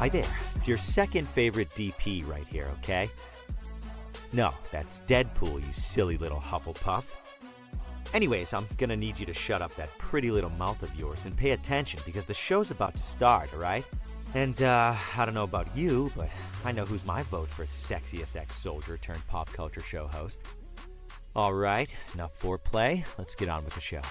Hi there. It's your second favorite DP right here, okay? No, that's Deadpool, you silly little Hufflepuff. Anyways, I'm gonna need you to shut up that pretty little mouth of yours and pay attention because the show's about to start, alright? And, I don't know about you, but I know who's my vote for sexiest ex-soldier turned pop culture show host. Alright, enough foreplay. Let's get on with the show.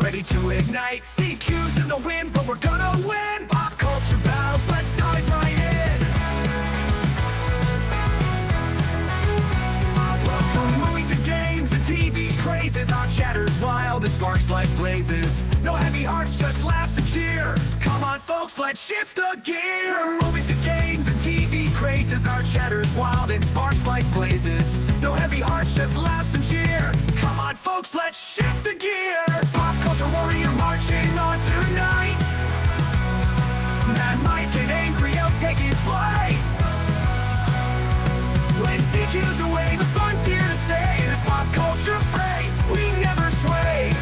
Ready to ignite, CQ's in the wind, but we're gonna win. Pop culture battles, let's dive right in. From movies and games and TV crazes, our chatter's wild and sparks like blazes. No heavy hearts, just laughs and cheer. Come on folks, let's shift the gear. From movies and games and TV crazes, our chatter's wild and sparks like blazes. No heavy hearts, just laughs and cheer. Come on folks, let's shift the gear. Pop culture warrior marching on tonight. Mad Mike and Angry out taking flight. When CQ's away, the fun's here to stay. This pop culture fray, we never sway.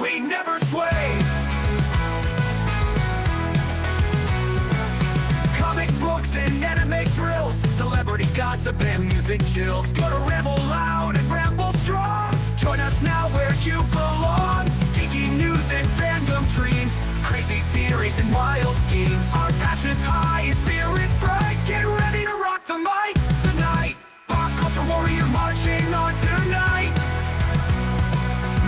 We never sway. Comic books and anime thrills, celebrity gossip and music chills. Gonna ramble loud and ramble strong. Join us now where you belong. Geeky news and fandom dreams, crazy theories and wild schemes. Our passions high and spirits bright. Get ready to rock the mic tonight. Pop culture warrior marching on tonight.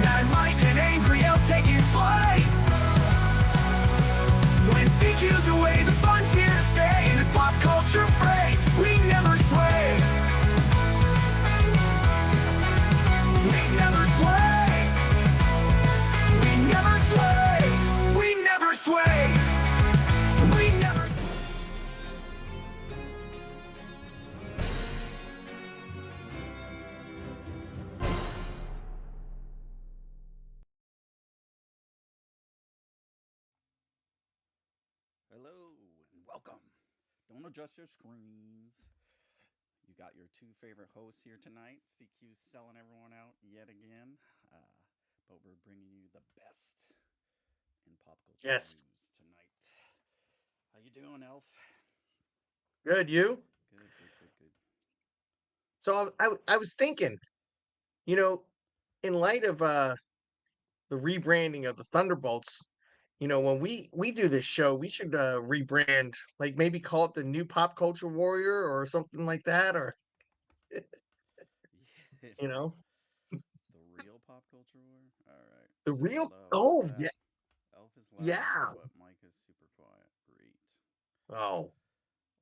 Mad Mike and Angry out taking flight. When CQ's away, the fun's here to stay. In this pop culture fray, we never sway. We never sway. We never sway. We never sway. We never sway. Hello and welcome. Don't adjust your screens. You got your two favorite hosts here tonight. CQ's selling everyone out yet again. But we're bringing you the best in pop culture Yes. news tonight. How you doing, Elf? Good, you? Good. So I was thinking, you know, in light of the rebranding of the Thunderbolts, when we do this show, we should rebrand, like maybe call it the New Pop Culture Warrior or something like that, or Yeah, you know, the real pop culture war? Alright. the So real. loud. Oh What's yeah, that? Elf is loud, yeah. but Mike is super quiet. Great. Oh,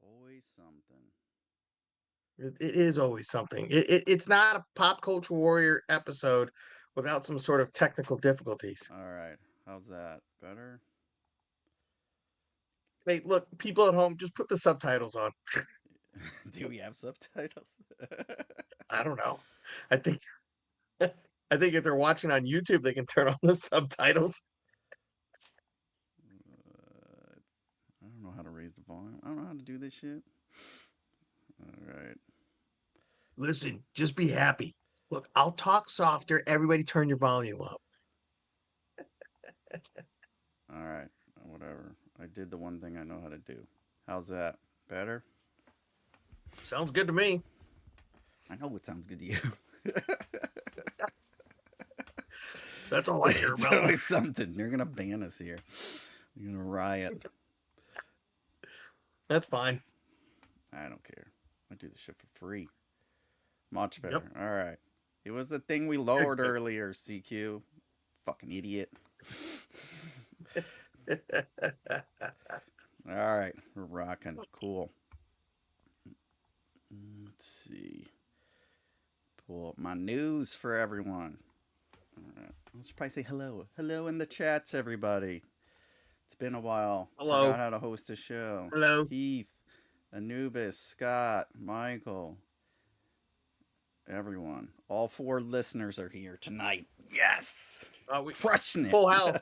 Always something. it is always something. It's not a Pop Culture Warrior episode without some sort of technical difficulties. Alright. How's that? Better? Hey, look, people at home, just put the subtitles on. Do we have subtitles? I don't know. I think I think if they're watching on YouTube, they can turn on the subtitles. I don't know how to raise the volume. I don't know how to do this shit. All right. Listen, just be happy. Look, I'll talk softer. Everybody turn your volume up. All right. Whatever. I did the one thing I know how to do. How's that? Better? Sounds good to me. I know it sounds good to you. That's all I care It's about. always something. They're going to ban us here. You're going to riot. That's fine. I don't care. I do this shit for free. Much better. Yep. All right. It was the thing we lowered earlier, CQ. Fucking idiot. All right. We're rocking. Cool. Let's see. Pull up my news for everyone. All right. Let's probably say hello. Hello in the chats, everybody. It's been a while. Hello. Forgot how to host a show. Hello. Heath. Anubis, Scott, Michael, everyone. All 4 listeners are here tonight. Yes! We Crushing it. full house.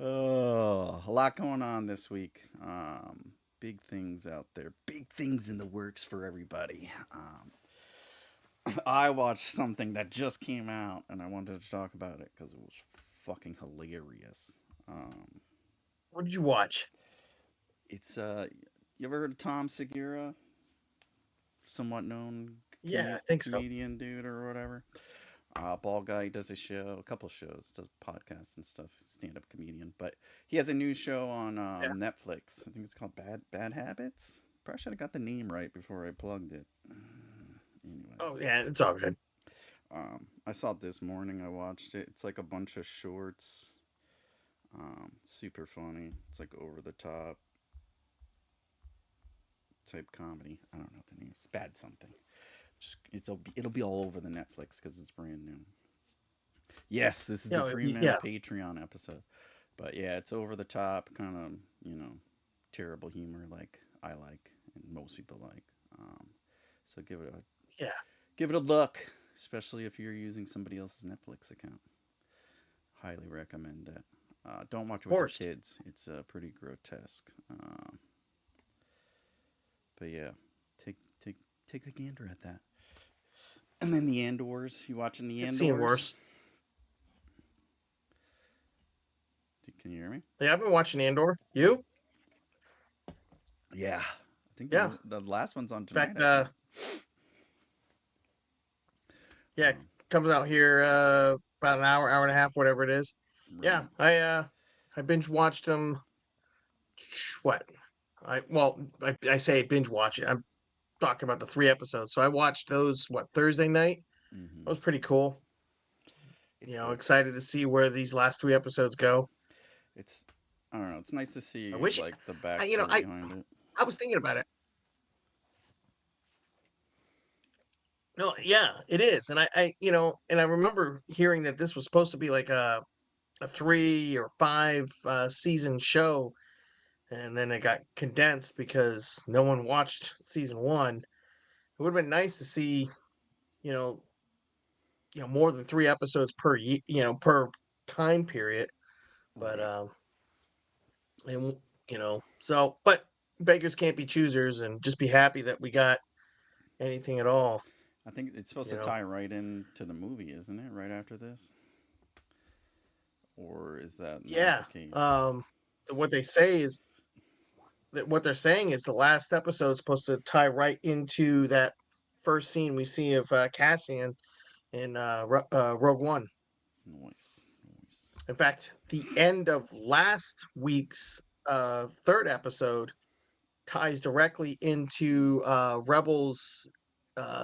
Oh, a lot going on this week. Big things out there. Big things in the works for everybody. I watched something that just came out, and I wanted to talk about it because it was fucking hilarious. What did you watch? It's you ever heard of Tom Segura? Somewhat known Yeah, I think so. comedian dude or whatever. Bald guy, does a show, a couple shows, does podcasts and stuff. Stand up comedian, but he has a new show on Yeah. Netflix. I think it's called Bad Habits. Probably should have got the name right before I plugged it. Oh Anyways, yeah, it's all good. I saw it this morning. I watched it. It's like a bunch of shorts. Super funny. It's like over the top type comedy. I don't know the name. It's bad something. Just it'll be all over the Netflix because it's brand new. Yes, this is the premium Yeah. Patreon episode. But yeah, it's over the top, kind of terrible humor like I like and most people like. So Yeah. give it a look, especially if you're using somebody else's Netflix account. Highly recommend it. Don't watch it with your course. kids. It's pretty grotesque. But yeah, take a gander at that. And then the Andors. You watching the It's Andors? seen worse. Can you hear me? Yeah, I've been watching Andor. You? Yeah. I think Yeah. the last one's on In tonight. fact, yeah, it comes out here about an hour and a half, whatever it is. Right. Yeah, I binge watched them. What? I say binge watch it. I'm talking about the 3 episodes. So I watched those Thursday night. That Mm-hmm. was pretty cool. It's good. Excited to see where these last 3 episodes go. It's I don't know. It's nice to see I wish like the I backstory behind it. I was thinking about it. No, yeah, it is. And I remember hearing that this was supposed to be like a 3 or 5 season show, and then it got condensed because no one watched season 1. It would have been nice to see, you know, more than 3 episodes per time period. But Right. and but beggars can't be choosers, and just be happy that we got anything at all. I think it's supposed You to know, tie right into the movie, isn't it? Right after this, or is that not yeah. the case? What they say is that what they're saying is the last episode is supposed to tie right into that first scene we see of Cassian in Rogue One. Noise, noise. In fact, the end of last week's third episode ties directly into Rebels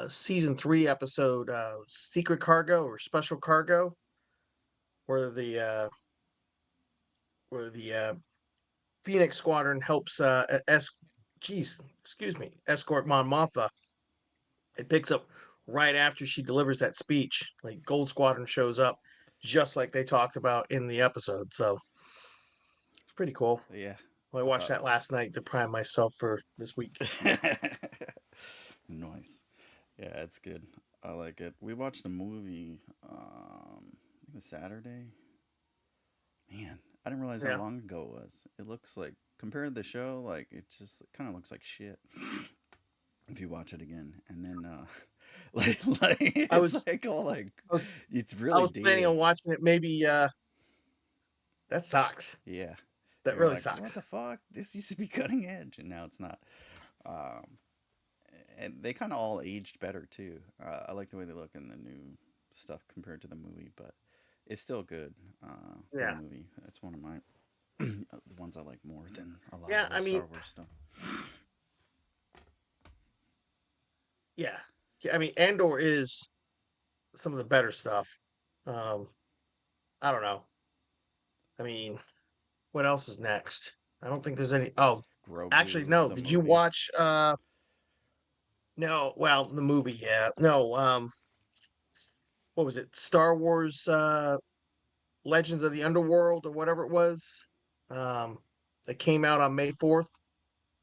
season 3 episode Secret Cargo or Special Cargo, where the Phoenix Squadron helps escort Mon Mothma. It picks up right after she delivers that speech. Like Gold Squadron shows up, just like they talked about in the episode. So it's pretty cool. Yeah, Well, I I watched thought that last night to prime myself for this week. nice. Yeah, it's good. I like it. We watched the movie. I think it was Saturday. Man, I didn't realize how Yeah. long ago it was. It looks like compared to the show, like it just kind of looks like shit. If you watch it again, and then like I it's was like all like I was it's I really was planning on dated. watching it. Maybe that sucks. Yeah, That you're really like, what sucks. the fuck? This used to be cutting edge, and now it's not. Um, and they kind of all aged better too. I like the way they look in the new stuff compared to the movie, but it's still good. Good Yeah. movie. That's one of my the ones I like more than a lot Yeah. of I the mean, Star Wars stuff. yeah. I mean, Andor is some of the better stuff. Um, I don't know. I mean, what else is next? I don't think there's any. Oh, actually, Grogu, no. the Did you movie. watch? No. Well, the movie. Yeah. No. What was it? Star Wars. Legends of the Underworld or whatever it was. Um, that came out on May 4th.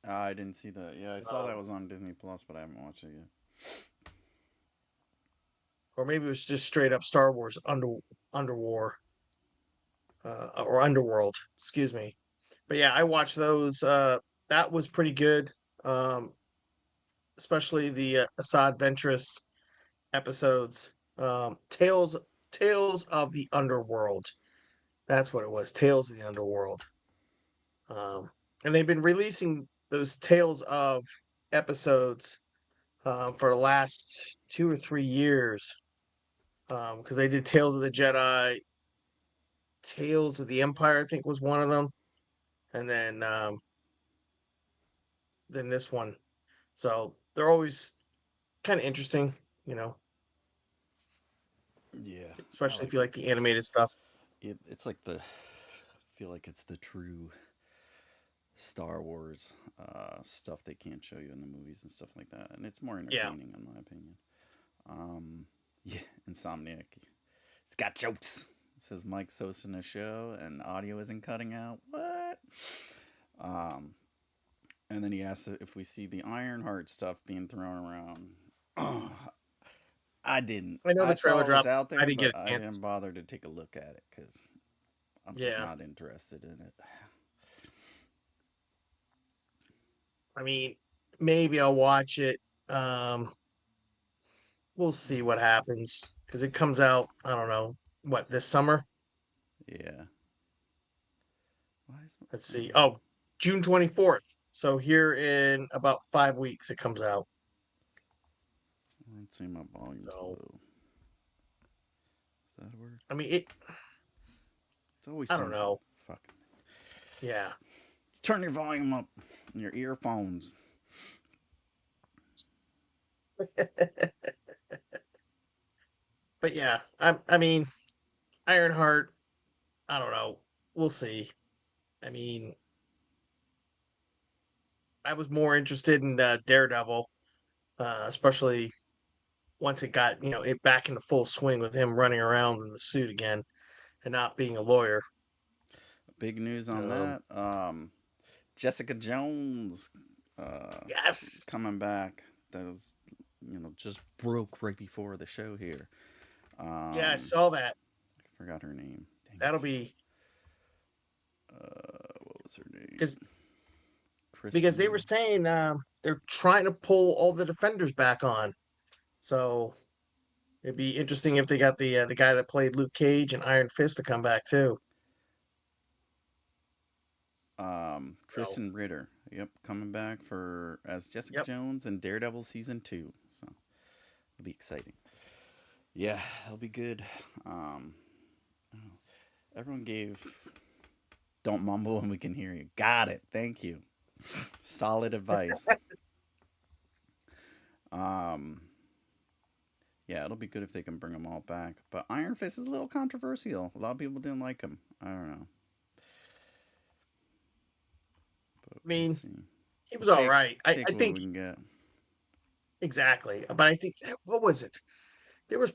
I didn't see that. Yeah, I saw that Um, was on Disney Plus, but I haven't watched it yet. or maybe it was just straight up Star Wars Underwar or Underworld. Excuse me. But yeah, I watched those. That was pretty good. Um, especially the Assad Ventress episodes. Tales of the Underworld. That's what it was. Tales of the Underworld. Um, and they've been releasing those Tales of episodes for the last 2 or 3 years. Because they did Tales of the Jedi, Tales of the Empire, I think was one of them, and then this one. So they're always kind of interesting, you know, Yeah, I especially if like you it. like the animated stuff. It's like the. I feel like it's the true Star Wars stuff they can't show you in the movies and stuff like that, and it's more Yeah, entertaining in my opinion. Um, yeah, Insomniac. It's got jokes. It says Mike's hosting a show and audio isn't cutting out. What? Um, and then he asks if we see the Ironheart stuff being thrown around. I didn't. I know I the trailer saw it was dropped. out I there, didn't get but a I didn't chance. bother to take a look at it because I'm just Yeah, not interested in it. I mean, maybe I'll watch it. Um, we'll see what happens because it comes out. I don't know what this summer. Yeah. Why is Let's my, see. Oh, June 24th. So here in about 5 weeks, it comes out. let's see, my volume's So low. Does that work? I mean, it. It's always I don't something. know. Fuck. Yeah. Turn your volume up in your earphones. But yeah, I mean, Ironheart. I don't know. We'll see. I mean, I was more interested in Daredevil, especially once it got it back into full swing with him running around in the suit again and not being a lawyer. Big news on Um, that. Jessica Jones uh, yes. coming back. That was, just broke right before the show here. Yeah, I Um, saw that. I forgot her name. Dang That'll it. be What was her name? because they were Kristen. saying they're trying to pull all the defenders back on. So it'd be interesting if they got the guy that played Luke Cage and Iron Fist to come back too. So Kristen Ritter. Yep, coming back for as Jessica yep. Jones in Daredevil season 2. So it'll be exciting. Yeah, it'll be good. Um, everyone gave "Don't mumble when we can hear you." Got it. Thank you. Solid advice. Um, yeah, it'll be good if they can bring them all back. But Iron Fist is a little controversial. A lot of people didn't like him. I don't know, but I we'll mean, see. he We'll was all take right. I take what think we can get. exactly, but I think what was it? There was.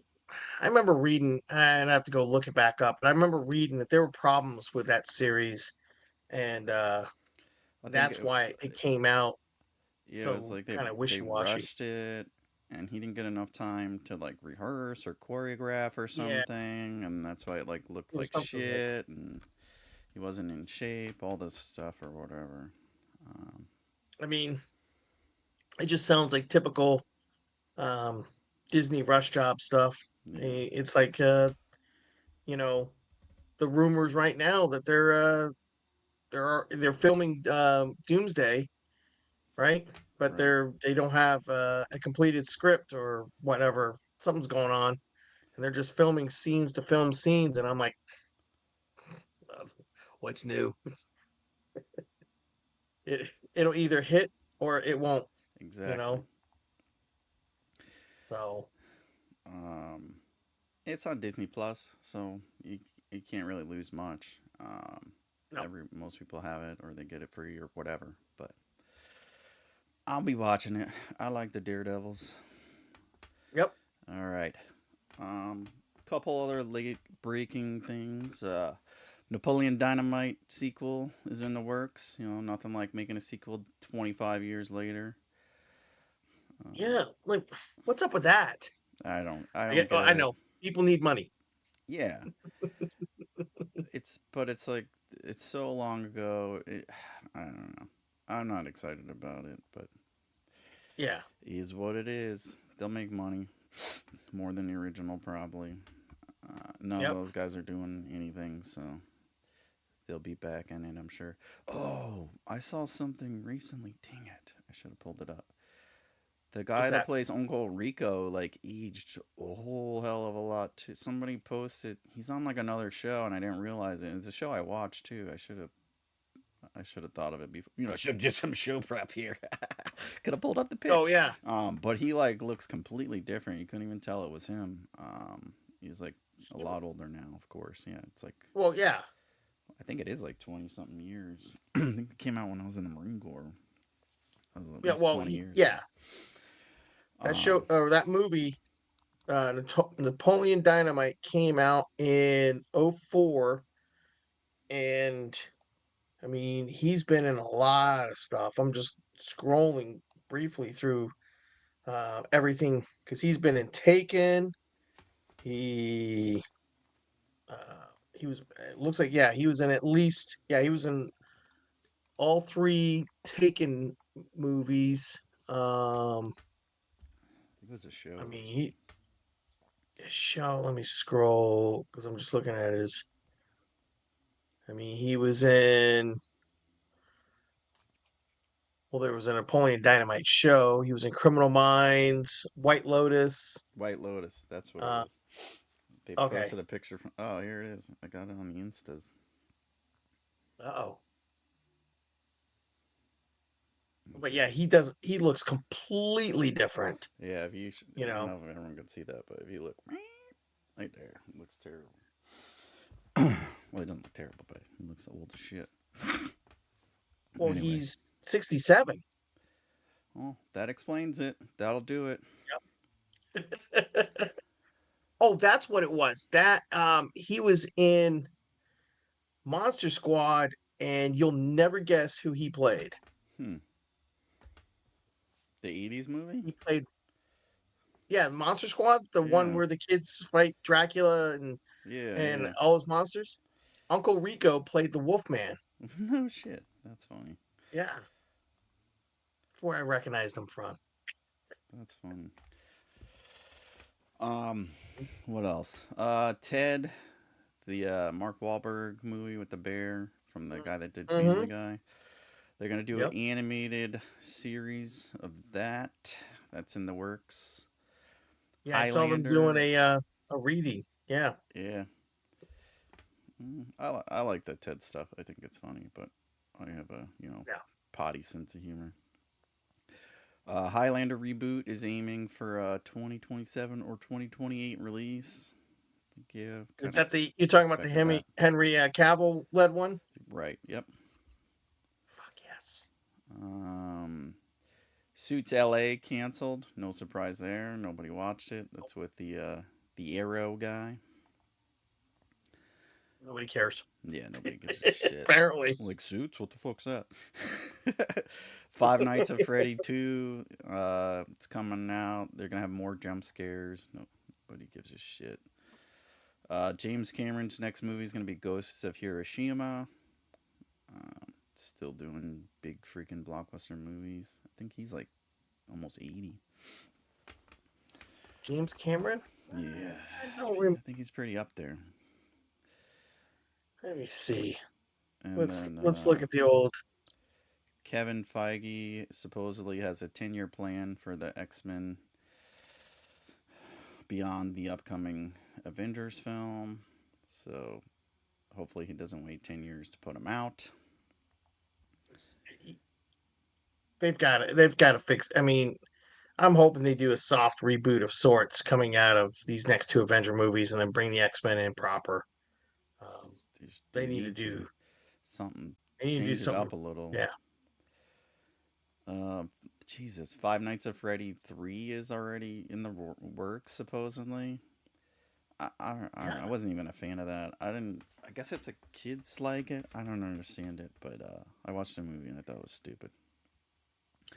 I remember reading, and I have to go look it back up. But I remember reading that there were problems with that series, and I think that's why it came out yeah, it was so like kind of they wishy washy. rushed it, and he didn't get enough time to like rehearse or choreograph or Yeah, something, and that's why it like looked it was like something like that. shit, and he wasn't in shape, all this stuff or whatever. Um, I mean, it just sounds like typical um, Disney rush job stuff. yeah, It's like you know, the rumors right now that they're filming Doomsday, right? But right, they don't have a completed script or whatever. Something's going on, and they're just filming scenes to film scenes. And I'm like, uh, what's new? It'll either hit or it won't, you exactly. know. So Um, it's on Disney Plus, so you can't really lose much. no, Every most people have it or they get it free or whatever, but I'll be watching it. I like the Daredevils. yep, All right. Couple other late breaking things. Napoleon Dynamite sequel is in the works. You know, nothing like making a sequel 25 years later. Um, Yeah, like what's up with that? I I don't get, oh, get I it. know people need money. Yeah, but it's like it's so long ago. I don't know. I'm not excited about it, but Yeah, it is what it is. They'll make money more than the original probably. None of yep. those guys are doing anything, so they'll be back in it, I'm sure. Oh, I saw something recently. Dang it! I should have pulled it up. The What's guy that that? plays Uncle Rico like aged a whole hell of a lot too. Somebody posted he's on like another show and I didn't realize it. It's a show I watched too. I should have thought of it before. You know, I should have did some show prep here. Could have pulled up the pic. Oh yeah, But he like looks completely different. You couldn't even tell it was him. He's like a lot older now, of course. Yeah, it's like well yeah, I think it is like 20 something years. I think it came out when I was in the Marine Corps. That was at yeah. least Well 20 years ago. yeah. That show Um, or that movie, Napoleon Dynamite came out in '04, and I mean he's been in a lot of stuff. I'm just scrolling briefly through everything because he's been in Taken. He he was. It looks like yeah, he was in at least yeah, he was in all three Taken movies. Um, it was a I show. mean his show. Let me scroll because I'm just looking at his. I mean he was in. Well, there was a Napoleon Dynamite show. He was in Criminal Minds, White Lotus. White Lotus. That's what it Uh, is. They okay. posted a picture from. Oh, here it is. I got it on the Instas. Oh, Let's but see. yeah, he does. He looks completely different. Yeah, if you, You I don't know. know if everyone can see that, but if you look right there, it looks terrible. Well, it doesn't look terrible, but it looks old as shit. Well, Anyway, he's 67. well, that explains it. That'll do it. Oh, that's what it was. That he was in Monster Squad, and you'll never guess who he played. Hmm. The '80s movie. He played yeah, Monster Squad, the one Yeah. where the kids fight Dracula Yeah. and Yeah. all his monsters. Uncle Rico played the Wolfman. No shit. That's funny. Yeah, where I recognized him from. That's funny. Um, what else? Ted, the Mark Wahlberg movie with the bear from the guy that did Mm-hmm. Family Guy. They're gonna do an Yep. animated series of that. That's in the works. Yeah, I saw them doing Highlander. a reading. Yeah. Yeah, I like the Ted stuff. I think it's funny, but I have a Yeah. potty sense of humor. Highlander reboot is aiming for a 2027 or 2028 release. I think yeah, Is kind of that the you're talking about the expected that. Henry Cavill led one? Right. Yep. Fuck yes. Um, Suits LA canceled. No surprise there. Nobody watched it. That's with the Arrow guy. Nobody cares. Yeah, nobody gives a shit. Apparently. Like Suits, what the fuck's that? Five Nights at Freddy 2. It's coming out. They're gonna have more jump scares. Nobody gives a shit. James Cameron's next movie is gonna be Ghosts of Hiroshima. Still doing big freaking blockbuster movies. I think he's like almost 80. James Cameron? Yeah, I don't rem- I think he's pretty up there. Let me see. And Let's then let's look at the old. Kevin Feige supposedly has a 10-year plan for the X-Men beyond the upcoming Avengers film. So hopefully he doesn't wait 10 years to put them out. They've got it. They've got to fix. I mean, I'm hoping they do a soft reboot of sorts coming out of these next two Avenger movies, and then bring the X Men in proper. Um, They they need to need to do. something They need to do change it something. up a little. Yeah. Uh, Jesus, Five Nights at Freddy 3 is already in the works supposedly. I don't know. I Yeah. wasn't even a fan of that. I didn't. I guess it's a kids like it. I don't understand it, but I watched the movie and I thought it was stupid.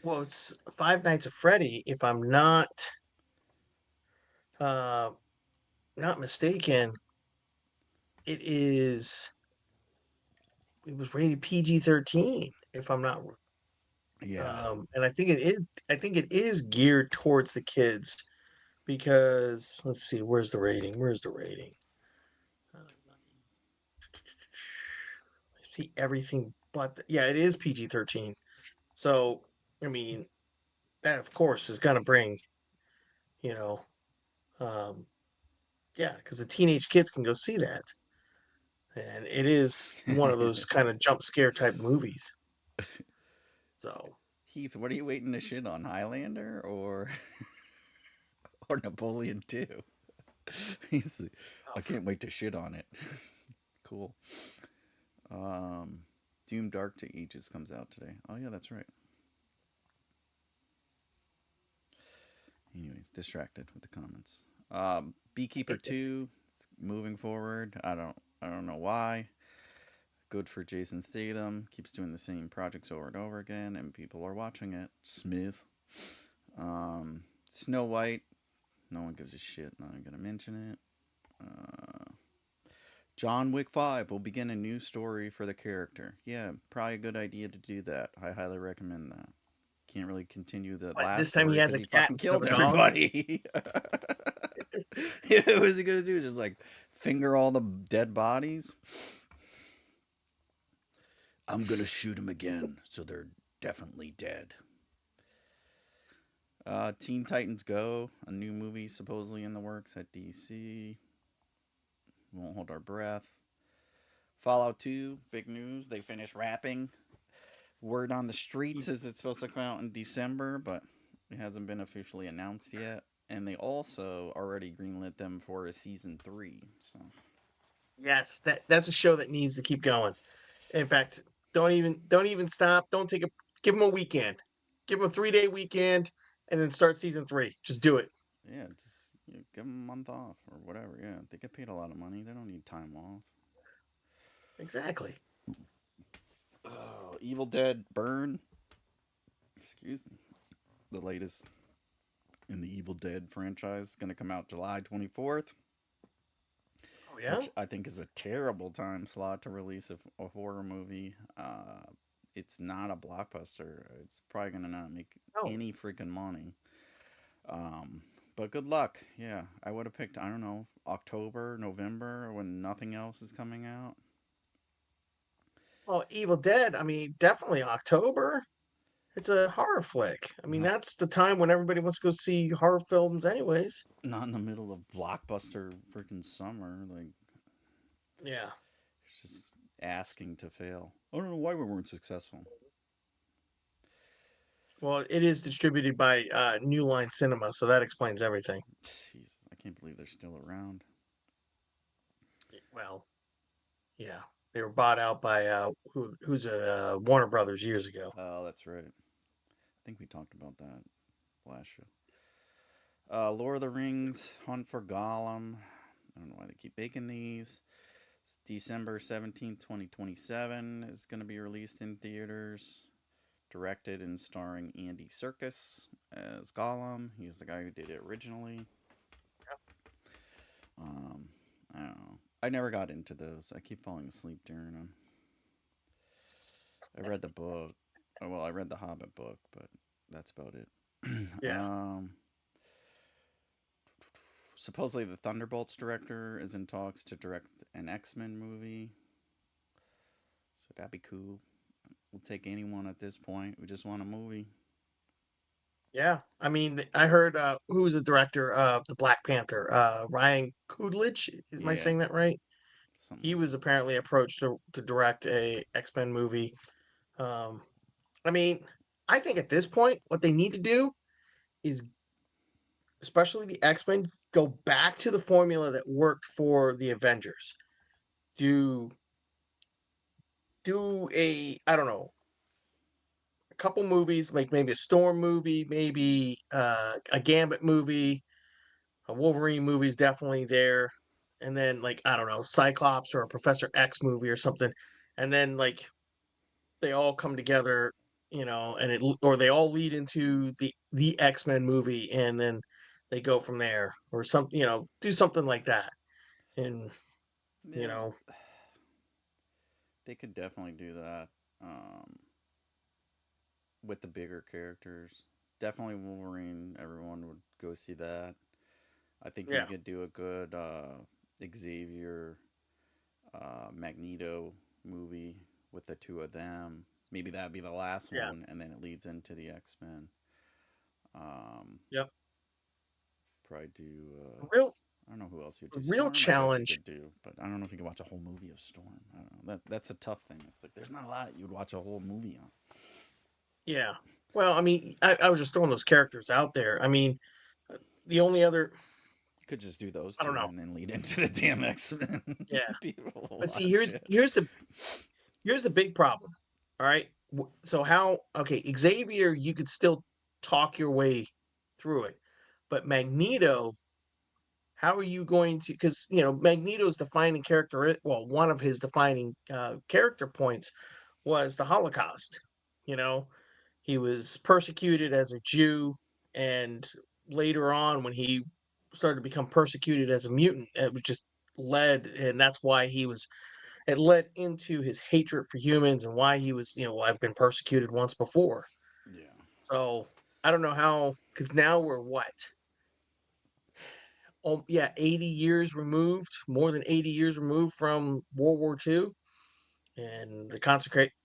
Well, it's Five Nights at Freddy, if I'm uh, not mistaken. It is. It was rated PG-13, if I'm not. Yeah. And I think it is. I think it is geared towards the kids because let's see. Where's the rating? Where's the rating? I see everything, but yeah, it is PG-13. So I mean, that of course is gonna bring you know, um, yeah, because the teenage kids can go see that. And it is one of those kind of jump scare type movies. So, Heath, what are you waiting to shit on, Highlander or or Napoleon Two? He's, I can't wait to shit on it. Cool. Um, Doom Dark to Ages comes out today. Oh yeah, that's right. Anyways, distracted with the comments. Beekeeper Two, moving forward. I don't know why. Good for Jason Statham. Keeps doing the same projects over and over again, and people are watching it. Smith. Snow White. No one gives a shit. Not gonna mention it. John Wick 5 will begin a new story for the character. Yeah, probably a good idea to do that. I highly recommend that. Can't really continue the but last this time he story has because a he cat fucking instead of killed a dog. everybody. Yeah, what was he gonna do? Just like finger all the dead bodies? I'm gonna shoot him again, so they're definitely dead. Teen Titans Go, a new movie supposedly in the works at DC. We won't hold our breath. Fallout 2, big news. They finished wrapping. Word on the streets is it's supposed to come out in December, but it hasn't been officially announced yet. And they also already greenlit them for a season 3. So Yes, that's a show that needs to keep going. In fact, don't even stop. Don't take a give them a weekend. Give them a 3-day weekend and then start season 3. Just do it. yeah, just give them a month off or whatever. Yeah, they get paid a lot of money. They don't need time off. Exactly. Oh, Evil Dead Burn. Excuse me. The latest in the Evil Dead franchise is going to come out July 24th, Oh yeah. which I think is a terrible time slot to release a horror movie. It's not a blockbuster. It's probably going to not make Oh, any freaking money. Um, but good luck. Yeah, I would have picked, I don't know, October, November when nothing else is coming out. well, Evil Dead. I mean, definitely October. It's a horror flick. I mean, Not, that's the time when everybody wants to go see horror films, anyways. not in the middle of blockbuster freaking summer. Like, Yeah. it's just asking to fail. I don't know why we weren't successful. Well, it is distributed by New Line Cinema, so that explains everything. Jesus, I can't believe they're still around. Well, yeah, they were bought out by who's Warner Brothers years ago. Oh, that's right. I think we talked about that last show. Lord of the Rings, Hunt for Gollum. I don't know why they keep making these. It's December 17th, 2027 is going to be released in theaters. Directed and starring Andy Serkis as Gollum. He's the guy who did it originally. Um, I don't know. I never got into those. I keep falling asleep during them. I read the book. Well, I read the Hobbit book, but that's about it. Yeah. Supposedly, the Thunderbolts director is in talks to direct an X-Men movie. So that'd be cool. We'll take anyone at this point. We just want a movie. Yeah. I mean, I heard who's the director of the Black Panther? Ryan Coogler. Am I Yeah, saying that right? something He like was that. apparently approached to direct a X-Men movie. Um, I mean, I think at this point, what they need to do is, especially the X-Men, go back to the formula that worked for the Avengers. Do do a I don't know, a couple movies, like maybe a Storm movie, maybe a Gambit movie, a Wolverine movie is definitely there. and then like I don't know, Cyclops or a Professor X movie or something, and then like they all come together, and or they all lead into the X-Men movie, and then they go from there or something, do something like that, and you Yeah, know, they could definitely do that with the bigger characters. Definitely Wolverine. Everyone would go see that. I think you yeah, could do a good Xavier Magneto movie with the two of them. Maybe that'd be the last yeah, one, and then it leads into the X Men. Um, yep. Probably do. Real I don't know who else you would do. real Storm, I guess you challenge. could do, but I don't know if you could watch a whole movie of Storm. I don't know. That's a tough thing. It's like there's not a lot you would watch a whole movie on. Yeah. Well, I mean, I was just throwing those characters out there. I mean, the only other, You could just do those I don't two know. and then lead into the damn X Men. Yeah. People will But see, watch it. here's the big problem. All right. So how? Okay, Xavier, you could still talk your way through it, but Magneto, how are you going to? Because Magneto's defining character. Well, one of his defining character points was the Holocaust. You know, he was persecuted as a Jew, and later on, when he started to become persecuted as a mutant, it was just led, and that's why he was it led into his hatred for humans and why he was, I've been persecuted once before. Yeah. So I don't know how, because now we're what? Oh, yeah, 80 years removed, more than 80 years removed from World War II and the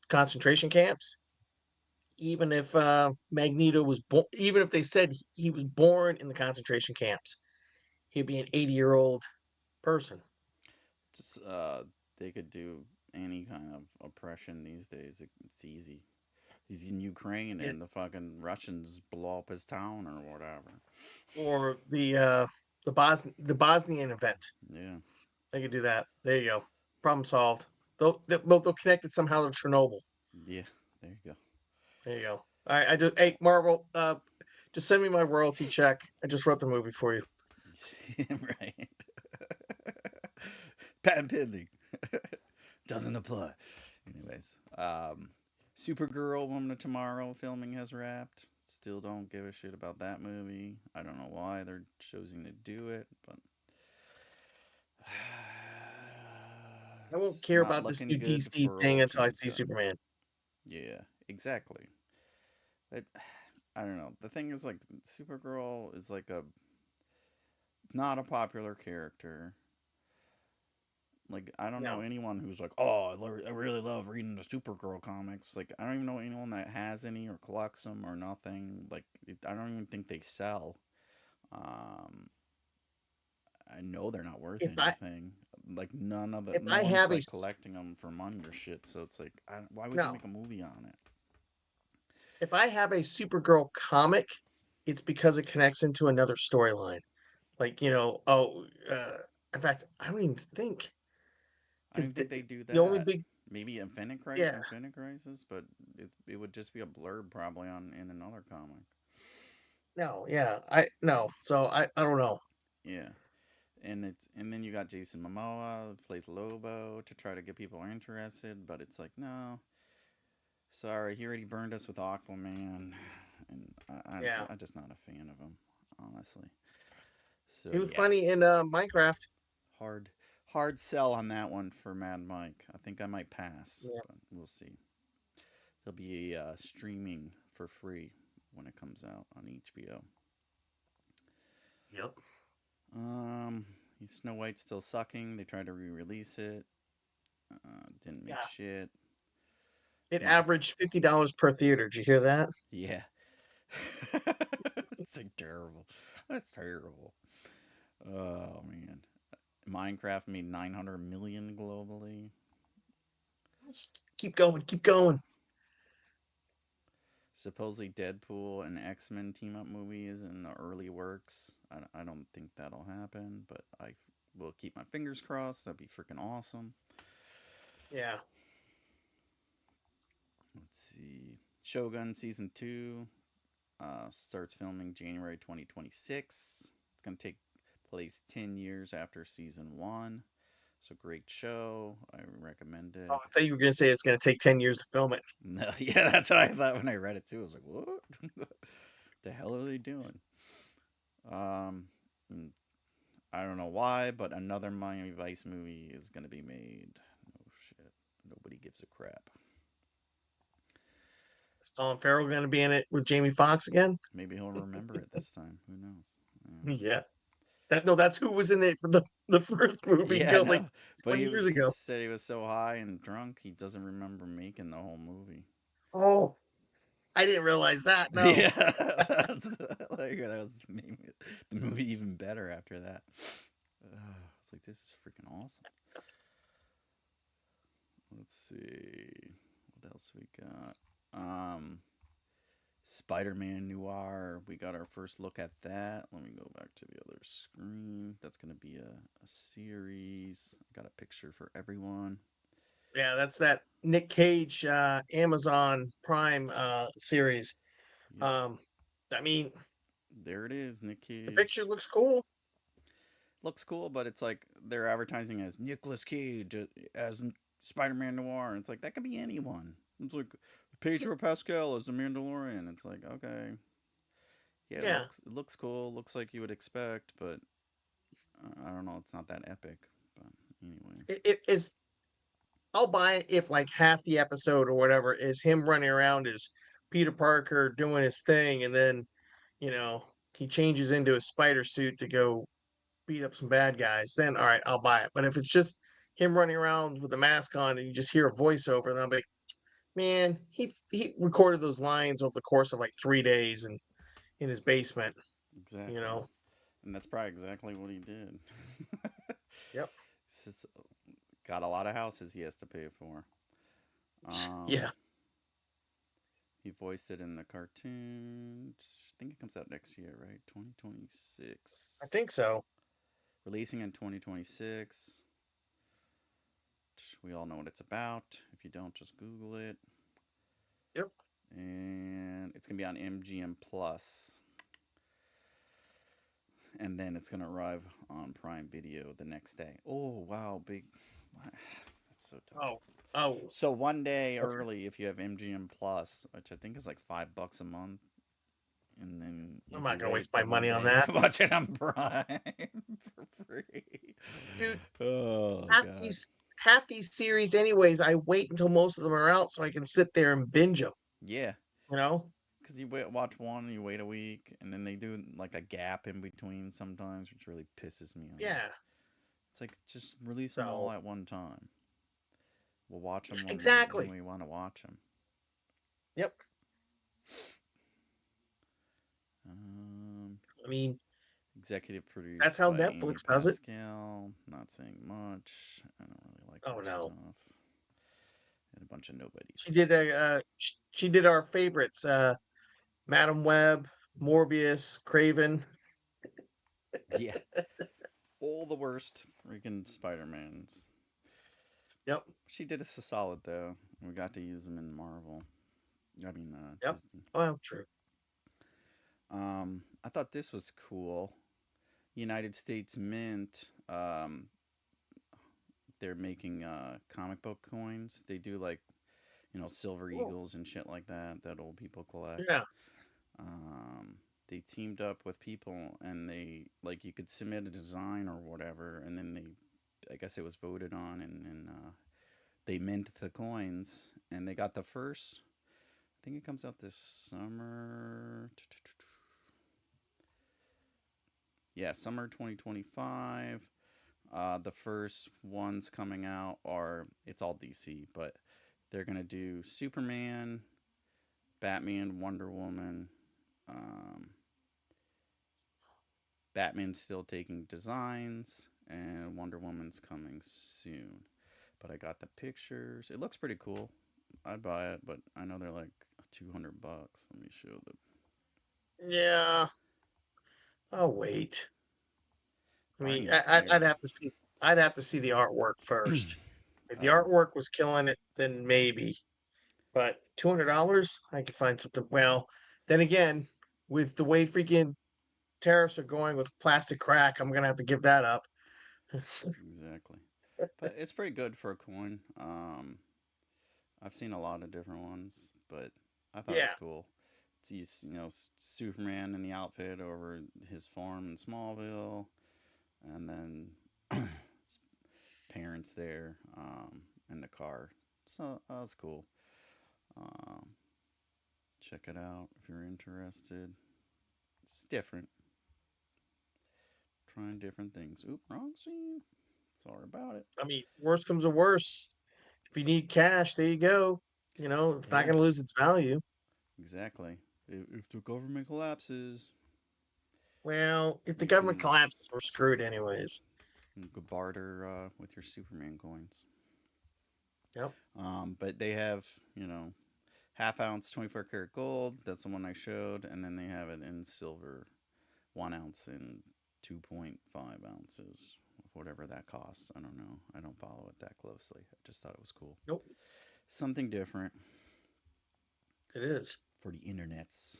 concentration camps. Even if Magneto was born, even if they said he was born in the concentration camps, he'd be an 80-year-old person. Just they could do any kind of oppression these days. It's easy. He's in Ukraine It, and the fucking Russians blow up his town or whatever. or the Bosnian event. Yeah. They could do that. There you go. Problem solved. They'll connect it somehow to Chernobyl. Yeah. There you go. There you go. All right. Hey Marvel, just send me my royalty check. I just wrote the movie for you. Right. Patent pending. Doesn't apply. Anyways, Supergirl Woman of Tomorrow filming has wrapped. Still don't give a shit about that movie. I don't know why they're choosing to do it, but I won't it's care not about this looking new good DC for thing old until I see Tombstone. Superman. Yeah, exactly. But I don't know. The thing is, like, Supergirl is like a not a popular character. Like, I don't know No. anyone who's like, oh, I really love reading the Supergirl comics. Like, I don't even know anyone that has any or collects them or nothing. Like, I don't even think they sell. Um, I know they're not worth If I anything. Like, none of the, if no I one's have like collecting them for money or shit. So it's like, why would you no, make a movie on it? if I have a Supergirl comic, it's because it connects into another storyline. Like in fact, I don't even think I don't because even think they do the only that. big Maybe yeah Infinite Crisis, but it would just be a blurb probably on in another comic. no yeah I no so I don't know. Yeah. And then you got Jason Momoa who plays Lobo to try to get people interested, but it's like no, sorry, he already burned us with Aquaman, and Yeah, I'm just not a fan of him, honestly. So he was yeah, funny in Minecraft. hard hard sell on that one for Mad Mike. I think I might pass, Yeah. but we'll see. There'll be streaming for free when it comes out on HBO. Yep. Um, Snow White's still sucking. They tried to re-release it. Didn't make Yeah. shit. It My averaged $50 per theater. Did you hear that? Yeah. It's like terrible. That's terrible. Oh man. Minecraft made 900 million globally. Keep going. Keep going. Supposedly Deadpool and X-Men team up movie is in the early works. I don't think that'll happen, but I will keep my fingers crossed. That'd be freaking awesome. Yeah. Let's see. Shogun season 2 starts filming January 2026. It's going to take Plays 10 years after season one. So great show. I recommend Oh, it. I thought you were gonna say it's gonna take 10 years to film it. No, yeah, that's what I thought when I read it too. I was like, what? The hell are they doing? Um, I don't know why, but another Miami Vice movie is going to be made. Oh shit. Nobody gives a crap. Is Colin Farrell gonna be in it with Jamie Foxx again? Maybe he'll remember it this time. Who knows? Yeah. That's who was in the first movie Yeah, like no. But 20 he years was ago. said he was so high and drunk he doesn't remember making the whole movie. Oh, I didn't realize that. No. Yeah, that's, that was made the movie even better after that. It's like this is freaking awesome. Let's see what else we got. Spider-Man Noir. We got our first look at that. Let me go back to the other screen. That's gonna be a series. I got a picture for everyone. Yeah, that's that Nick Cage Amazon Prime series. Yep, Um I mean, there it is. Nick the picture Cage. looks cool. Looks cool, but it's like they're advertising as Nicolas Cage as Spider-Man Noir. It's like that could be anyone. It's like Pedro Pascal as the Mandalorian. It's like okay, yeah, Yeah. it looks cool. Looks like you would expect, but I don't know. It's not that epic. But anyway, It's I'll buy it if like half the episode or whatever is him running around as Peter Parker doing his thing, and then, you know, he changes into a spider suit to go beat up some bad guys. Then all right, I'll buy it. But if it's just him running around with a mask on and you just hear a voiceover, then I'm like, man, he recorded those lines over the course of like 3 days and in his basement. You exactly, know. and that's probably exactly what he did. Yep. It's just got a lot of houses he has to pay for. Um, Yeah, he voiced it in the cartoon. I think it comes out next year, right? 2026. I think so. Releasing in 2026. We all know what it's about. If you don't, just Google it. Yep. And it's gonna be on MGM Plus, and then it's gonna arrive on Prime Video the next day. Oh wow, big! That's so dumb. Oh. Oh. So one day Okay. early, if you have MGM Plus, which I think is like $5 a month, and then I'm if not you gonna wait waste the my one money on day, you that. can watch it on Prime for free. Dude, Oh half god. these series anyways, I wait until most of them are out so I can sit there and binge them, Yeah, you know? because watch one, you wait a week, and then they do like a gap in between sometimes, which really pisses me off. Yeah. It's like just release them all So, at one time. We'll watch them when exactly. we want to watch them. Yep. Um, I mean, Executive that's produced how by Amy Netflix does it. Pascal. Not saying much. I don't really like Oh her no. stuff. And a bunch of She nobodies. did she did our favorites, Madam Web, Morbius, Craven. Yeah, all the worst freaking Spider-Mans. Yep. She did us a solid though. We got to use them in Marvel. I mean, Yep. Disney. Well, true. I thought this was cool. United States Mint. They're making comic book coins. They do like silver Cool. eagles and shit like that old people collect. Yeah. Um, they teamed up with people and they like you could submit a design or whatever, and then I guess it was voted on, and they mint the coins, and they got the first. I think it comes out this summer. Yeah, summer 2025. The first ones coming out are it's all DC, but they're gonna do Superman, Batman, Wonder Woman. Um, Batman's still taking designs, and Wonder Woman's coming soon. But I got the pictures. It looks pretty cool. I'd buy it, but I know they're like $200. Let me show the Yeah. Oh wait. I buy mean, me a I'd pair. have to see. I'd have to see the artwork first. If the Oh, artwork was killing it, then maybe. But $200, I could find something. Well, then again, with the way freaking tariffs are going with plastic crack, I'm gonna have to give that up. Exactly. But it's pretty good for a coin. I've seen a lot of different ones, but I thought it was Yeah, cool. It's Superman in the outfit over his farm in Smallville, and then his parents there in the car. So that's cool. Um, check it out if you're interested. It's different. Trying different things. Oop, wrong scene. Sorry about it. I mean, worst comes to worst, if you need cash, there you go. It's not Yeah, gonna lose its value. exactly. If the government collapses, Well, if the you government can collapses, we're screwed anyways. you can barter with your Superman coins. Yep. But they have, half ounce 24 karat gold. That's the one I showed. And then they have it in silver, 1 ounce and 2.5 ounces, whatever that costs. I don't know. I don't follow it that closely. I just thought it was cool. Nope. Something different It is. for the internets.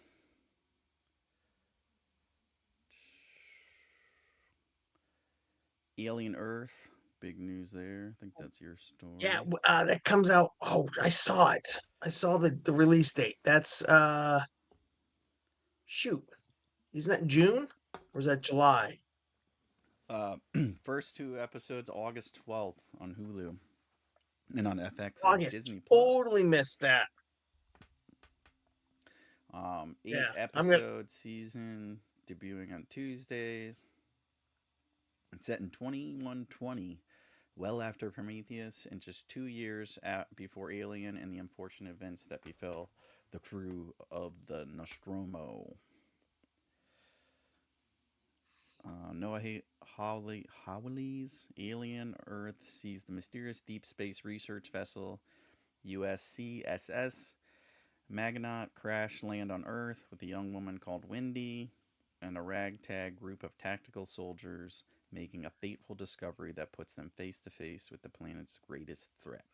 Alien Earth, big news there. I think that's your Yeah, story. that comes out. Oh, I saw it. I saw the release date. That's shoot. Isn't that June or is that July? Uh, first two episodes August 12th on Hulu and on FX and August. Disney Plus. Totally missed that. Eight Yeah, I'm gonna. episode season debuting on Tuesdays. It's set in 2120, well after Prometheus, and just 2 years before Alien and the unfortunate events that befell the crew of the Nostromo. Noah Hawley's Alien Earth sees the mysterious deep space research vessel USCSS Magnaut crash land on Earth with a young woman called Wendy and a ragtag group of tactical soldiers making a fateful discovery that puts them face to face with the planet's greatest threat.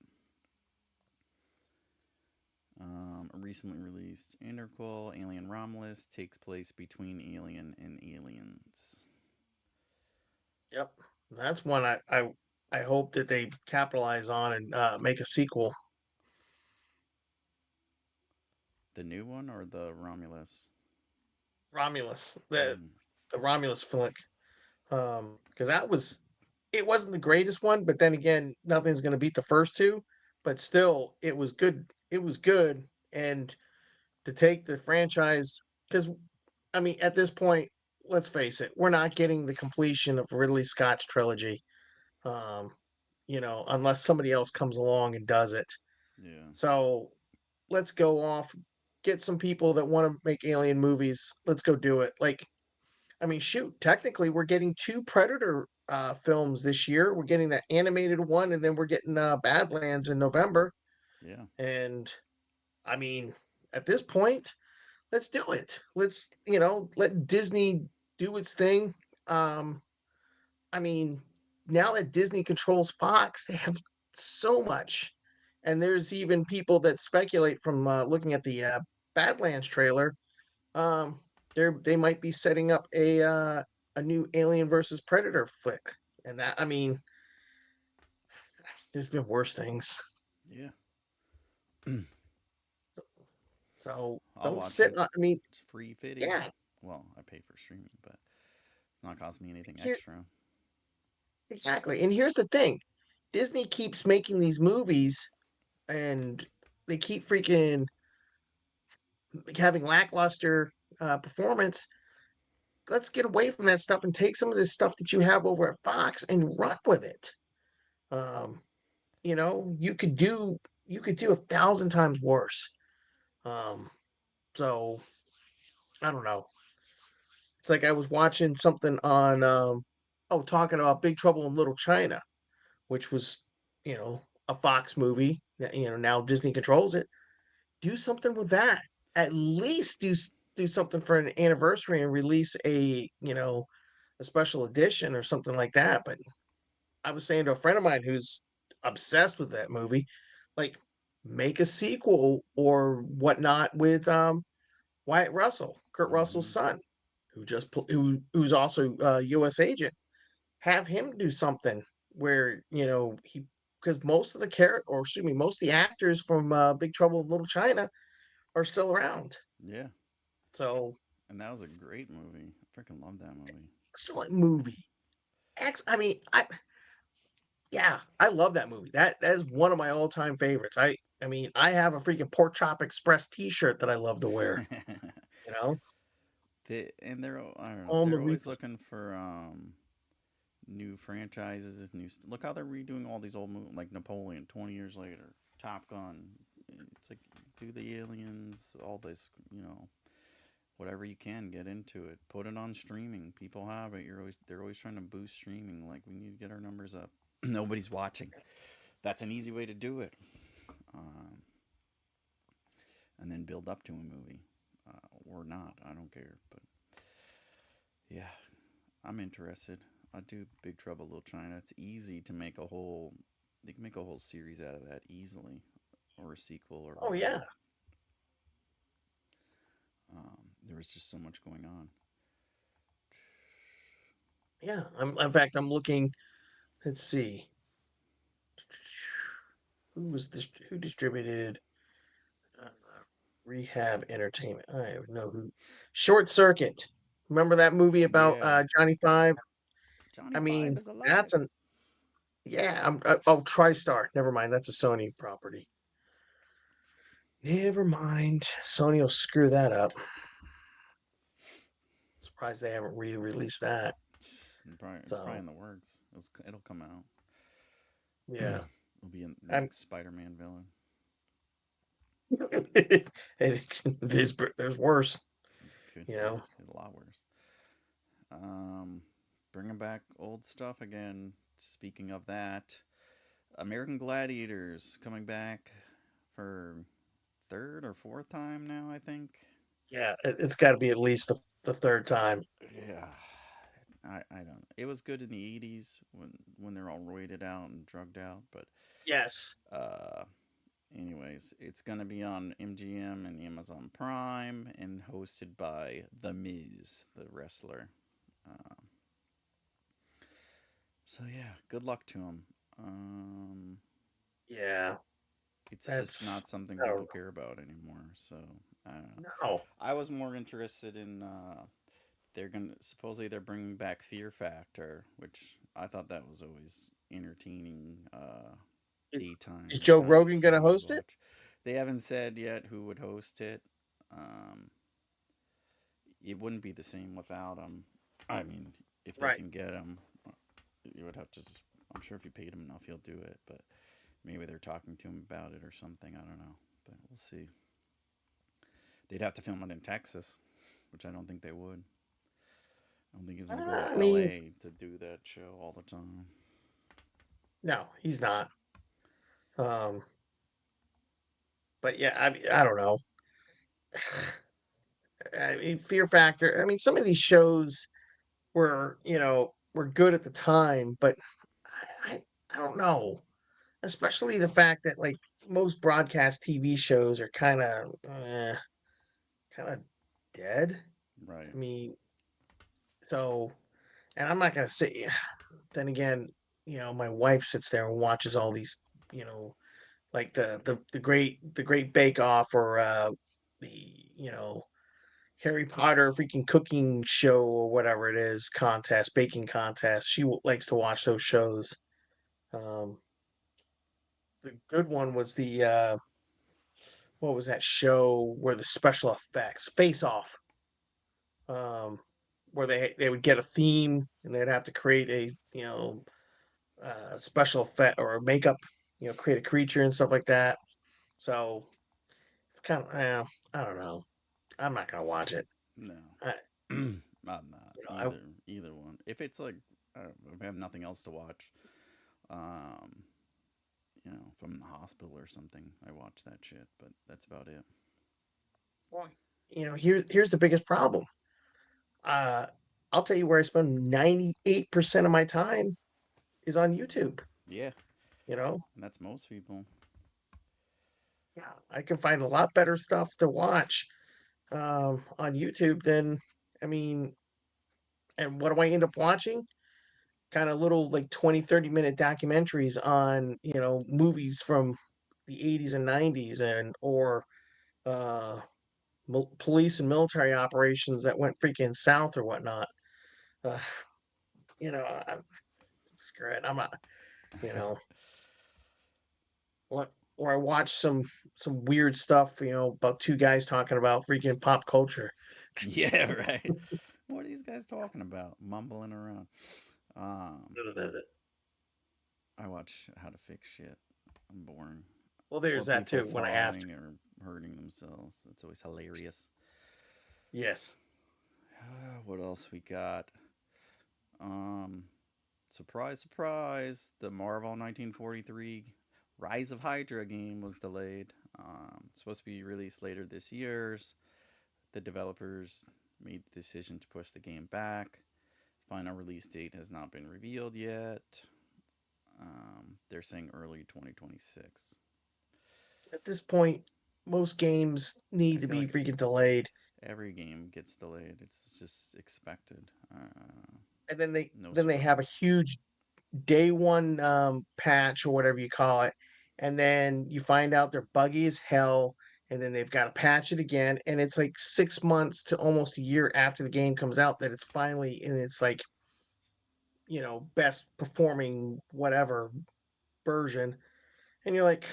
Recently released Interquel Alien Romulus takes place between Alien and Aliens. Yep, that's one I hope that they capitalize on and make a sequel. The new one or the Romulus? Romulus, the Mm, the Romulus flick, because that was it wasn't the greatest one, but then again, nothing's gonna beat the first two. But still, it was good. It was good, and to take the franchise because I mean, at this point, let's face it, we're not getting the completion of Ridley Scott's trilogy. Um, unless somebody else comes along and does it. yeah, So let's go off, get some people that want to make alien movies. Let's go do it. Like, I mean, shoot, technically, we're getting two Predator films this year. We're getting that animated one, and then we're getting Badlands in November. yeah, And I mean, at this point, let's do it. Let's, let Disney do its thing. Um, I mean, now that Disney controls Fox, they have so much. And there's even people that speculate from looking at the Badlands trailer. Um, they might be setting up a new Alien versus Predator flick, and that I mean, there's been worse things. yeah. So, so I'll don't watch sit. it. I mean, It's free fitty. yeah, Well, I pay for streaming, but it's not costing me anything here extra. exactly. And here's the thing: Disney keeps making these movies, and they keep freaking having lackluster performance. Let's get away from that stuff and take some of this stuff that you have over at Fox and run with it. Um, you could do 1,000 times worse. Um, so I don't know. It's like I was watching something on talking about Big Trouble in Little China, which was, a Fox movie that, now Disney controls it. Do something with that. At least do something for an anniversary and release a special edition or something like that. But I was saying to a friend of mine who's obsessed with that movie, like make a sequel or whatnot with Wyatt Russell, Kurt Russell's Mm-hmm. son. who's also a U.S. agent. Have him do something where he because most of the or excuse me, most of the actors from Big Trouble in Little China are still around. Yeah, So and that was a great movie. I freaking love that movie. excellent movie. I mean, I love that movie. That is one of my all time favorites. I mean, I have a freaking Pork Chop Express T-shirt that I love to wear. You know, And I don't know, on the they're always replay. looking for new franchises, look how they're redoing all these old movies like Napoleon 20 years later, Top Gun. It's like do the aliens, all this, whatever you can get into it. Put it on streaming. People have it. They're always trying to boost streaming. Like we need to get our numbers up. Nobody's watching. That's an easy way to do it. Um, and then build up to a movie, or not. I don't care. But yeah, I'm interested. I do Big Trouble Little China. It's easy to make a whole. They can make a whole series out of that easily, or a sequel or Oh yeah, whatever. There was just so much going on. yeah. In fact, I'm looking. Let's see. Who distributed uh, Rehab Entertainment? I don't know who. Short Circuit. Remember that movie about Yeah, Johnny Five? Johnny I Five mean, is alive. that's an yeah. Oh, TriStar. Never mind. That's a Sony property. Never mind. Sony will screw that up. Surprised they haven't re-released that. It's probably So in the works. It'll come out. yeah, It'll be in the I'm. next Spider-Man villain. There's worse. Could You yeah, know. a lot worse. Um, Bringing back old stuff again. Speaking of that, American Gladiators coming back for third or fourth time now. I think. Yeah, it's got to be at least the third time. Yeah, I don't. It was good in the '80s when they're all roided out and drugged out, but Yes. uh, anyways, it's gonna be on MGM and Amazon Prime and hosted by The Miz, the wrestler. Uh, so yeah, good luck to him. Yeah, It's just that's not something I don't people care about anymore. So I don't know. know. I was more interested in they're gonna supposedly they're bringing back Fear Factor, which I thought that was always entertaining Is daytime Joe kind of Rogan going to TV to host it? watch. They haven't said yet who would host it. Um, it wouldn't be the same without him. I mean, if they Right. can get him, you would have to. I'm sure if you paid him enough, he'll do it. But maybe they're talking to him about it or something. I don't know, but we'll see. They'd have to film it in Texas, which I don't think they would. I don't think he's gonna go to I mean, L.A. to do that show all the time. no, he's not. Um, but yeah, I don't know. I mean, Fear Factor. I mean, some of these shows were good at the time, but I, I, I don't know. Especially the fact that like most broadcast TV shows are kind of dead. Right. I mean, so, and I'm not gonna say. Then again, my wife sits there and watches all these, you know, like the Great Bake Off or the you know Harry Potter freaking cooking show or whatever it is contest, baking contest. She likes to watch those shows. Um, the good one was the what was that show where the special effects Face Off, um, where they would get a theme and they'd have to create a special effect or makeup, create a creature and stuff like that. So it's kind of I don't know. I'm not gonna watch it. No, I, I'm not you know, I either one. If it's like if I have nothing else to watch, um, if I'm in the hospital or something, I watch that shit. But that's about it. well, here's the biggest problem. Uh, I'll tell you where I spend 98% of my time is on YouTube. Yeah, You know, and that's most people. yeah, I can find a lot better stuff to watch on YouTube than I mean. And what do I end up watching? Kind of little like 20, 30-minute documentaries on, movies from the 80s and 90s and or uh police and military operations that went freaking south or whatnot. Uh, I'm screw it. I'm not, you know, what or I watch some weird stuff, about two guys talking about freaking pop culture. Yeah, right. What are these guys talking about? Mumbling around. Um, I watch How to Fix Shit. I'm boring. Well, Or there's that people too when I have to. falling or hurting themselves. That's always hilarious. Yes. What else we got? Um, Surprise, surprise! The Marvel 1943 Rise of Hydra game was delayed. It's supposed to be released later this year. The developers made the decision to push the game back. Final release date has not been revealed yet. They're saying early 2026. At this point, most games I need to feel be like freaking delayed. every game gets delayed. It's just expected. And then they No then they have a surprise. huge day one patch or whatever you call it, and then you find out they're buggy as hell, and then they've got to patch it again, and it's like 6 months to almost a year after the game comes out that it's finally in its like best performing whatever version, and you're like,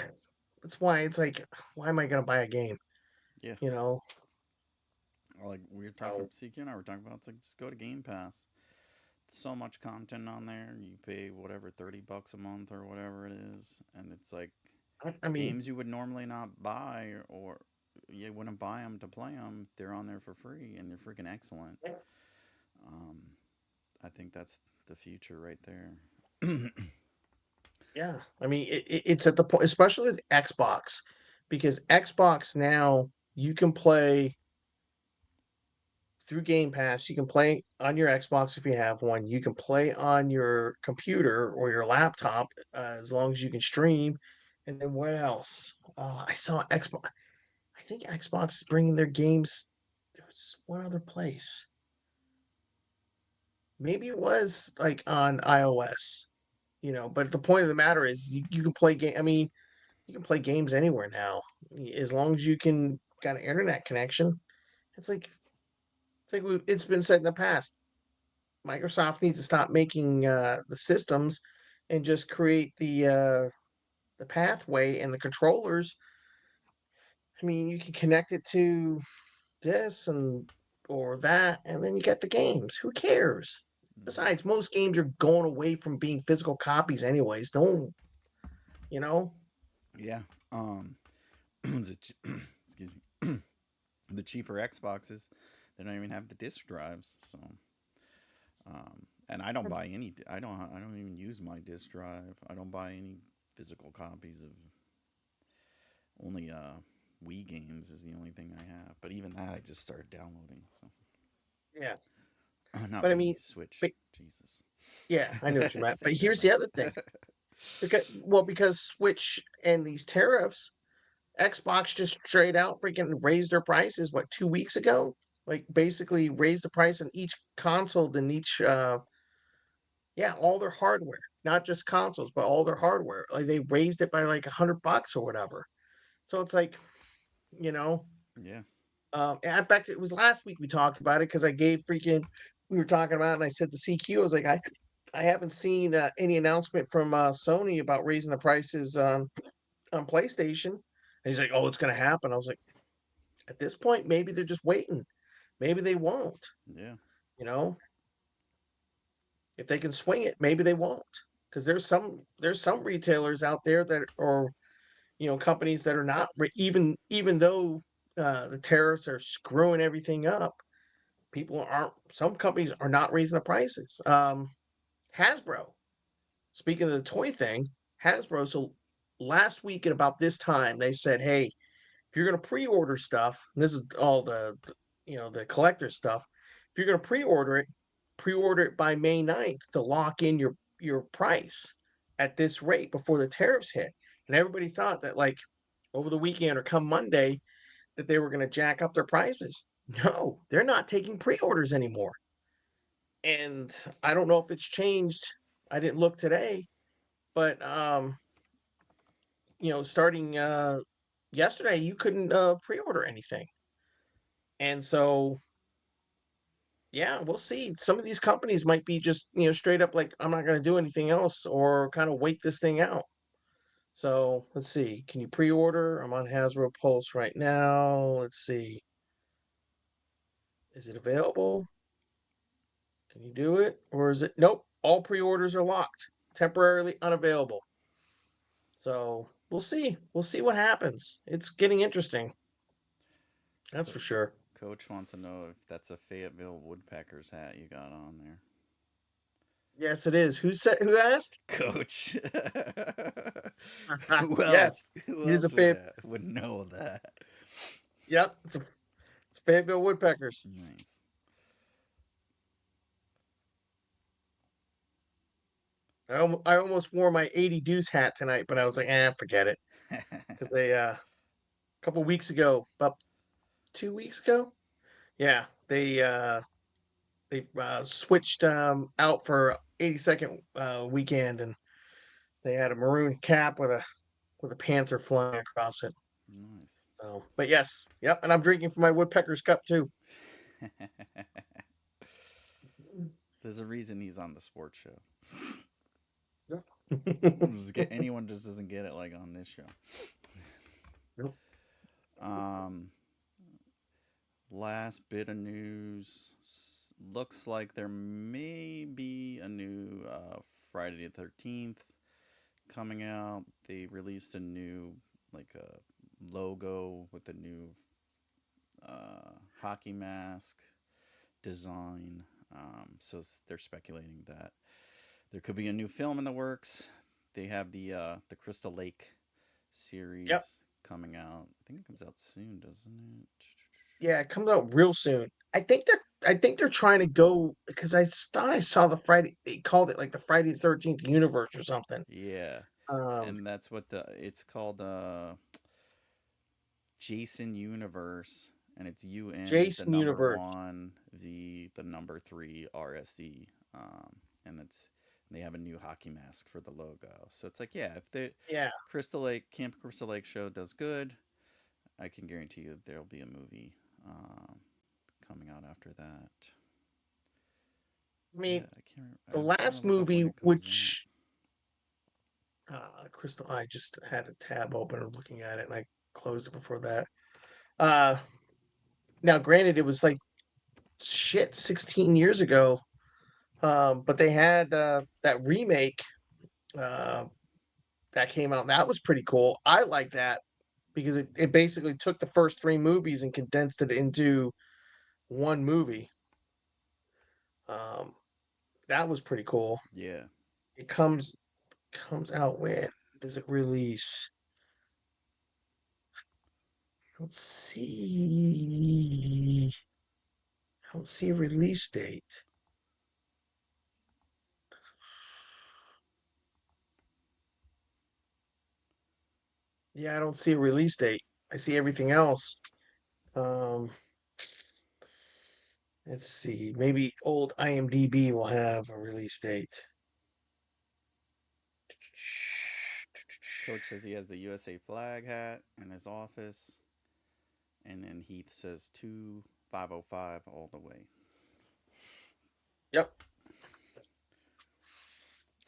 that's why it's like, why am I gonna buy a game? Yeah. You know, Like we were talking, oh, CQ and I were talking about, it's like just go to Game Pass. So much content on there. You pay whatever $30 a month or whatever it is, and it's like I mean, games you would normally not buy or you wouldn't buy them to play them. They're on there for free and they're freaking excellent. Um, I think that's the future right there. yeah, I mean, it's at the point, especially with Xbox, because Xbox now you can play through Game Pass. You can play on your Xbox if you have one. You can play on your computer or your laptop as long as you can stream. And then what else? I saw Xbox. I think Xbox is bringing their games. There was one other place. Maybe it was like on iOS. But the point of the matter is you can play game. I mean, you can play games anywhere now as long as you can got an internet connection. It's like it's been said in the past. Microsoft needs to stop making the systems and just create the pathway and the controllers. I mean, you can connect it to this and or that, and then you get the games. Who cares? Mhm. Besides, most games are going away from being physical copies, anyways. No, one, you know. Yeah. Excuse me. The cheaper Xboxes, they don't even have the disc drives. So, and I don't buy any. I don't even use my disc drive. I don't buy any physical copies of only Wii games is the only thing I have. But even that, I just started downloading. So, Yeah, not but I Wii, mean, Switch. but Jesus, yeah, I know what you meant. But same here's the difference. other thing, because Switch and these tariffs, Xbox just straight out freaking raised their prices, what, 2 weeks ago? Like basically raised the price on each console and each yeah, all their hardware, not just consoles, but all their hardware. Like they raised it by like $100 or whatever. So it's like, you know, Yeah. and in fact, it was last week we talked about it because I gave freaking we were talking about it and I said to CQ, I was like, I haven't seen any announcement from Sony about raising the prices on PlayStation. And he's like, oh, it's gonna happen. I was like, at this point, maybe they're just waiting. Maybe they won't. Yeah. You know, if they can swing it, maybe they won't. Because there's some retailers out there that or companies that are not even though the tariffs are screwing everything up. People aren't. Some companies are not raising the prices. Hasbro. Speaking of the toy thing, Hasbro. So last week at about this time, they said, hey, if you're going to pre-order stuff, and this is all the collector stuff. If you're going to pre-order it by May 9th to lock in your price at this rate before the tariffs hit. And everybody thought that like over the weekend or come Monday that they were going to jack up their prices. No, they're not taking pre-orders anymore. and I don't know if it's changed. I didn't look today, but starting yesterday, you couldn't pre-order anything, and so yeah, we'll see. Some of these companies might be just straight up like, I'm not going to do anything else, or kind of wait this thing out. So let's see. Can you pre-order? I'm on Hasbro Pulse right now. Let's see. Is it available? Can you do it? Or is it? Nope. All pre-orders are locked. Temporarily unavailable. So we'll see. We'll see what happens. It's getting interesting. That's Co- for sure. Coach wants to know if that's a Fayetteville Woodpeckers hat you got on there. Yes, it is. Who asked? Coach. Who Yes. else? Who It is a else would Fay. would know that? Yep. It's Fayetteville Woodpeckers. Nice. I almost wore my 80 Deuce hat tonight, but I was like, forget it. Because they a couple weeks ago, about 2 weeks ago, yeah, they switched out for 82nd weekend, and they had a maroon cap with a panther flying across it. Nice. So, but yes, yep, and I'm drinking from my Woodpecker's cup too. There's a reason he's on the sports show. Yep. Anyone just doesn't get it like on this show. Um, last bit of news. Looks like there may be a new Friday the 13th coming out. They released a new like a logo with a new hockey mask design. So they're speculating that there could be a new film in the works. They have the Crystal Lake Yep. series coming out. I think it comes out soon, doesn't it? Yeah, it comes out real soon. I think they're trying to go, because thought I saw the Friday, they called it like the Friday the 13th universe or something. Yeah, Um and that's what it's called. Jason Universe, and it's UN the Jason number Universe. one the number three RSE, and they have a new hockey mask for the logo. So it's like, yeah, if the Yeah. Camp Crystal Lake show does good, I can guarantee you there'll be a movie coming out after that. I Yeah, mean, I the don't last remember when movie, it comes out. which Crystal, I just had a tab open and looking at it, and I closed it before that. Uh Now granted, it was like, shit, 16 years ago. But they had that remake uh that came out. That was pretty cool. I like that because it basically took the first three movies and condensed it into one movie. Um, that was pretty cool. Yeah, It comes out when does it release? I don't see. I don't see a release date. Yeah, I don't see a release date. I see everything else. Um, let's see. Maybe old IMDb will have a release date. Coach says he has the USA flag hat in his office, and then Heath says 2505 all the way. Yep,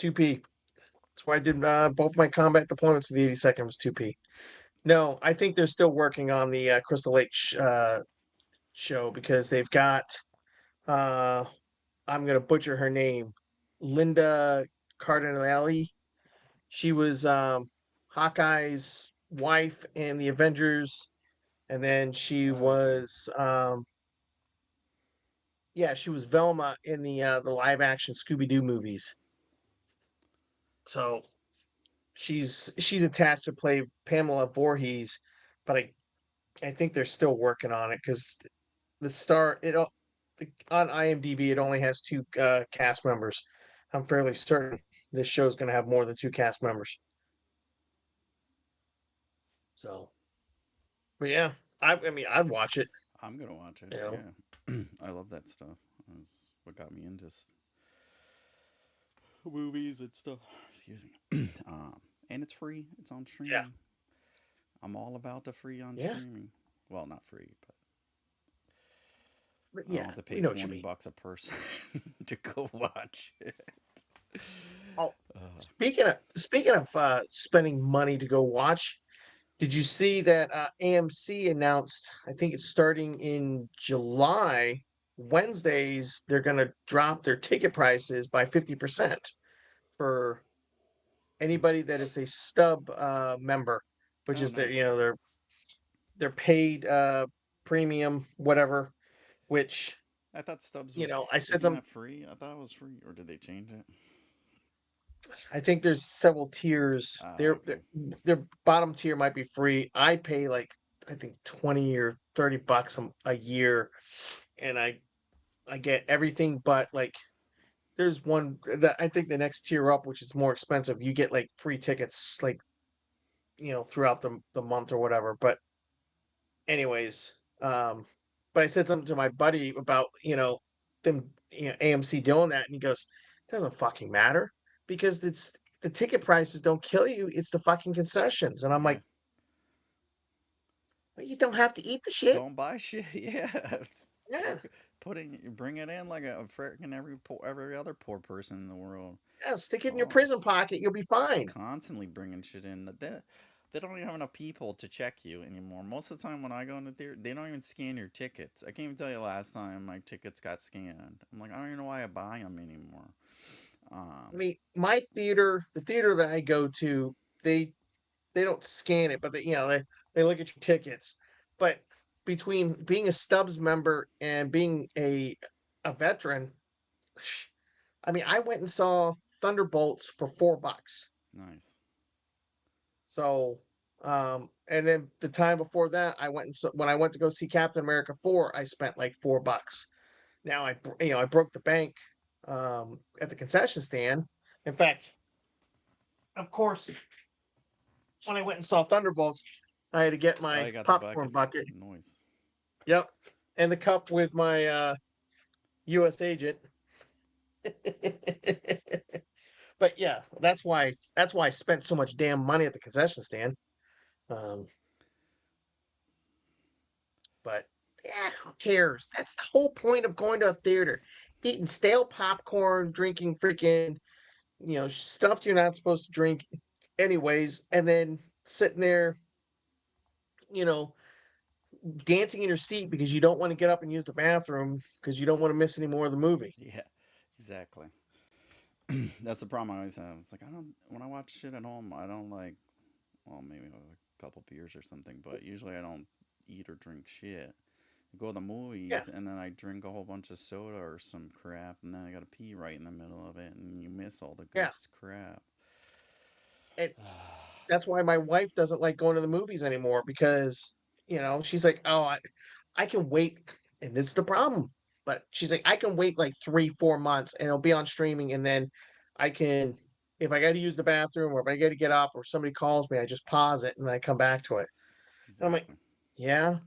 2P. That's why I did both my combat deployments of the 82nd was 2P. No, I think they're still working on the Crystal Lake show, because they've got, uh, I'm going to butcher her name, Linda Cardinale. She was Hawkeye's wife in the Avengers, and then she Okay. was, yeah, she was Velma in the live action Scooby Doo movies. So she's attached to play Pamela Voorhees, but I think they're still working on it, because the star on IMDb it only has two cast members. I'm fairly certain this show's going to have more than two cast members. So, but yeah, I mean I'd watch it. I'm gonna watch it. You know, Yeah, I love that stuff. what got me into movies and stuff. Excuse me. And it's free. It's on Yeah. streaming. I'm all about the free on Yeah. streaming. Well, not free, but But I don't yeah, have to we pay know what you 20 mean. bucks a person to go watch it. Oh, Uh, speaking of spending money to go watch, did you see that AMC announced? I think it's starting in July. Wednesdays, they're going to drop their ticket prices by 50% for anybody that is a stub member, which oh, is their nice. their paid premium whatever. Which I thought Stubbs was. I said Isn't some. that free? I thought it was free. Or did they change it? I think there's several tiers. Ah, Their okay. their bottom tier might be free. I pay like I think 20 or 30 bucks a year, and I get everything but like there's one that I think the next tier up, which is more expensive, you get like free tickets like throughout the month or whatever. But anyways, but I said something to my buddy about them AMC doing that, and he goes, "Doesn't fucking matter because it's the ticket prices don't kill you; it's the fucking concessions." And I'm Yeah. like, well, you don't have to eat the shit. Don't buy shit. Yeah. Yeah, Bring it in like a freaking every other poor person in the world. yeah, stick it in your Oh, prison pocket, you'll be fine. constantly bringing shit in. They don't even have enough people to check you anymore. Most of the time when I go into theater, they don't even scan your tickets. I can't even tell you last time my tickets got scanned. I'm like, I don't even know why I buy them anymore. I Um, mean, my theater, the theater that I go to, they they don't scan it, but they look at your tickets. But between being a Stubbs member and being a veteran, I mean, I went and saw Thunderbolts for $4. nice. So, and then the time before that, when I went to go see Captain America 4, I spent like $4. Now I broke the bank at the concession stand. In fact, of course, when I went and saw Thunderbolts, I had to get Oh, my you got the popcorn bucket. bucket. Nice. Yep, and the cup with my U.S. agent. But yeah, that's why I spent so much damn money at the concession stand. Um, but yeah, who cares? That's the whole point of going to a theater. Eating stale popcorn, drinking freaking, stuff you're not supposed to drink anyways, and then sitting there, you know, dancing in your seat because you don't want to get up and use the bathroom because you don't want to miss any more of the movie. Yeah, exactly. That's the problem I always have. It's like I don't when I watch shit at home, I don't like. Well, maybe have a couple beers or something, but usually I don't eat or drink shit. I go to the Yeah, movies and then I drink a whole bunch of soda or some crap, and then I gotta pee right in the middle of it, and you miss all the good yeah. crap. And that's why my wife doesn't like going to the movies anymore because, she's like, "Oh, I can wait." And this is the problem. But she's like, "I can wait like 3, 4 months and it'll be on streaming. And then I can, if I got to use the bathroom or if I got to get up or somebody calls me, I just pause it and I come back to it." And I'm like, Exactly. "Yeah,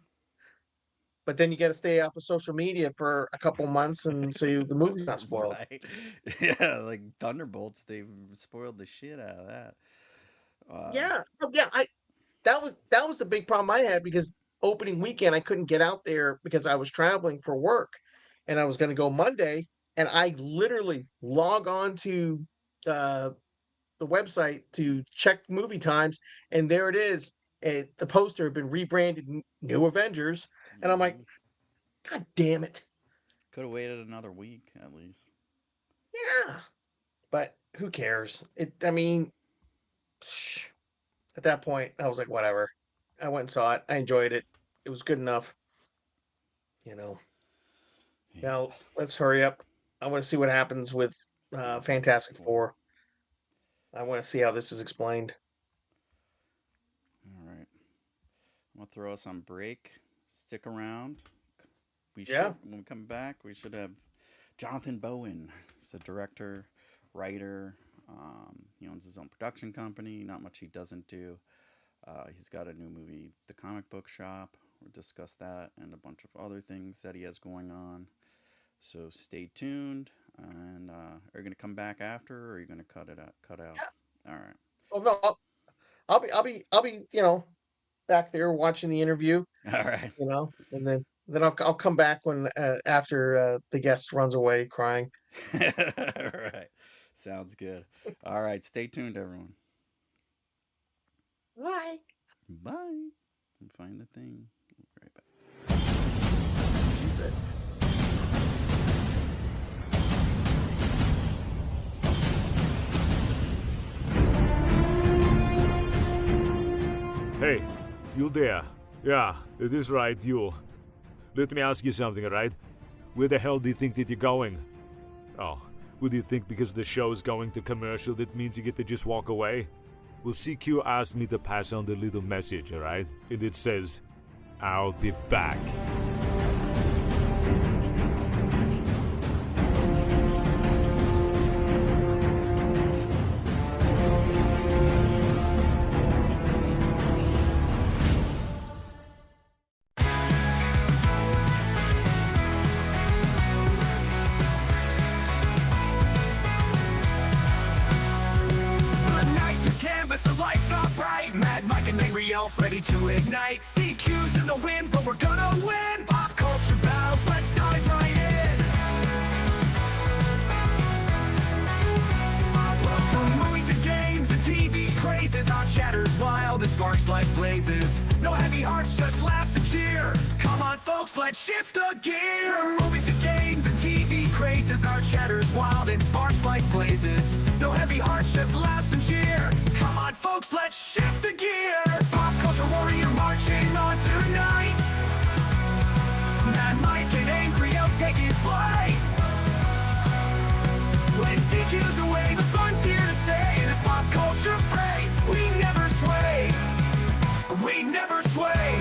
but then you got to stay off of social media for a couple months. And so the movie's not spoiled." Right? Yeah, like Thunderbolts, they've spoiled the shit out of that. Uh, Yeah. Yeah. That was the big problem I had because opening weekend I couldn't get out there because I was traveling for work and I was going to go Monday and I literally log on to uh, the website to check movie times and there it is. The poster had been rebranded New Avengers and I'm like, mhm. God damn it. Could have waited another week at least. Yeah, but who cares? I mean, at that point I was like, whatever. I went and saw it. I enjoyed it. It was good enough, you know. Yep. Now let's hurry up. I want to see what happens with Fantastic Fantastic Four. Four. I want to see how this is explained. All right. I'm gonna throw us on break. Stick around. We Yeah, should when we come back. We should have Jonathan Bowen. He's a director, writer. He owns his own production company. Not much he doesn't do. He's got a new movie, The Comic Book Shop. We'll discuss that and a bunch of other things that he has going on. So stay tuned. And are you gonna come back after, or are you gonna cut it out? Cut out. All right. Well, no, I'll be, back there watching the interview, All right. and then I'll come back when after the guest runs away crying. All right. Sounds good. All right. Stay tuned, everyone. Bye. Bye. And find the thing. Right back. She said. Hey, you there? Yeah, it is right, you. Let me ask you something, alright? Where the hell do you think that you're going? Oh, what do you think because the show is going to commercial that means you get to just walk away? Well, CQ asked me to pass on the little message, alright? And it says, I'll be back. The nights of canvas, the lights are bright. Mad Mike and Angry Elf ready to ignite. CQ's in the wind, but we're gonna win. Pop culture battles, let's dive right in. From movies and games and TV crazes, our chatter's wild and sparks like blazes. No heavy hearts, just laughs and cheer. Come on, folks, let's shift the gear. From movies and games and TV crazes, our chatter's wild and sparks like blazes. No heavy hearts, just laughs and cheer. Come on, folks, let's shift the gear. Pop culture warrior marching on tonight. Mad Mike and Angry Elf taking flight. When CQ's away, the fun's here to stay. In this pop culture fray, we never sway. We never sway.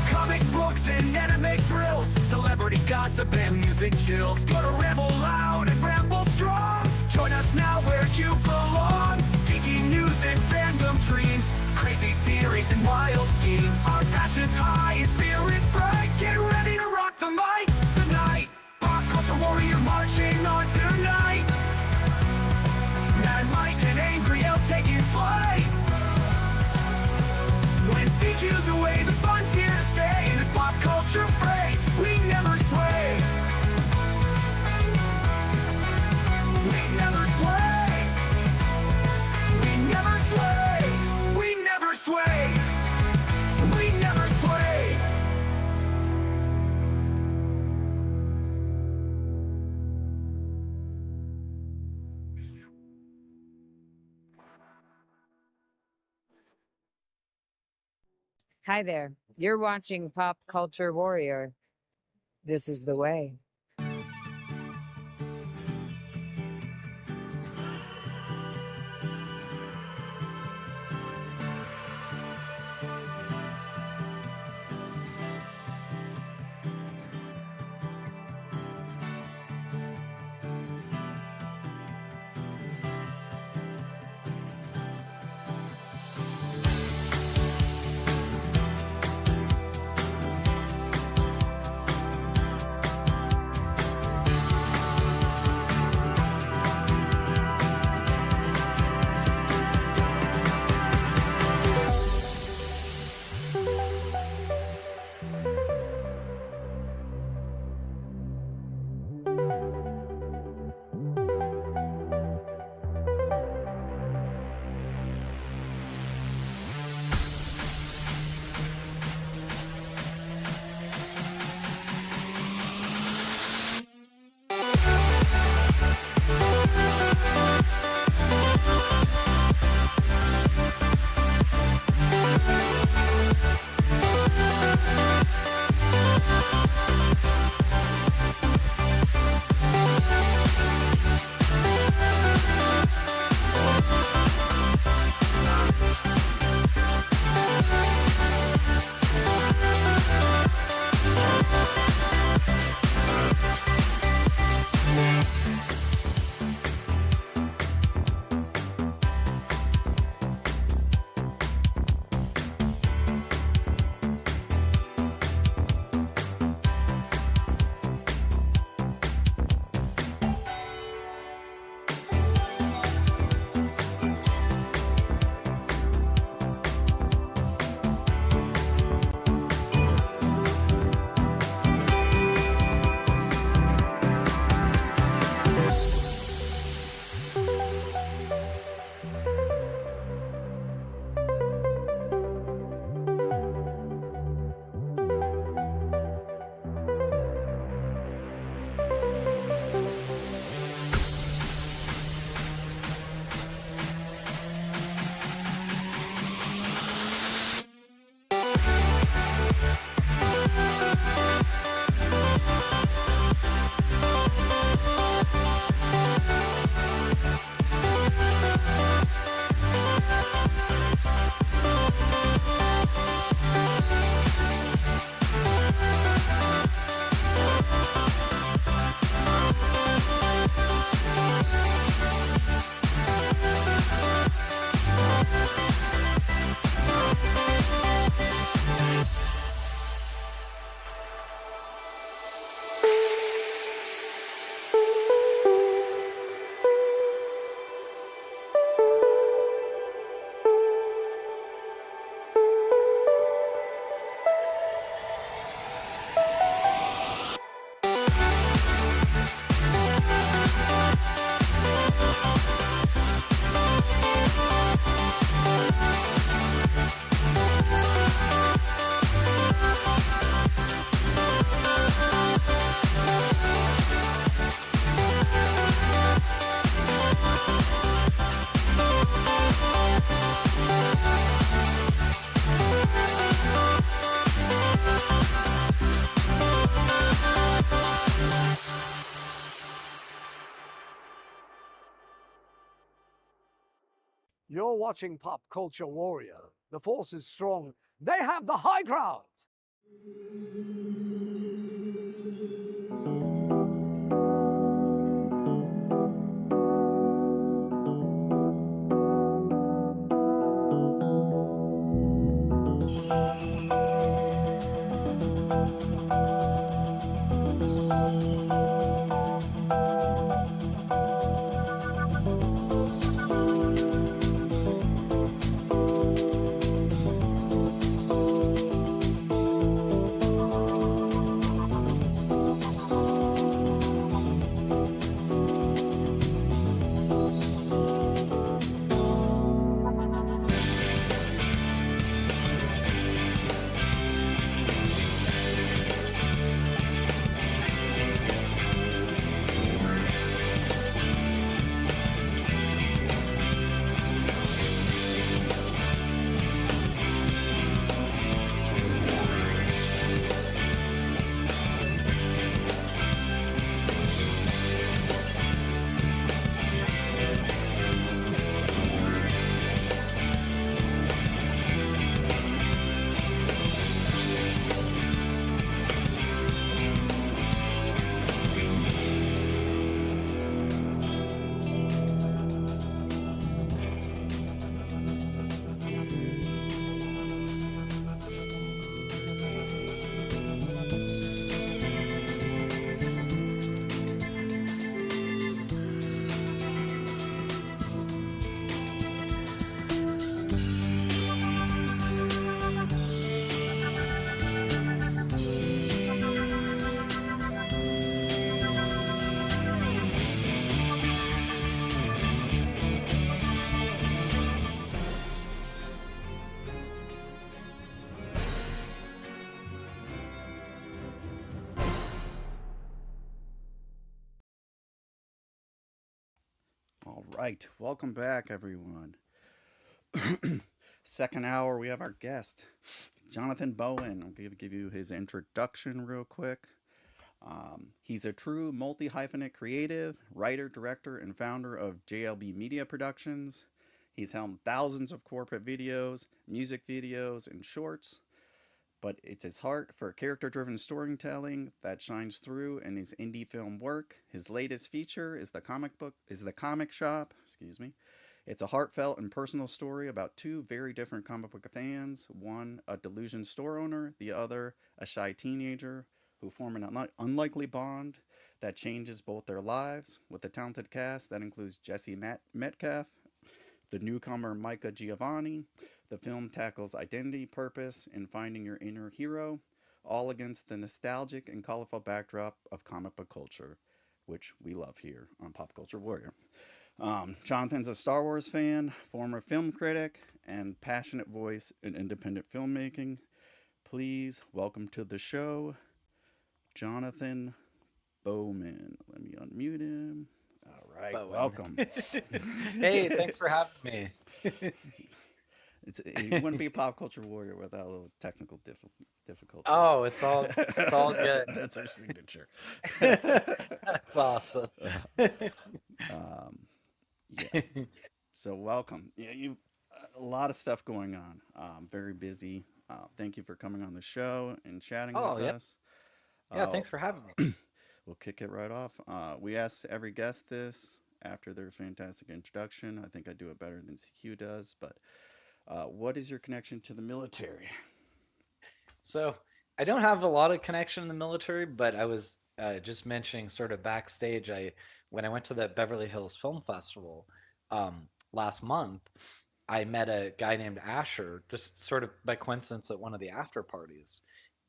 Comic books and anime thrills, celebrity gossip and music chills. Gonna ramble loud and ramble strong. Join us now where you belong. Geeky news and fandom dreams, crazy theories and wild schemes. Our passions high and spirits bright. Get ready to rock the mic tonight. Pop culture warrior marching on tonight. Mad Mike and Angry Elf taking flight. When CQ's away, the fun's here to stay. In this pop culture fray, we never sway. We never sway. We never sway. We never sway. We never sway. Hi there. You're watching Pop Culture Warrior. This is the way. You're watching Pop Culture Warrior. The force is strong. They have the high ground. All right, welcome back, everyone. Second hour, we have our guest, Jonathan Bowen. I'm going to give you his introduction real quick. He's a true multi hyphenate creative, writer, director, and founder of JLB Media Productions. He's helmed thousands of corporate videos, music videos, and shorts. But it's his heart for character-driven storytelling that shines through in his indie film work. His latest feature is the comic shop. Excuse me. It's a heartfelt and personal story about two very different comic book fans. One, a delusion store owner. The other, a shy teenager who form an unlikely bond that changes both their lives. With a talented cast that includes Jesse Metcalf, the newcomer Micah Giovanni. The film tackles identity, purpose, and finding your inner hero, all against the nostalgic and colorful backdrop of comic book culture, which we love here on Pop Culture Warrior. Jonathan's a Star Wars fan, former film critic, and passionate voice in independent filmmaking. Please welcome to the show, Jonathan Bowman. Let me unmute him. All right, Bowen. welcome. Hey, thanks for having me. You wouldn't be a Pop Culture Warrior without a little technical difficulties. Oh, it's all good. That's our signature. That's awesome. Yeah. So welcome. Yeah, you a lot of stuff going on. Very busy. Thank you for coming on the show and chatting with us. Yeah, thanks for having me. We'll kick it right off. We ask every guest this after their fantastic introduction. I think I do it better than CQ does, but what is your connection to the military? So I don't have a lot of connection in the military, but I was just mentioning sort of backstage. When I went to the Beverly Hills Film Festival last month, I met a guy named Asher, just sort of by coincidence at one of the after parties.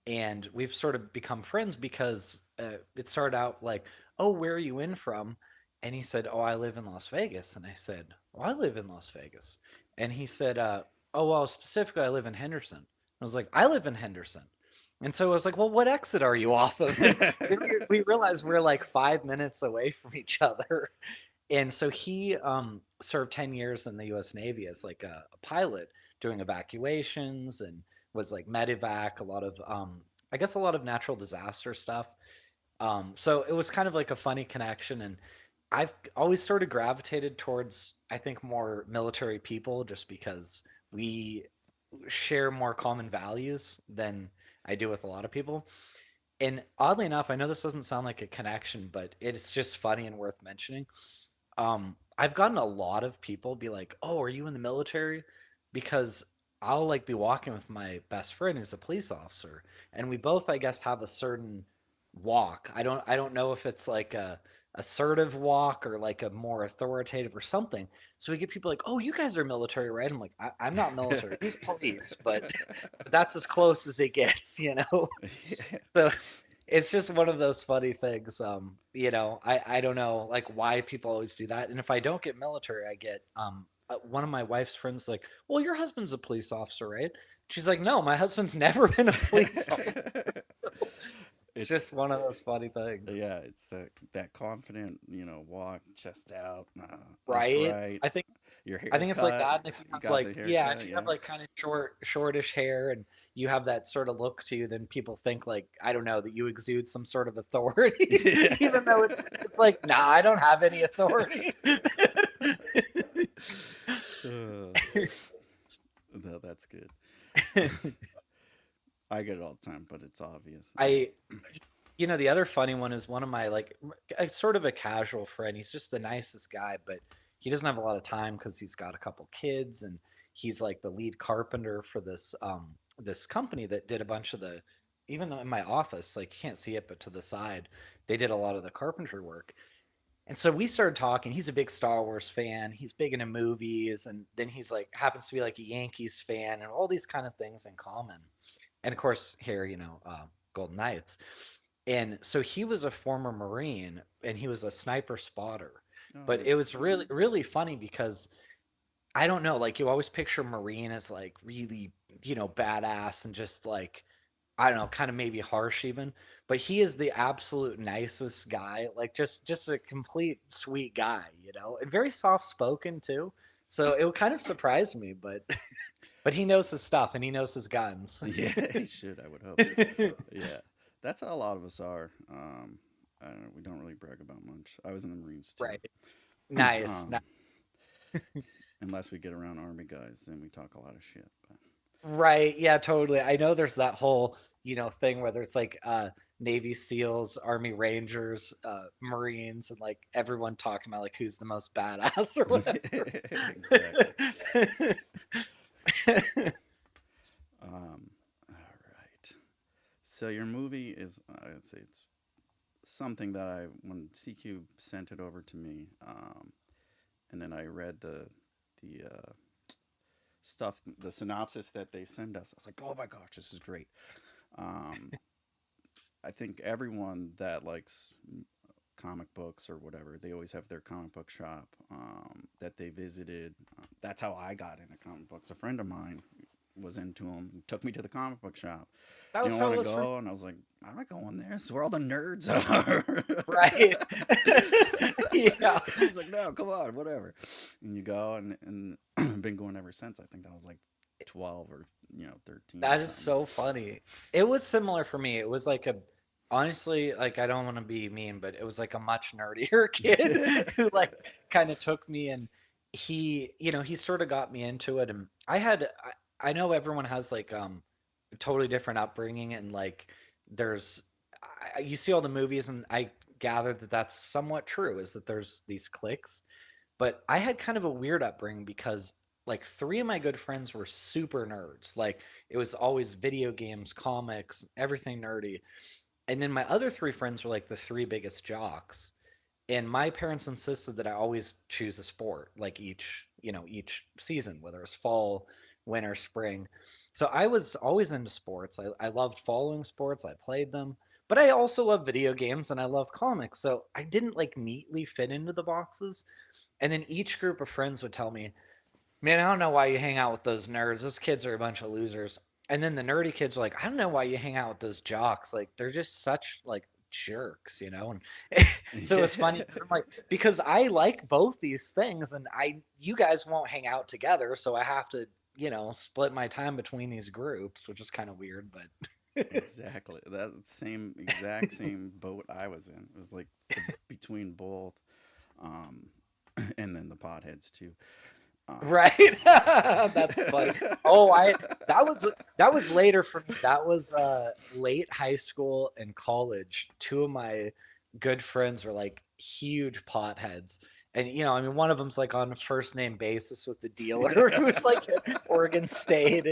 And we've sort of become friends because it started out like, oh, where are you in from? And he said, oh, I live in Las Vegas. And I said, oh, I live in Las Vegas. And he said, oh, well, specifically, I live in Henderson. I was like, I live in Henderson. And so I was like, well, what exit are you off of? We realized we're like 5 minutes away from each other. And so he served 10 years in the U.S. Navy as like a pilot doing evacuations and was like medevac, a lot of, I guess a lot of natural disaster stuff. So it was kind of like a funny connection. And I've always sort of gravitated towards, I think, more military people just because we share more common values than I do with a lot of people. And oddly enough, I know this doesn't sound like a connection, but it's just funny and worth mentioning. I've gotten a lot of people be like, "Oh, are you in the military?" Because I'll like be walking with my best friend who's a police officer, and we both, I guess, have a certain walk. I don't know if it's like a assertive walk or like a more authoritative or something. So we get people like, "Oh, you guys are military, right?" I'm like, I'm not military. He's police, but that's as close as it gets, you know. Yeah. So it's just one of those funny things. I don't know like why people always do that. And if I don't get military, I get one of my wife's friends like, "Well, your husband's a police officer, right?" She's like, "No, my husband's never been a police officer." It's It's just one of those funny things. yeah, it's that confident, walk, chest out, Right? upright, I think your I think it's like haircut. that. And if you You have got like, the yeah, if haircut, you have yeah. like kind of shortish hair and you have that sort of look to you, then people think like, I don't know, that you exude some sort of authority, even though it's like, nah, I don't have any authority. Uh, no, that's good. I get it all the time, but it's obvious. I, the other funny one is one of my like, sort of a casual friend. He's just the nicest guy, but he doesn't have a lot of time because he's got a couple kids and he's like the lead carpenter for this company that did a bunch of the, even though in my office, like you can't see it, but to the side, they did a lot of the carpentry work. And so we started talking. He's a big Star Wars fan. He's big into movies, and then he's like happens to be like a Yankees fan, and all these kind of things in common. And of course, here, Golden Knights. And so he was a former Marine, and he was a sniper spotter. But Oh, it was really, really funny because I don't know, like you always picture Marine as like really, badass and just like I don't know, kind of maybe harsh even, but he is the absolute nicest guy, like just a complete sweet guy, and very soft spoken too. So it kind of surprised me, but but he knows his stuff and he knows his guns. yeah, he should. I would hope. Yeah, that's how a lot of us are. I don't know, we don't really brag about much. I was in the Marines too. Right. Nice. Um, unless we get around Army guys, then we talk a lot of shit. But Right. Yeah, totally. I know there's that whole, thing where there's like Navy SEALs, Army Rangers, Marines, and like everyone talking about like who's the most badass or whatever. exactly. All right. So your movie is, I'd say it's something that when CQ sent it over to me, and then I read the stuff, the synopsis that they send us. I was like, oh my gosh, this is great. Um, I think everyone that likes comic books or whatever, they always have their comic book shop that they visited. That's how I got into comic books. A friend of mine was into them, took me to the comic book shop. That You was don't how want it to was for go, and I was like, I'm not going there. It's where all the nerds are. right. Yeah. He's like, no, come on, whatever. And you go, and I've been going ever since. I think I was like 12 or 13 or That is something. so funny. It was similar for me. It was like a honestly, like I don't want to be mean, but it was like a much nerdier kid who like kind of took me and he sort of got me into it and I know everyone has like a totally different upbringing and like there's you see all the movies and I gathered that that's somewhat true is that there's these cliques but I had kind of a weird upbringing because like three of my good friends were super nerds. Like it was always video games, comics, everything nerdy. And then my other three friends were like the three biggest jocks. And my parents insisted that I always choose a sport, like each season, whether it's fall, winter, spring. So I was always into sports. I loved following sports. I played them, but I also love video games and I love comics. So I didn't like neatly fit into the boxes. And then each group of friends would tell me, man, I don't know why you hang out with those nerds. Those kids are a bunch of losers. And then the nerdy kids were like, I don't know why you hang out with those jocks. Like they're just such like jerks. And so it's funny 'cause I'm like, because I like both these things and you guys won't hang out together. So I have to, split my time between these groups, which is kind of weird, but Exactly. That exact same boat I was in. It was like between both. um, and then the potheads too. Right. That's funny. Oh, that was later for me. That was late high school and college. Two of my good friends were like huge potheads. And I mean, one of them's like on a first name basis with the dealer who's like at Oregon State,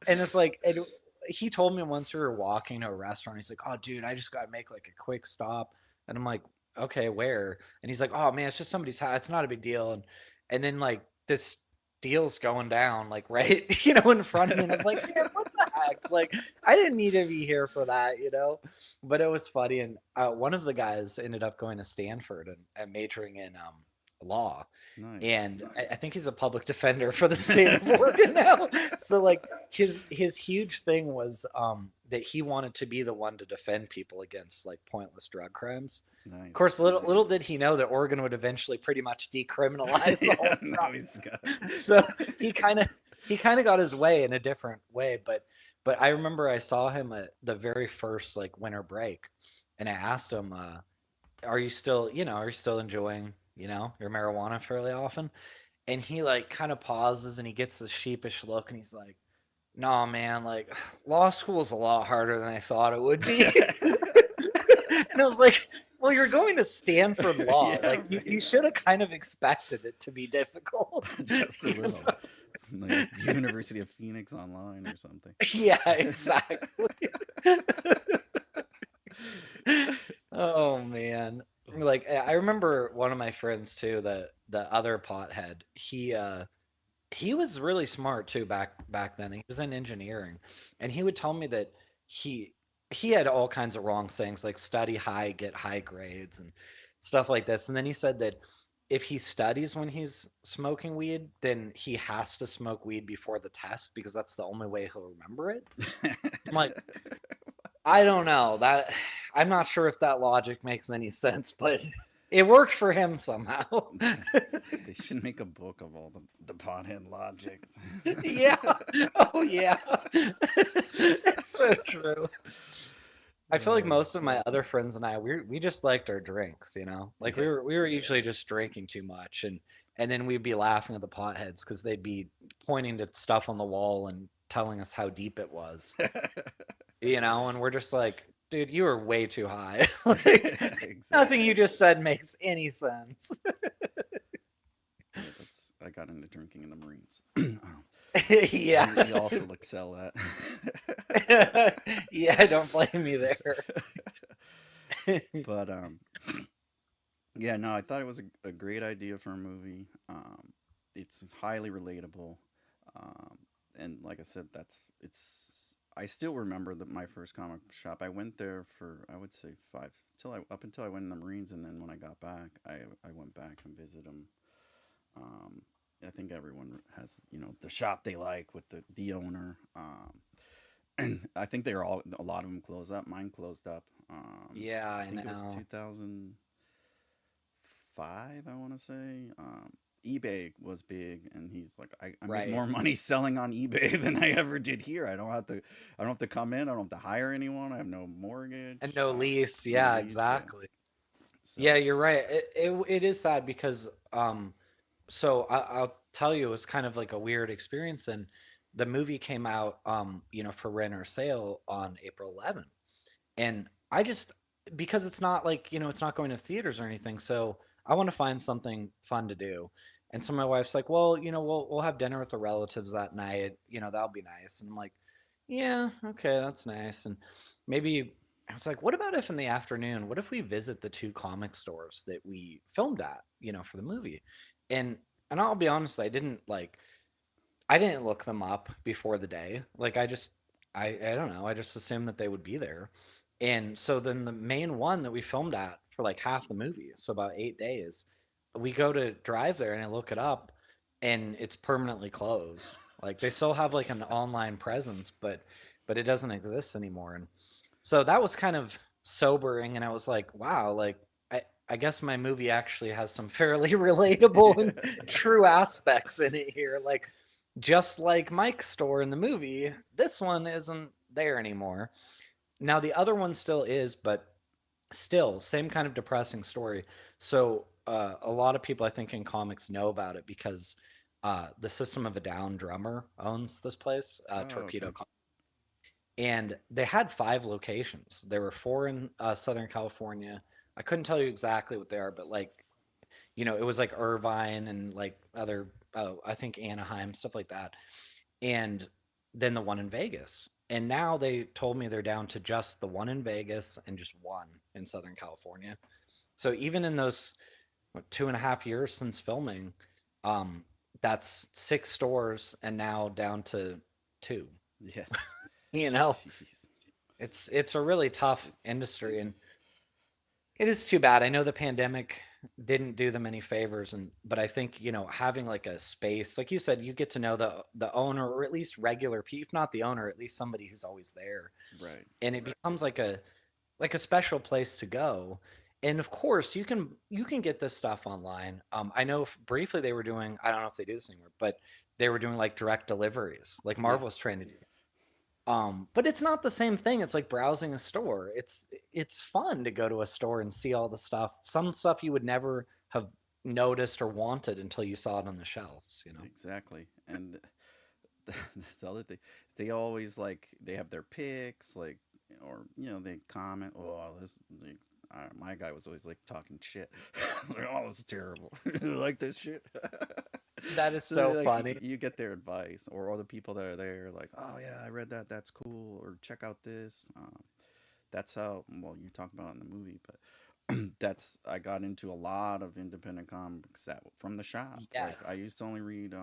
and it's like, and he told me once we were walking to a restaurant, he's like, "Oh, dude, I just got to make like a quick stop," and I'm like, "Okay, where?" And he's like, "Oh man, it's just somebody's house. It's not a big deal." And then like this deal's going down like right in front of me, and I was like, man, what the heck, like I didn't need to be here for that. But it was funny. And one of the guys ended up going to Stanford and majoring in law, Nice. and I think he's a public defender for the state of Oregon now. So like his huge thing was that he wanted to be the one to defend people against like pointless drug crimes. Nice. Of course, little did he know that Oregon would eventually pretty much decriminalize the whole process. So he kind of got his way in a different way. But I remember I saw him at the very first like winter break, and I asked him, "Are you still enjoying your marijuana fairly often?" And he like kind of pauses and he gets this sheepish look and he's like, "No, man, like law school's a lot harder than I thought it would be." And I was like, well, you're going to Stanford Law. Yeah, like you should have kind of expected it to be difficult. Just a little. Like University of Phoenix online or something. Yeah, exactly. Oh man. Like I remember one of my friends too, the other pothead. He was really smart too back then. He was in engineering, and he would tell me that he had all kinds of wrong sayings like study high, get high grades and stuff like this. And then he said that if he studies when he's smoking weed, then he has to smoke weed before the test because that's the only way he'll remember it. I'm like, I don't know. I'm not sure if that logic makes any sense, but it worked for him somehow. They should make a book of all the pothead logics. Yeah. Oh yeah. It's so true. I feel like most of my other friends and I, we just liked our drinks, like we were usually just drinking too much, and then we'd be laughing at the potheads because they'd be pointing to stuff on the wall and telling us how deep it was, and we're just like, dude, you are way too high. Like, Exactly. nothing you just said makes any sense. Yeah, I got into drinking in the Marines. Yeah. You also excel at. Yeah, don't blame me there. But yeah, no, I thought it was a great idea for a movie. It's highly relatable, and like I said, I still remember my first comic shop. I went there for, I would say, up until I went in the Marines, and then when I got back, I went back and visited them. I think everyone has the shop they like with the owner. And I think a lot of them closed up. Mine closed up. Yeah, I think know. it was 2005. I want to say. eBay was big, and he's like, I Right. make more money selling on eBay than I ever did here. I don't have to come in. I don't have to hire anyone. I have no mortgage And no lease. no Yeah, lease, exactly. So, Yeah, you're right. It is sad because so I'll tell you, it was kind of like a weird experience. And the movie came out for rent or sale on April 11th. And I just, because it's not like, it's not going to theaters or anything, so I want to find something fun to do. And so my wife's like, well, we'll have dinner with the relatives that night, that'll be nice. And I'm like, yeah, okay, that's nice. And maybe I was like, what about if in the afternoon, what if we visit the two comic stores that we filmed at, for the movie? And I'll be honest, I didn't look them up before the day. Like I don't know, I just assumed that they would be there. And so then the main one that we filmed at for like half the movie, so about 8 days, we go to drive there and I look it up and it's permanently closed. Like they still have like an online presence, but it doesn't exist anymore. And so that was kind of sobering. And I was like, wow, like I guess my movie actually has some fairly relatable and true aspects in it here. Like just like Mike's store in the movie, this one isn't there anymore. Now the other one still is, but still same kind of depressing story. So a lot of people I think in comics know about it because the System of a Down drummer owns this place, Oh, Torpedo. okay. And they had 5 locations. There were 4 in Southern California. I couldn't tell you exactly what they are, but like, it was like Irvine and like other, I think Anaheim, stuff like that. And then the one in Vegas. And now they told me they're down to just the one in Vegas and just one in Southern California. So even in those 2.5 years since filming, um, that's 6 stores and now down to 2. Yeah. You know, Jeez. it's a really tough It's industry, and it is too bad. I know the pandemic didn't do them any favors, but I think, having like a space, like you said, you get to know the owner, or at least regular people, if not the owner, at least somebody who's always there, right. and it becomes like a special place to go. And of course, you can get this stuff online. I know briefly they were doing, I don't know if they do this anymore, but they were doing like direct deliveries, like Yeah. Marvel's trying to do. But it's not the same thing. It's like browsing a store. It's fun to go to a store and see all the stuff. Some stuff you would never have noticed or wanted until you saw it on the shelves. Exactly. And this other thing, they always like they have their picks, like, or they comment, oh, this. Like, my guy was always like talking shit. Like, oh, it's terrible. You like this shit. That is So so like funny. you get their advice, or other people that are there, like, oh yeah, I read that. That's cool. Or check out this. That's how. Well, you talk about it in the movie, but that's I got into a lot of independent comics from the shop. Like I Yes. used to only read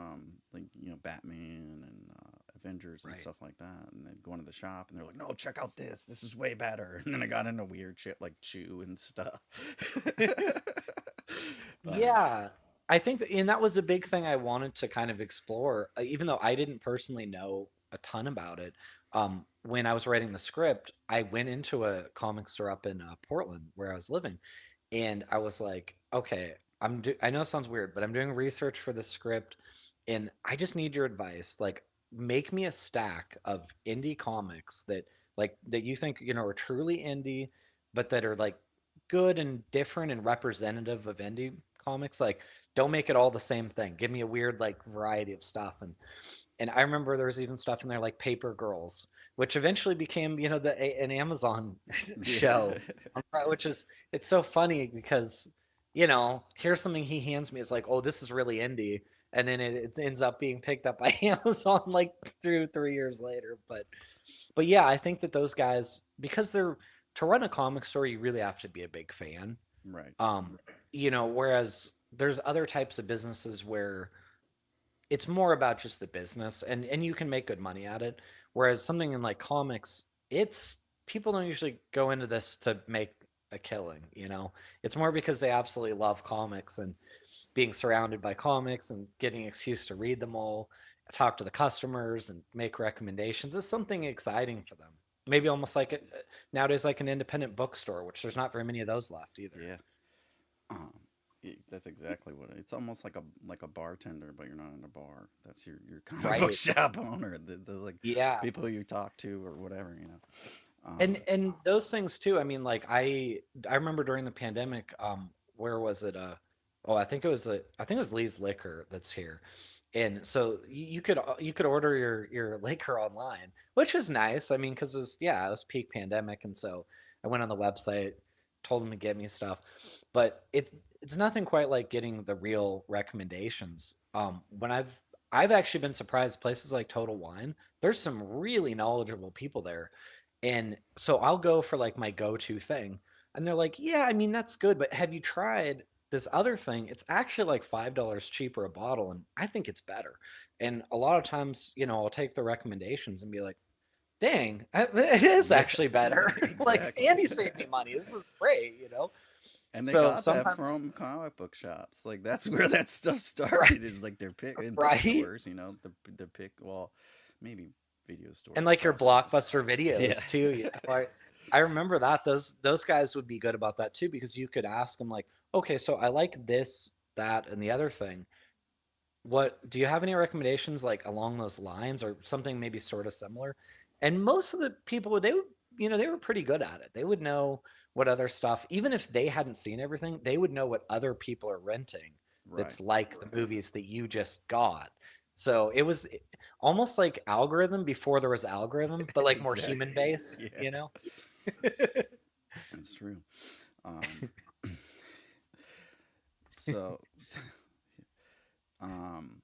like Batman and Avengers and Right. stuff like that, and then go into the shop and they're like, no, check out this. This is way better. And then I got into weird shit like Chew and stuff. But Yeah. I think and that was a big thing I wanted to kind of explore, even though I didn't personally know a ton about it. When I was writing the script, I went into a comic store up in Portland where I was living, and I was like, okay, I know it sounds weird, but I'm doing research for the script, and I just need your advice. Like, make me a stack of indie comics that you think are truly indie, but that are like good and different and representative of indie comics. Like, don't make it all the same thing. Give me a weird like variety of stuff. And I remember there was even stuff in there like Paper Girls, which eventually became an Amazon yeah. show, which is it's so funny because here's something he hands me. It's like, oh, this is really indie, and then it ends up being picked up by Amazon like through 3 years later. But yeah, I think that those guys, because they're to run a comic store, you really have to be a big fan. Right. Um, whereas there's other types of businesses where it's more about just the business, and you can make good money at it. Whereas something in like comics, it's people don't usually go into this to make a killing. It's more because they absolutely love comics and being surrounded by comics and getting an excuse to read them all, talk to the customers and make recommendations is something exciting for them. Maybe almost like nowadays, like an independent bookstore, which there's not very many of those left either. Yeah. Um, that's exactly what it's almost like a bartender, but you're not in a bar. That's your comic book Right. shop owner. The like Yeah. people you talk to or whatever. And those things too. I mean, like I remember during the pandemic, where was it? Oh, I think it was Lee's Liquor that's here, and so you could order your liquor online, which is nice. I mean, because it was peak pandemic, and so I went on the website, told them to get me stuff, but it's nothing quite like getting the real recommendations. When I've actually been surprised places like Total Wine. There's some really knowledgeable people there, and so I'll go for like my go-to thing. And they're like, yeah, I mean, that's good, but have you tried this other thing? It's actually like $5 cheaper a bottle, and I think it's better. And a lot of times, I'll take the recommendations and be like, dang, it is Yeah, actually better. Like, exactly. Andy saved me money. This is great. And they So got that sometimes, from comic book shops. Like that's where that stuff right, started. Is like their pick in right. bookstores. The pick. Well, maybe video And stores like your probably. blockbuster videos Yeah. too. I remember that those guys would be good about that too, because you could ask them like, okay, so I like this, that, and the other thing. What do you have any recommendations like along those lines or something maybe sort of similar? And most of the people they would, they were pretty good at it. They would know what other stuff, even if they hadn't seen everything, they would know what other people are renting Right. that's like the movies that you just got. So it was almost like algorithm before there was algorithm, but like more Exactly. human based, Yeah, that's true. Um, so, um,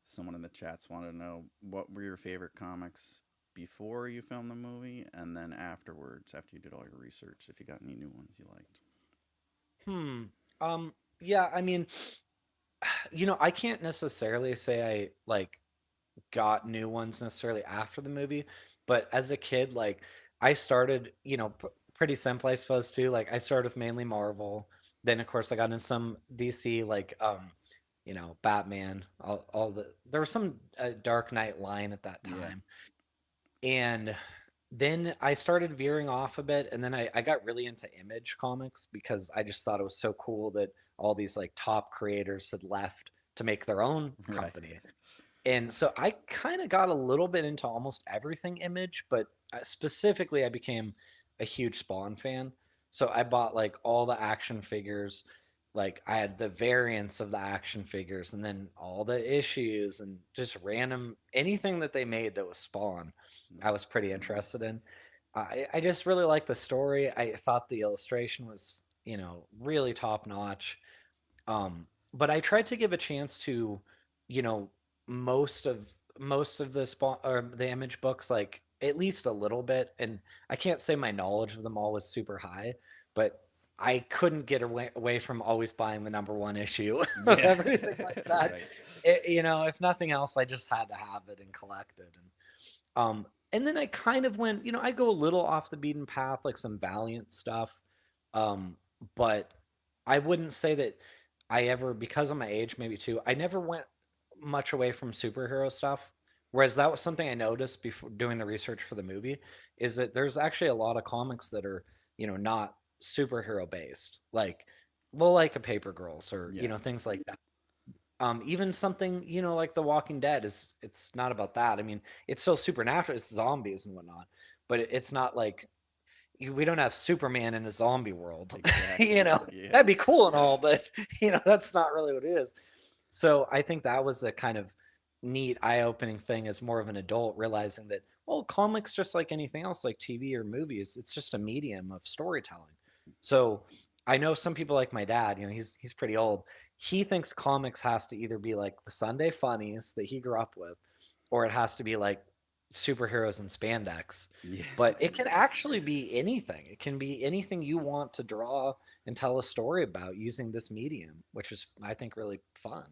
someone in the chats wanted to know what were your favorite comics before you filmed the movie, and then afterwards, after you did all your research, if you got any new ones you liked. Hmm. Yeah, I mean, I can't necessarily say I like got new ones necessarily after the movie, but as a kid, like I started, pretty simple, I suppose too. Like I started with mainly Marvel. Then of course I got into some DC, like Batman. All there was some Dark Knight line at that Yeah. time, and then I started veering off a bit, and then I got really into Image comics because I just thought it was so cool that all these like top creators had left to make their own Right. company. And so I kind of got a little bit into almost everything Image, but specifically I became a huge Spawn fan. So I bought like all the action figures. Like I had the variants of the action figures and then all the issues and just random anything that they made that was Spawn. I was pretty interested in. I just really liked the story. I thought the illustration was, really top notch. But I tried to give a chance to, you know, most of most of the spawn or the Image books, like at least a little bit. And I can't say my knowledge of them all was super high, but I couldn't get away from always buying the number one issue of Yeah. everything like that. Right. If nothing else, I just had to have it and collect it. And then I kind of went, I go a little off the beaten path, like some Valiant stuff. Um, but I wouldn't say that I ever, because of my age, maybe too, I never went much away from superhero stuff. Whereas that was something I noticed before doing the research for the movie, is that there's actually a lot of comics that are, not superhero based, like, well, like a Paper Girls or, Yeah. things like that. Even something, like The Walking Dead it's not about that. I mean, it's still supernatural, it's zombies and whatnot, but it's not like we don't have Superman in a zombie world. Exactly. Yeah. That'd be cool and all, but that's not really what it is. So I think that was a kind of neat, eye-opening thing as more of an adult, realizing that, well, comics just like anything else, like TV or movies, it's just a medium of storytelling. So I know some people like my dad, he's pretty old. He thinks comics has to either be like the Sunday funnies that he grew up with, or it has to be like superheroes and spandex. Yeah. But it can actually be anything. It can be anything you want to draw and tell a story about using this medium, which is, I think, really fun.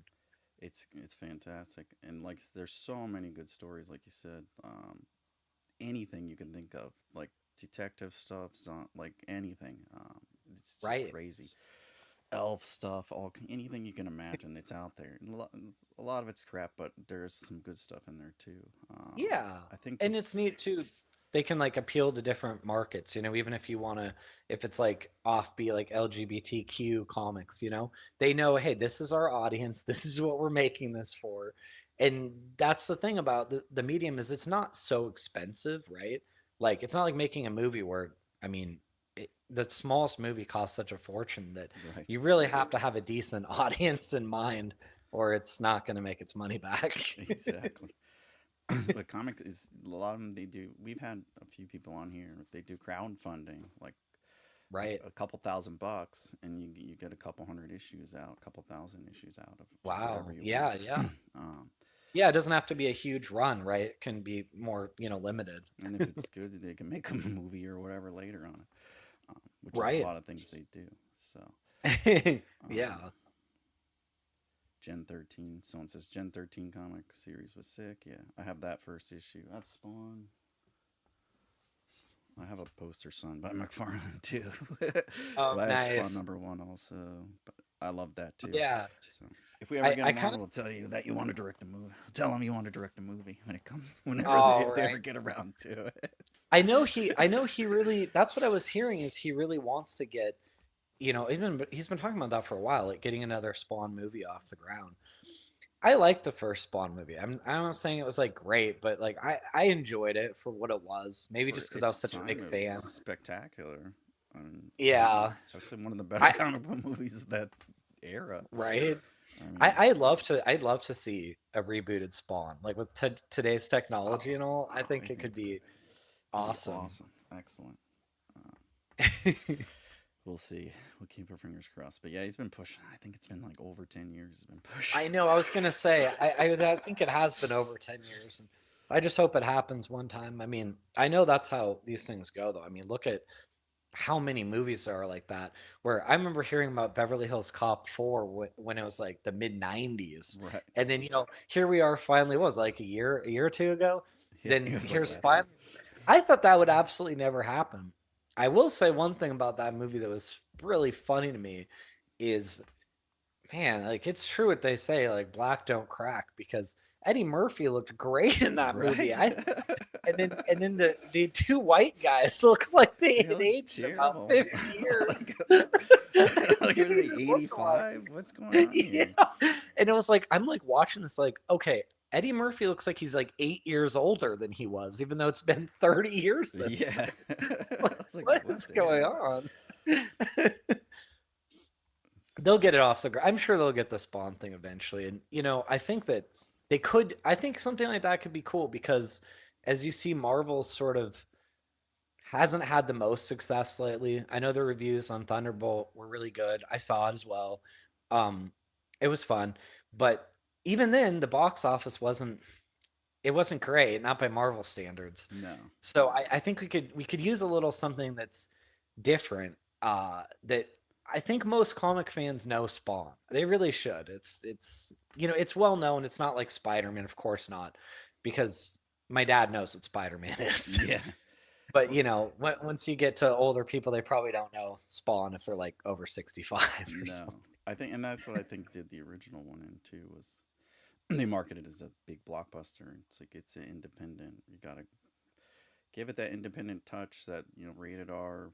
It's fantastic, and like there's so many good stories, like you said. Anything you can think of, like detective stuff, like anything. It's just Right. crazy. Elf stuff, anything you can imagine, it's out there. A lot of it's crap, but there's some good stuff in there too. Yeah. I think And it's neat too. They can like appeal to different markets, even if you want to, if it's like offbeat, like LGBTQ comics, they know, hey, this is our audience. This is what we're making this for. And that's the thing about the medium is it's not so expensive, right? Like it's not like making a movie where, I mean, the smallest movie costs such a fortune that right. you really have to have a decent audience in mind or it's not going to make its money back. Exactly. But comics is a lot of them. They do. We've had a few people on here. They do crowdfunding, like Right. a couple $1,000, and you get a couple hundred issues out, a couple thousand issues out of Wow. whatever you Yeah, want. yeah. Um, Yeah, it doesn't have to be a huge run, right? It can be more, limited. and if it's good, they can make a movie or whatever later on it, which is a Right. lot of things they do. So, Yeah. Gen 13. Someone says Gen 13 comic series was sick. Yeah, I have that first issue. I've Spawn. I have a poster signed by McFarlane too. Oh, But I have Spawn nice. #1 also. But I love that too. Yeah. So if we ever I get I him on, kind of we'll tell you that you want to direct a movie. Tell him you want to direct a movie when it comes, whenever all if they ever right. get around to it. I know he really, that's what I was hearing is he really wants to get, even he's been talking about that for a while, like getting another Spawn movie off the ground. I liked the first Spawn movie. I'm not saying it was like great, but like I enjoyed it for what it was. Maybe For just because I was its such a time, big it was fan. spectacular. I mean, Yeah, I'd say one of the better I comic book movies of that era. right. I mean, I'd love to see a rebooted Spawn, like with today's technology oh, and all. I I think it think could be it'd be awesome. awesome, excellent. Uh, we'll see. We'll keep our fingers crossed. But yeah, he's been pushing. I think it's been like over 10 years. He's been pushing. I know. I was gonna say. I think it has been over 10 years, and I just hope it happens one time. I mean, I know that's how these things go, though. I mean, look at how many movies there are like that. Where I remember hearing about Beverly Hills Cop 4 when it was like the mid '90s, Right. and then here we are finally. What was it, like a year or two ago? Yeah, it Then was like here's last year. finally. I thought that would absolutely never happen. I will say one thing about that movie that was really funny to me is, man, like it's true what they say, like black don't crack, because Eddie Murphy looked great in that Right. movie. And then the two white guys look like they They had look aged about terrible. 50 years. like, It like are didn't they even look alike. 85? What's going on Yeah. here? And it was like I'm like watching this like, okay, Eddie Murphy looks like he's like 8 years older than he was, even though it's been 30 years since Yeah. then. Like, It's like, what what is the going hell? on? They'll get it off the ground. I'm sure they'll get the Spawn thing eventually. And I think that they could. I think something like that could be cool because, as you see, Marvel sort of hasn't had the most success lately. I know the reviews on Thunderbolt were really good. I saw it as well. Um, it was fun, but even then, the box office wasn't. It wasn't great, not by Marvel standards. No. So I think we could use a little something that's different. That I think most comic fans know Spawn. They really should. It's well known. It's not like Spider-Man, of course not, because my dad knows what Spider-Man is. Yeah. But once you get to older people, they probably don't know Spawn if they're like over 65 or No. something. I think, and that's what I think did the original one in too, was they marketed it as a big blockbuster. It's like it's an independent. You gotta give it that independent touch, that rated R,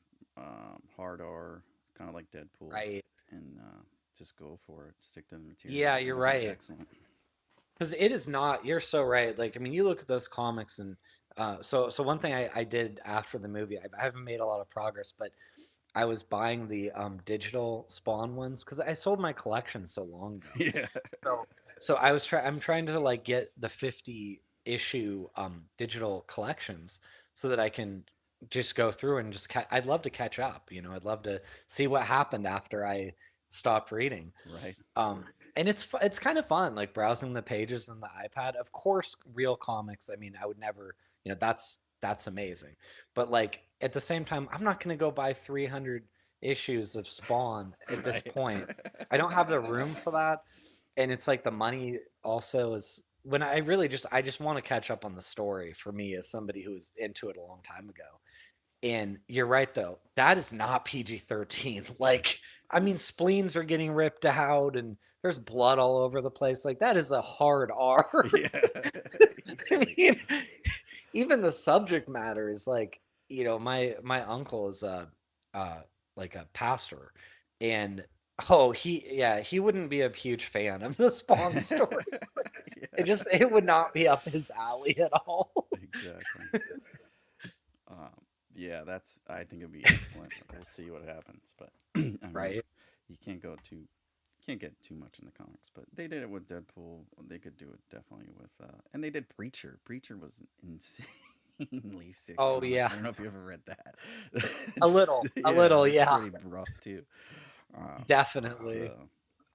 hard R, kind of like Deadpool, Right. and just go for it. Stick to the material. Yeah, And you're they did right. excellent. Because it is not. You're so right. Like, I mean, you look at those comics, and so one thing I did after the movie, I haven't made a lot of progress, but I was buying the digital Spawn ones because I sold my collection so long ago. Yeah. So I'm trying to like get the 50 issue digital collections so that I can just go through and just I'd love to catch up. I'd love to see what happened after I stopped reading. Right. And it's kind of fun, like browsing the pages on the iPad. Of course, real comics. I mean, I would never, that's amazing. But like at the same time, I'm not going to go buy 300 issues of Spawn at this Right. point. I don't have the room for that. And it's like the money also is when I just want to catch up on the story for me as somebody who was into it a long time ago. And you're right though, that is not PG-13. Like, I mean, spleens are getting ripped out and there's blood all over the place. Like that is a hard R. Yeah. I mean, even the subject matter is like, my uncle is uh like a pastor, and he wouldn't be a huge fan of the Spawn story. It would not be up his alley at all. Exactly. Yeah, I think it'd be excellent. We'll see what happens, but I mean, Right. you can't get too much in the comics, but they did it with Deadpool. They could do it definitely with, and they did Preacher. Preacher was insanely sick. Oh comic. yeah, I don't know if you ever read that. a little, It's yeah, pretty rough too. definitely. So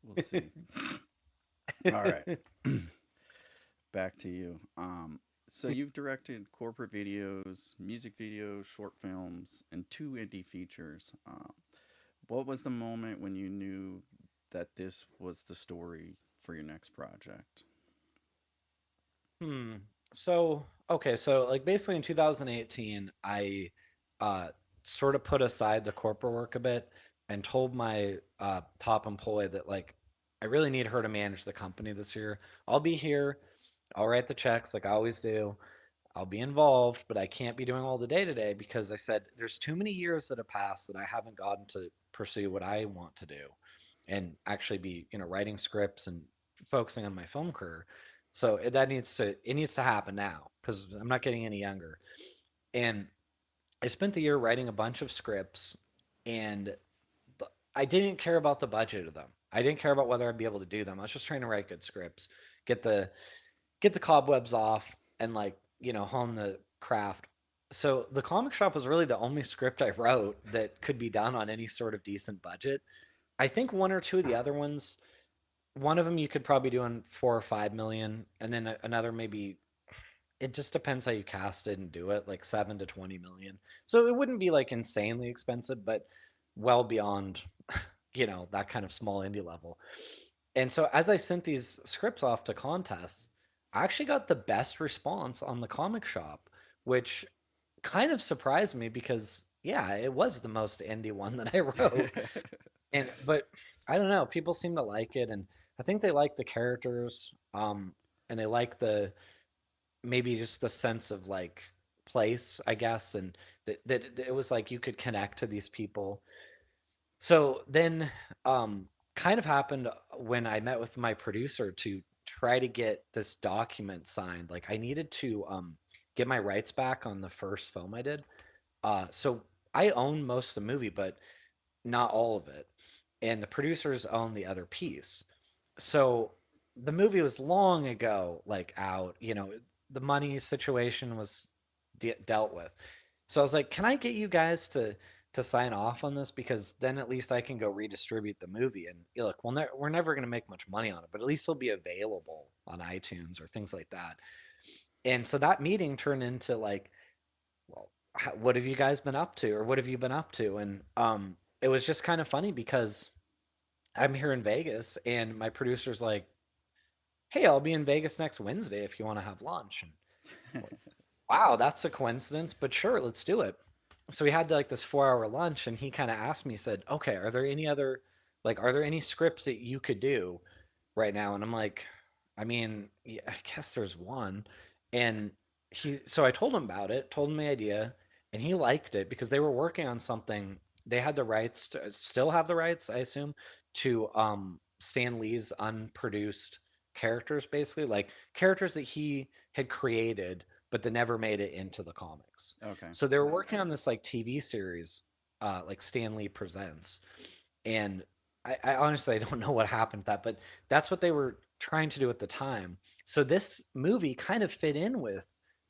we'll see. All right, back to you. So you've directed corporate videos, music videos, short films, and 2 indie features. What was the moment when you knew that this was the story for your next project? Hmm. So, okay, so like basically in 2018, I uh sort of put aside the corporate work a bit and told my top employee that like I really need her to manage the company this year. I'll be here, I'll write the checks like I always do. I'll be involved, but I can't be doing all the day to day because I said there's too many years that have passed that I haven't gotten to pursue what I want to do and actually be, writing scripts and focusing on my film career. So it needs to happen now because I'm not getting any younger. And I spent the year writing a bunch of scripts, and I didn't care about the budget of them. I didn't care about whether I'd be able to do them. I was just trying to write good scripts, get the get the cobwebs off, and like hone the craft. So the comic shop was really the only script I wrote that could be done on any sort of decent budget. I think one or two of the other ones, one of them you could probably do on 4 or 5 million, and then another maybe. It just depends how you cast it and do it, like 7 to 20 million. So it wouldn't be like insanely expensive, but well beyond, that kind of small indie level. And so as I sent these scripts off to contests, I actually got the best response on the comic shop, which kind of surprised me because yeah, it was the most indie one that I wrote. But I don't know, people seem to like it, and I think they like the characters, and they like the maybe just the sense of like place, I guess, and that it was like you could connect to these people. So then, kind of happened when I met with my producer to try to get this document signed. Like I needed to get my rights back on the first film I did. So I own most of the movie, but not all of it, and the producers own the other piece. So the movie was long ago like out, the money situation was dealt with. So I was like, can I get you guys to sign off on this, because then at least I can go redistribute the movie, and look, we're never going to make much money on it, but at least it'll be available on iTunes or things like that. And so that meeting turned into like, well, what have you guys been up to, or what have you been up to? And it was just kind of funny because I'm here in Vegas, and my producer's like, hey, I'll be in Vegas next Wednesday if you want to have lunch. And like, wow, that's a coincidence, but sure, let's do it. So we had like this 4 hour lunch, and he kind of asked me, said, okay, are there any scripts that you could do right now? And I'm like, I mean, yeah, I guess there's one. And so I told him about it, told him the idea, and he liked it because they were working on something. They had the rights to still have the rights, I assume, to Stan Lee's unproduced characters, basically like characters that he had created but that never made it into the comics. Okay. So they were working on this like TV series, like Stan Lee Presents, and I honestly I don't know what happened to that, but that's what they were trying to do at the time. So this movie kind of fit in with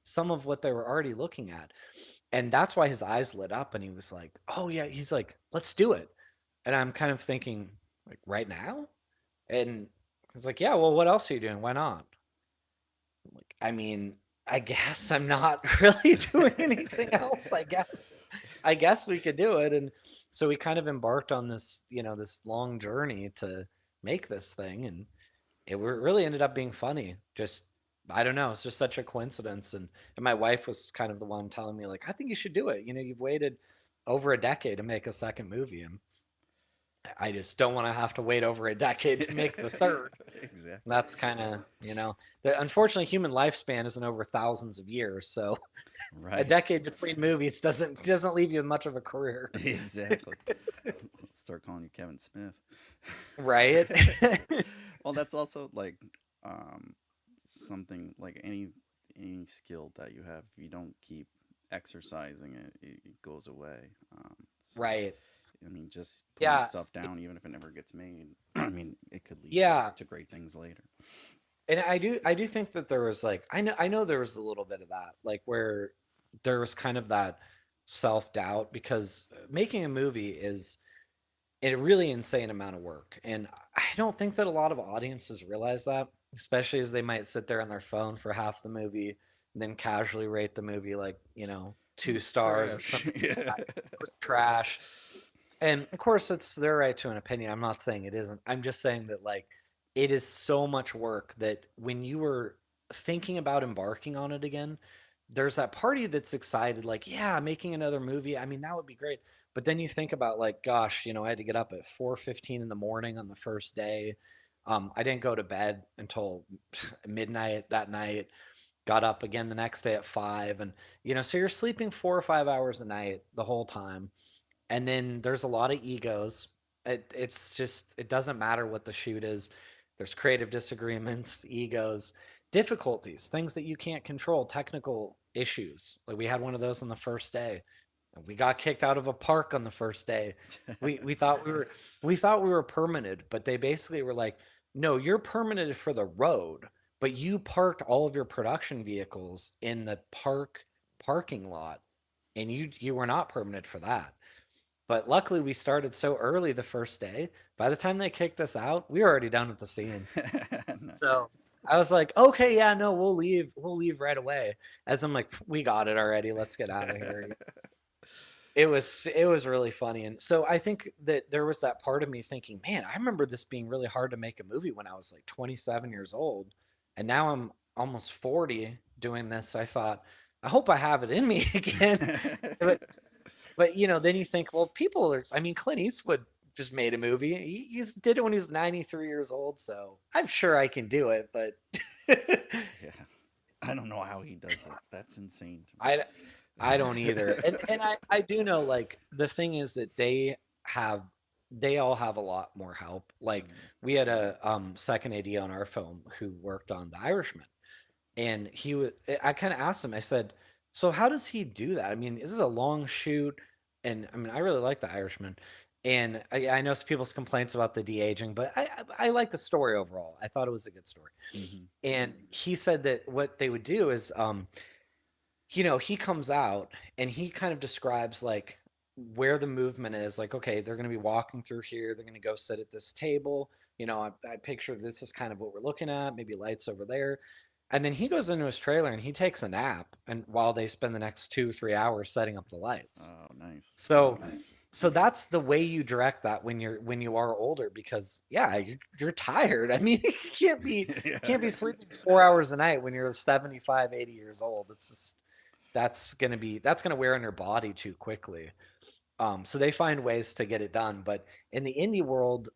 some of what they were already looking at, and that's why his eyes lit up, and he was like, "Oh yeah," he's like, "Let's do it," and I'm kind of thinking like, right now, and he's like, "Yeah, well, what else are you doing? Why not?" Like, I mean, I guess I'm not really doing anything else. I guess we could do it. And so we kind of embarked on this, this long journey to make this thing, and really ended up being funny. Just I don't know, it's just such a coincidence. And my wife was kind of the one telling me like, I think you should do it. You've waited over a decade to make a second movie, and I just don't want to have to wait over a decade to make the third. Exactly. That's kind of, unfortunately, human lifespan isn't over thousands of years, so a Right. decade between movies doesn't leave you with much of a career, Exactly. Let's start calling you Kevin Smith. right? Well, that's also like um, something like any skill that you have. If you don't keep exercising it, it goes away. So, Right. I mean, just putting Yeah. stuff down, even if it never gets made, I mean, it could lead Yeah. to great things later. And I do think that there was like I know there was a little bit of that, like where there was kind of that self-doubt, because making a movie is a really insane amount of work. And I don't think that a lot of audiences realize that, especially as they might sit there on their phone for half the movie and then casually rate the movie like, 2 stars or Trash. something like Yeah. that. It was trash. And of course, it's their right to an opinion. I'm not saying it isn't. I'm just saying that like it is so much work that when you were thinking about embarking on it again, there's that party that's excited, like, yeah, making another movie. I mean, that would be great. But then you think about like, gosh, I had to get up at 4:15 in the morning on the first day. I didn't go to bed until midnight that night. Got up again the next day at 5, and so you're sleeping 4 or 5 hours a night the whole time. And then there's a lot of egos. It's just it doesn't matter what the shoot is. There's creative disagreements, egos, difficulties, things that you can't control, technical issues. Like we had one of those on the first day. And we got kicked out of a park on the first day. We thought we were permitted, but they basically were like, "No, you're permitted for the road, but you parked all of your production vehicles in the parking lot, and you were not permitted for that." But luckily, we started so early the first day. By the time they kicked us out, we were already done with the scene. Nice. So I was like, okay, yeah, no, we'll leave. We'll leave right away. As I'm like, we got it already. Let's get out of here. It was really funny. And so I think that there was that part of me thinking, man, I remember this being really hard to make a movie when I was like 27 years old. And now I'm almost 40 doing this. I thought, I hope I have it in me again. But then you think, well, people are, I mean, Clint Eastwood just made a movie. He did it when he was 93 years old, so I'm sure I can do it, but Yeah. I don't know how he does it. That's insane to me. I don't either. And I do know, like, the thing is that they all have a lot more help. Like we had a second AD on our film who worked on The Irishman, and I kind of asked him, I said, so how does he do that? I mean, this is a long shoot, and I mean, I really like The Irishman, and I know some people's complaints about the de-aging, but I like the story overall. I thought it was a good story. Mhm. And he said that what they would do is he comes out and he kind of describes like where the movement is, like, okay, they're going to be walking through here, they're going to go sit at this table. I picture this is kind of what we're looking at, maybe lights over there. And then he goes into his trailer and he takes a nap, and while they spend the next 2-3 hours setting up the lights. Oh, nice. So so that's the way you direct that when you are older, because yeah, you're tired. I mean, you can't be sleeping 4 hours a night when you're 75, 80 years old. It's just that's gonna wear on your body too quickly. So they find ways to get it done. But in the indie world,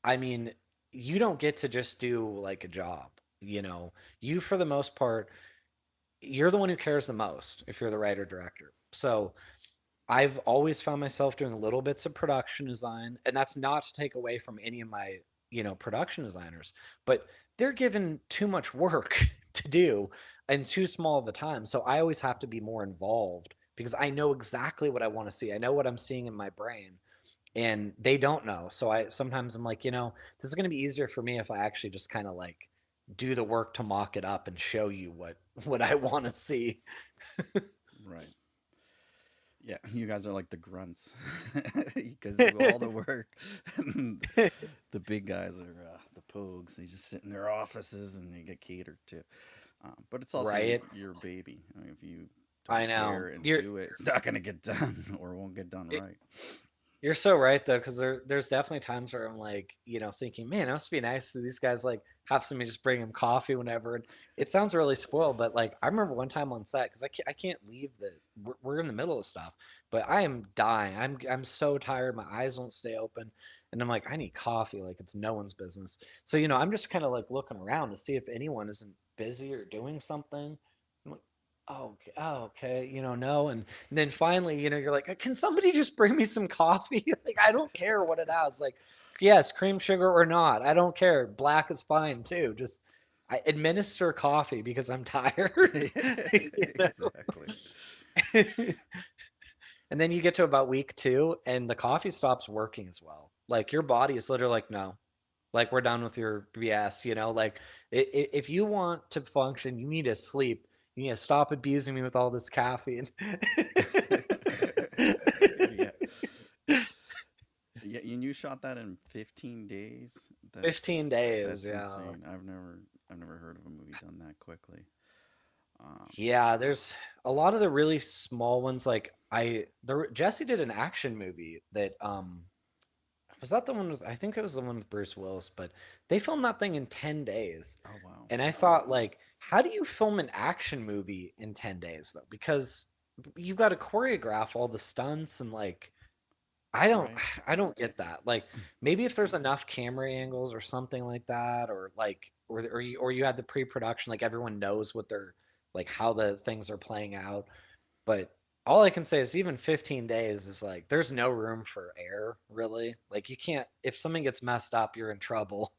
I mean, you don't get to just do like a job. You, for the most part, you're the one who cares the most if you're the writer director. So I've always found myself doing little bits of production design, and that's not to take away from any of my, production designers, but they're given too much work to do and too small of a time. So I always have to be more involved because I know exactly what I want to see. I know what I'm seeing in my brain, and they don't know. So I'm like, this is going to be easier for me if I actually just kind of like do the work to mock it up and show you what I want to see. Right. Yeah, you guys are like the grunts. You guys do all the work. The big guys are the pogues. They just sit in their offices and they get catered to. But it's also Right. your baby. I mean, if you I don't know. care and You're do it, it's not going to get done or won't get done it, right. You're so right though, because there's definitely times where I'm like, thinking, man, it must be nice that these guys like have somebody just bring them coffee whenever. And it sounds really spoiled, but like I remember one time on set, because I can't leave we're in the middle of stuff, but I am dying. I'm so tired, my eyes won't stay open, and I'm like, I need coffee, like it's no one's business. So I'm just kind of like looking around to see if anyone isn't busy or doing something. I'm like, oh, okay, no. And then finally, you're like, can somebody just bring me some coffee? Like, I don't care what it has. Like, yes, cream sugar or not. I don't care. Black is fine too. Just I administer coffee because I'm tired. Exactly. And then you get to about week 2 and the coffee stops working as well. Like your body is literally like, no, like we're done with your BS, like if you want to function, you need to sleep. You need to stop abusing me with all this caffeine. Yeah. Yeah, and you shot that in 15 days. 15 days, That's yeah. insane. I've never heard of a movie done that quickly. Yeah, there's a lot of the really small ones. Like Jesse did an action movie that was that the one with, I think it was the one with Bruce Willis, but they filmed that thing in 10 days. Oh wow. And I thought, like, how do you film an action movie in 10 days though? Because you've got to choreograph all the stunts, and like I don't Right. I don't get that. Like maybe if there's enough camera angles or something like that, or like or you had the pre-production, like everyone knows what they're like, how the things are playing out. But all I can say is even 15 days is like there's no room for error, really. Like you can't, if something gets messed up, you're in trouble.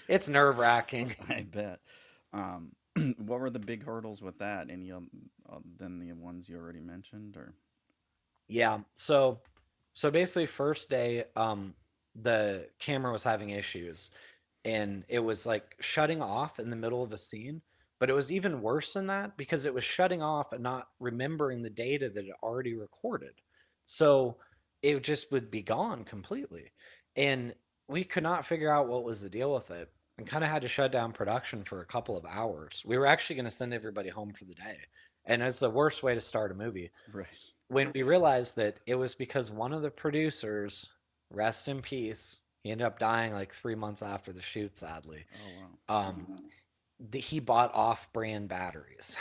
It's nerve-wracking. I bet. Um, what were the big hurdles with that? Any than the ones you already mentioned, or? Yeah. So basically first day, the camera was having issues and it was like shutting off in the middle of a scene, but it was even worse than that because it was shutting off and not remembering the data that it already recorded. So it just would be gone completely. And we could not figure out what was the deal with it and kind of had to shut down production for a couple of hours. We were actually going to send everybody home for the day. And it's the worst way to start a movie Right. when we realized that it was because one of the producers, rest in peace, he ended up dying like 3 months after the shoot, sadly. Oh wow. He bought off-brand batteries,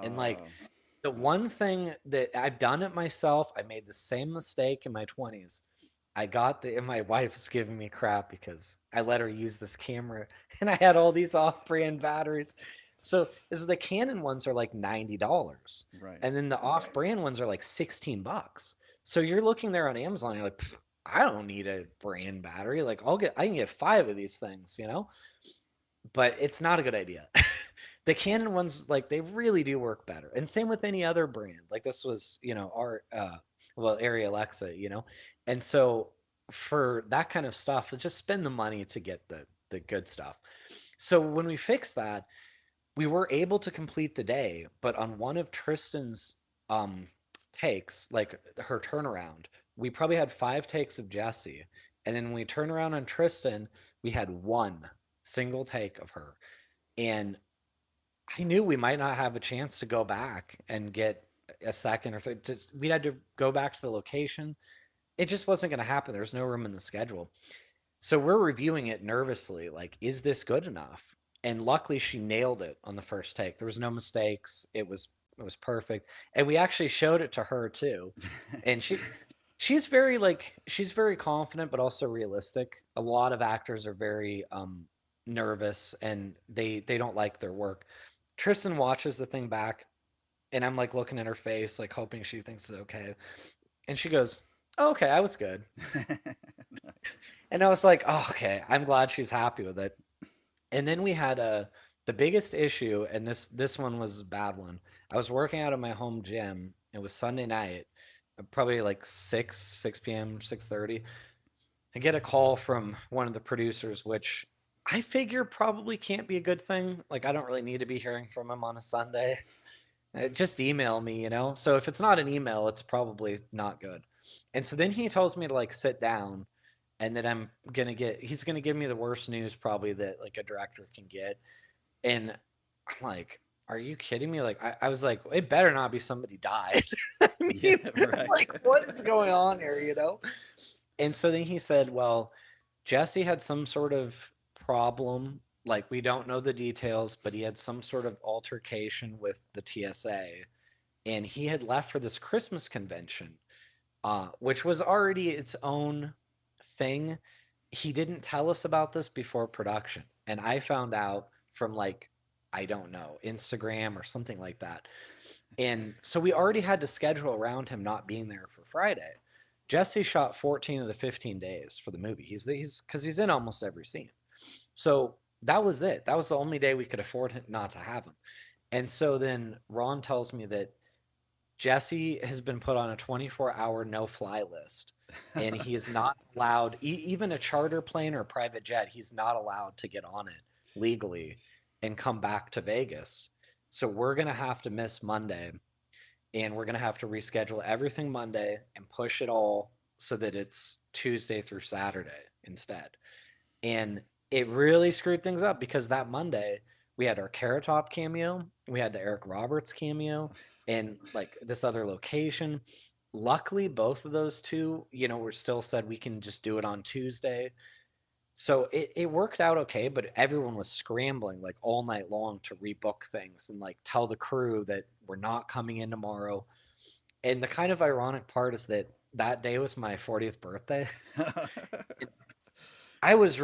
and like Uh, the one thing that I've done it myself, I made the same mistake in my 20s. And my wife's giving me crap because I let her use this camera and I had all these off-brand batteries. So the Canon ones are like $90. right. And then the off-brand ones are like 16 bucks. So you're looking there on Amazon, you're like, I don't need a brand battery. Like I can get 5 of these things, you know? But it's not a good idea. The Canon ones, like they really do work better. And same with any other brand. Like this was, our Arri Alexa, And so for that kind of stuff, just spend the money to get the good stuff. So when we fixed that, we were able to complete the day, but on one of Tristan's um takes, like her turnaround, we probably had 5 takes of Jesse. And then when we turn around on Tristan, we had one single take of her. And I knew we might not have a chance to go back and get a second or third. We had to go back to the location. It just wasn't going to happen. There's no room in the schedule. So we're reviewing it nervously, like, is this good enough? And luckily she nailed it on the first take. There was no mistakes. It was perfect. And we actually showed it to her too. And she's very confident but also realistic. A lot of actors are very nervous and they don't like their work. Tristan watches the thing back and I'm like looking at her face, like hoping she thinks it's okay. And she goes, oh, okay, I was good. And I was like, oh, okay, I'm glad she's happy with it. And then we had the biggest issue, and this one was a bad one. I was working out at my home gym. It was Sunday night, probably like 6 p.m., 6:30. I get a call from one of the producers, which I figure probably can't be a good thing. Like I don't really need to be hearing from him on a Sunday. Just email me. So if it's not an email, it's probably not good. And so then he tells me to like sit down and that he's gonna give me the worst news probably that like a director can get. And I'm like, are you kidding me? Like I was like, it better not be somebody died. I mean, Yeah, right. like what is going on here? And so then he said, well, Jesse had some sort of problem. Like we don't know the details, but he had some sort of altercation with the TSA and he had left for this Christmas convention, which was already its own thing. He didn't tell us about this before production. And I found out from like, I don't know, Instagram or something like that. And so we already had to schedule around him not being there for Friday. Jesse shot 14 of the 15 days for the movie. He's because he's in almost every scene. So that was it. That was the only day we could afford not to have him. And so then Ron tells me that Jesse has been put on a 24-hour no-fly list, and he is not allowed, even a charter plane or a private jet, he's not allowed to get on it legally and come back to Vegas. So we're going to have to miss Monday, and we're going to have to reschedule everything Monday and push it all so that it's Tuesday through Saturday instead. And it really screwed things up because that Monday we had our Carrot Top cameo, we had the Eric Roberts cameo, and like this other location. Luckily, both of those two, were still said we can just do it on Tuesday. So it worked out okay, but everyone was scrambling like all night long to rebook things and like tell the crew that we're not coming in tomorrow. And the kind of ironic part is that that day was my 40th birthday. I was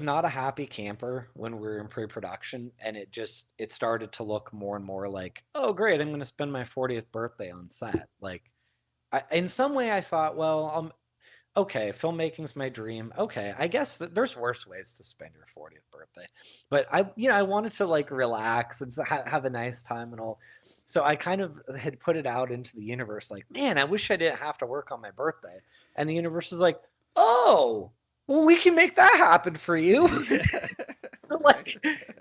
not a happy camper when we were in pre-production, and it started to look more and more like, oh great, I'm going to spend my 40th birthday on set. Like in some way I thought, well, okay, filmmaking's my dream. Okay, I guess that there's worse ways to spend your 40th birthday. But I wanted to like relax and just have a nice time and all. So I kind of had put it out into the universe like, man, I wish I didn't have to work on my birthday. And the universe was like, oh, well, we can make that happen for you.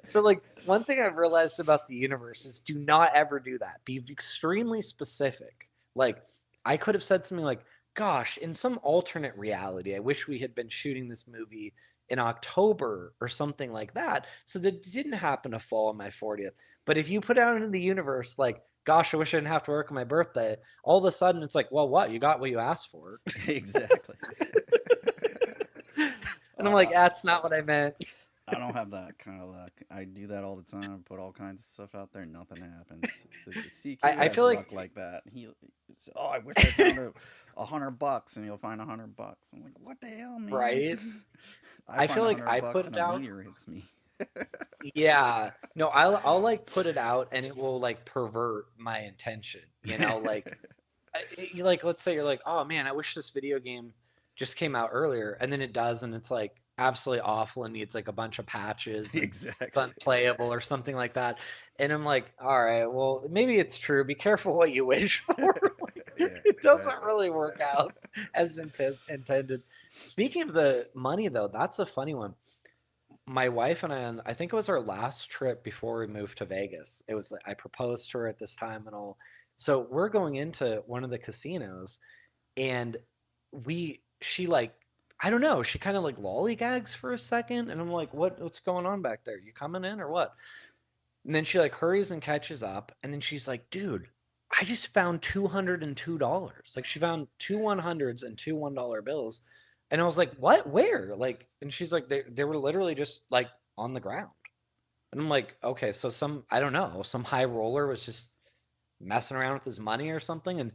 So like one thing I've realized about the universe is do not ever do that. Be extremely specific. Like I could have said something like, gosh, in some alternate reality, I wish we had been shooting this movie in October or something like that, so that it didn't happen to fall on my 40th. But if you put out into the universe like, gosh, I wish I didn't have to work on my birthday, all of a sudden it's like, well, what? You got what you asked for. Exactly. And I'm like, that's not what I meant. I don't have that kind of luck. I do that all the time. Put all kinds of stuff out there. Nothing happens. CQ I has feel luck like that. Oh, I wish I found $100, and you'll find $100. I'm like, what the hell, man? Right? I feel like I $100 put and it out. a meteor hits me. Yeah. No, I'll like put it out and it will like pervert my intention, like like let's say you're like, "Oh man, I wish this video game just came out earlier." And then it does and it's like absolutely awful and needs like a bunch of patches and it's Exactly. unplayable or something like that. And I'm like, "All right, well, maybe it's true. Be careful what you wish for." Like, Yeah, it doesn't exactly. really work out as intended. Speaking of the money though, that's a funny one. My wife and I think it was our last trip before we moved to Vegas. It was like I proposed to her at this time and all. So we're going into one of the casinos and she like I don't know, she kind of like lollygags for a second and I'm like, what's going on back there? You coming in or what? And then she like hurries and catches up and then she's like, dude, I just found $202. Like she found two 100s and two $1 bills. And I was like, what? Where? Like, and she's like, they were literally just like on the ground. And I'm like, okay, so I don't know, some high roller was just messing around with his money or something.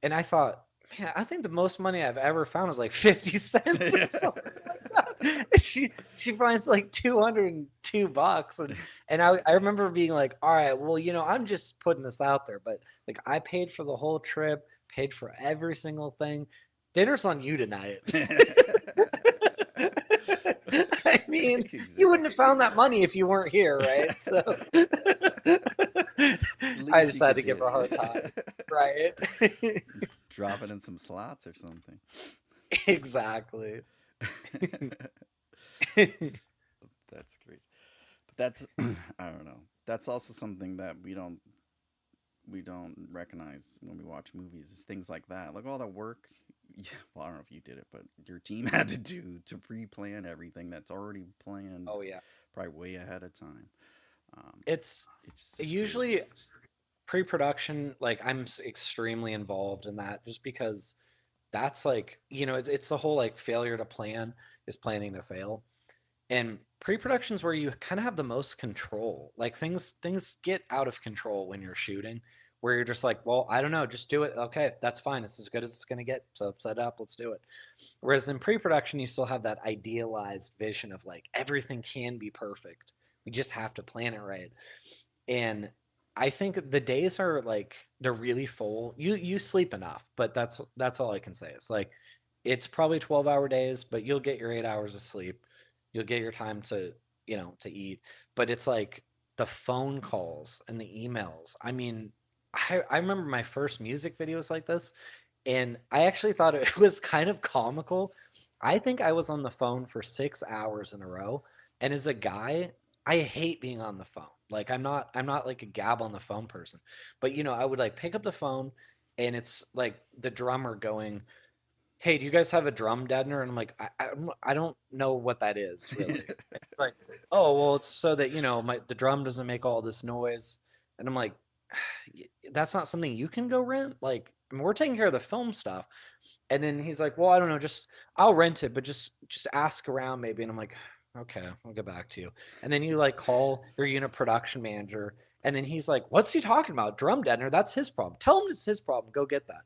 And I thought, man, I think the most money I've ever found is like 50 cents or something like that. And she finds like $202. And I remember being like, all right, well, I'm just putting this out there, but like I paid for the whole trip, paid for every single thing. Dinner's on you tonight. I mean, you wouldn't have found that money if you weren't here, right? So I just had to give her a hard time, right? Drop it in some slots or something. Exactly. That's crazy. But that's I don't know. That's also something that we don't recognize when we watch movies is things like that. Like all the work. Yeah, well, I don't know if you did it, but your team had to do to pre-plan everything that's already planned. Oh yeah, probably way ahead of time. It's just usually crazy. pre-production. Like I'm extremely involved in that, just because that's like it's the whole like failure to plan is planning to fail. And pre-production is where you kind of have the most control. Like things get out of control when you're shooting, where you're just like, well, I don't know, just do it. Okay, that's fine. It's as good as it's going to get. So set up, let's do it. Whereas in pre-production, you still have that idealized vision of like everything can be perfect. We just have to plan it right. And I think the days are like they're really full. You sleep enough, but that's all I can say. It's like it's probably 12-hour days, but you'll get your 8 hours of sleep. You'll get your time to to eat. But it's like the phone calls and the emails. I mean, I remember my first music videos like this, and I actually thought it was kind of comical. I think I was on the phone for 6 hours in a row, and as a guy, I hate being on the phone. Like I'm not like a gab on the phone person, but I would like pick up the phone, and it's like the drummer going, hey, do you guys have a drum deadener? And I'm like, I don't know what that is really. It's like, oh, well, it's so that, the drum doesn't make all this noise. And I'm like, that's not something you can go rent. Like, I mean, we're taking care of the film stuff. And then he's like, well, I don't know, I'll rent it, but just ask around maybe. And I'm like, okay, I'll get back to you. And then you like call your unit production manager. And then he's like, what's he talking about? Drum deadener, that's his problem. Tell him it's his problem. Go get that.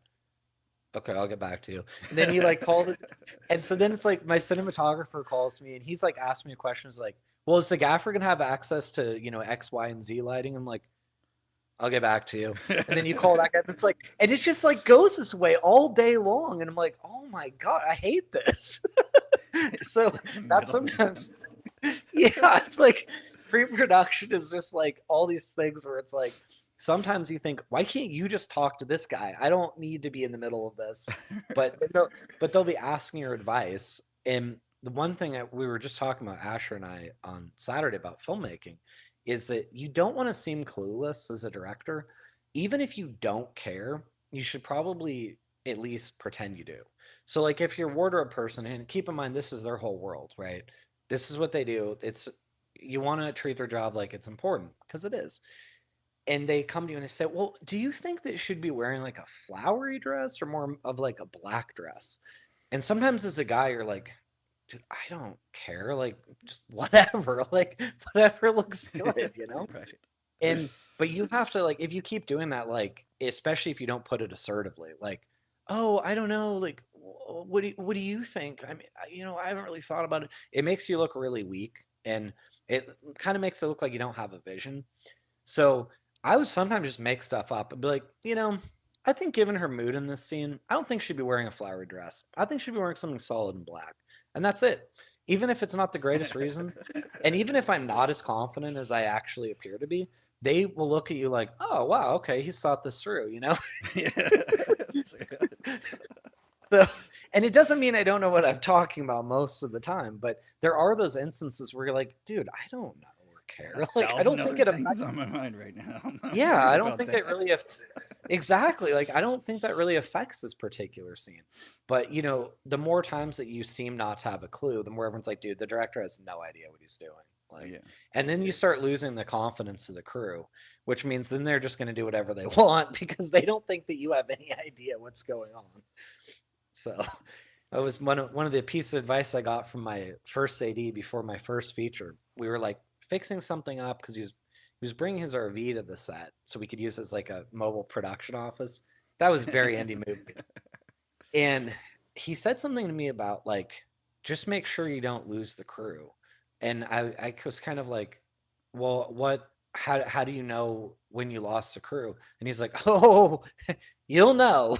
Okay, I'll get back to you. And then he like called it. And so then it's like my cinematographer calls me and he's like asked me a question. He's like, well, is the gaffer gonna have access to, X, Y, and Z lighting? I'm like, I'll get back to you. And then you call back up. It's like, and it's just like goes this way all day long. And I'm like, oh my God, I hate this. So It's a that's middleman. sometimes, yeah, it's like pre-production is just like all these things where it's like, sometimes you think, why can't you just talk to this guy? I don't need to be in the middle of this. But they'll be asking your advice. And the one thing that we were just talking about, Asher and I, on Saturday about filmmaking, is that you don't want to seem clueless as a director. Even if you don't care, you should probably at least pretend you do. So, like, if you're a wardrobe person, and keep in mind this is their whole world, right? This is what they do. It's you want to treat their job like it's important because it is. And they come to you and they say, "Well, do you think that you should be wearing like a flowery dress or more of like a black dress?" And sometimes as a guy, you're like, dude, I don't care. Like, just whatever. Like, whatever looks good, you know? Right. And, but you have to, like, if you keep doing that, like, especially if you don't put it assertively, like, oh, I don't know. Like, what do you think? I mean, I haven't really thought about it. It makes you look really weak. And it kind of makes it look like you don't have a vision. So I would sometimes just make stuff up and be like, I think given her mood in this scene, I don't think she'd be wearing a flowery dress. I think she'd be wearing something solid and black. And that's it. Even if it's not the greatest reason, and even if I'm not as confident as I actually appear to be, they will look at you like, oh, wow, okay, he's thought this through, Yeah. So, and it doesn't mean I don't know what I'm talking about most of the time, but there are those instances where you're like, dude, I don't know or care. Like, I don't think it affects. on my mind right now. I'm not Yeah, worried I don't about think that. it really exactly. Like, I don't think that really affects this particular scene. But the more times that you seem not to have a clue, the more everyone's like, dude, the director has no idea what he's doing. Like, Yeah. and then you start losing the confidence of the crew, which means then they're just going to do whatever they want because they don't think that you have any idea what's going on. So that was one of the pieces of advice I got from my first AD before my first feature. We were like fixing something up because he was bringing his RV to the set so we could use it as like a mobile production office. That was very indie movie. And he said something to me about like, just make sure you don't lose the crew. And I was kind of like, well, how do you know when you lost the crew? And he's like, oh, you'll know.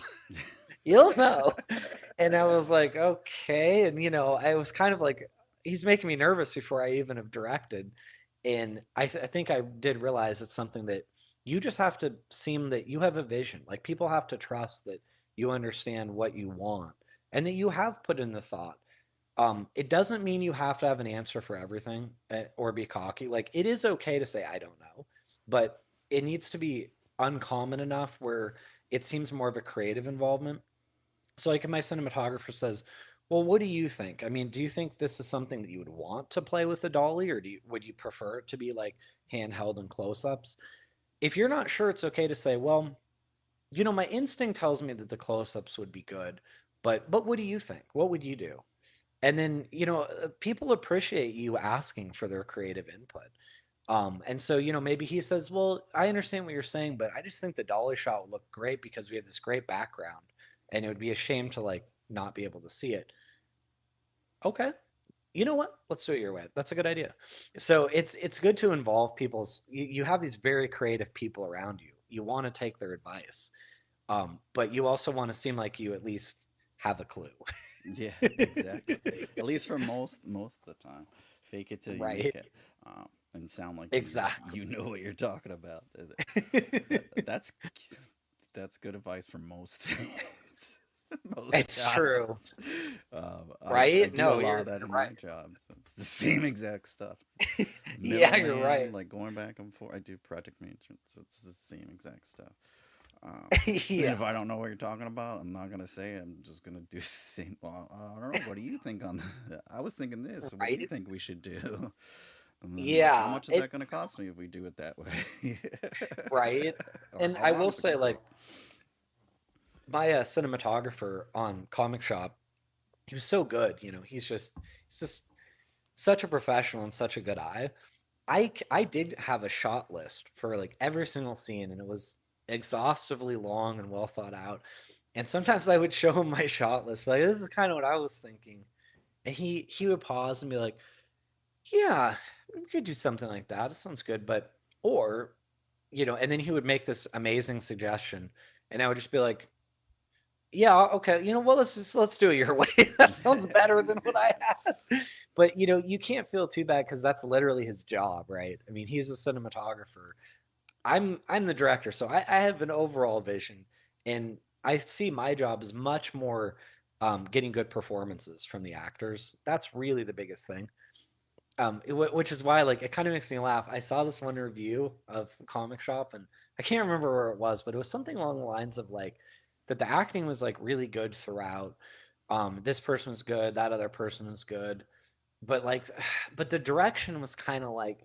You'll know. And I was like, okay. And, I was kind of like, he's making me nervous before I even have directed. And I think I did realize it's something that you just have to seem that you have a vision. Like, people have to trust that you understand what you want and that you have put in the thought. It doesn't mean you have to have an answer for everything or be cocky. Like, it is okay to say, I don't know, but it needs to be uncommon enough where it seems more of a creative involvement. So, like, if my cinematographer says, well, what do you think? I mean, do you think this is something that you would want to play with a dolly, or would you prefer it to be like handheld and close-ups? If you're not sure, it's okay to say, well, my instinct tells me that the close-ups would be good, but what do you think? What would you do? And then, people appreciate you asking for their creative input. And so, maybe he says, well, I understand what you're saying, but I just think the dolly shot would look great because we have this great background and it would be a shame to like not be able to see it. Okay. You know what? Let's do it your way. That's a good idea. So it's good to involve you have these very creative people around you. You want to take their advice. But you also want to seem like you at least have a clue. Yeah, exactly. At least for most of the time. Fake it till you make Right. it. And sound like Exactly. you know what you're talking about. That's good advice for most things. Most It's true. jobs. I Right? do No, a lot you're of that in right. my job. So it's the same exact stuff. Yeah, you're Middleman, right. like going back and forth. I do project management, so it's the same exact stuff. And Yeah. if I don't know what you're talking about, I'm not gonna say it. I'm just gonna do the same. Well, I don't know. What do you think on that? I was thinking this. What do you Right? think we should do? And then like, how Yeah. much is that gonna cost me if we do it that way? Right. Or And how I long will is it say, gonna like, take? my cinematographer on Comic Shop, he was so good. He's just such a professional and such a good eye. I did have a shot list for like every single scene, and it was exhaustively long and well thought out. And sometimes I would show him my shot list, like, this is kind of what I was thinking. And he would pause and be like, yeah, we could do something like that. It sounds good. But, or and then he would make this amazing suggestion, and I would just be like, yeah, okay, well, let's do it your way. That sounds better than what I had. But you can't feel too bad because that's literally his job, right? I mean, he's a cinematographer. I'm the director, so I have an overall vision, and I see my job as much more getting good performances from the actors. That's really the biggest thing. Which is why, like, it kind of makes me laugh. I saw this one review of Comic Shop, and I can't remember where it was, but it was something along the lines of like that the acting was like really good throughout. This person was good, that other person was good, but like, but the direction was kind of like,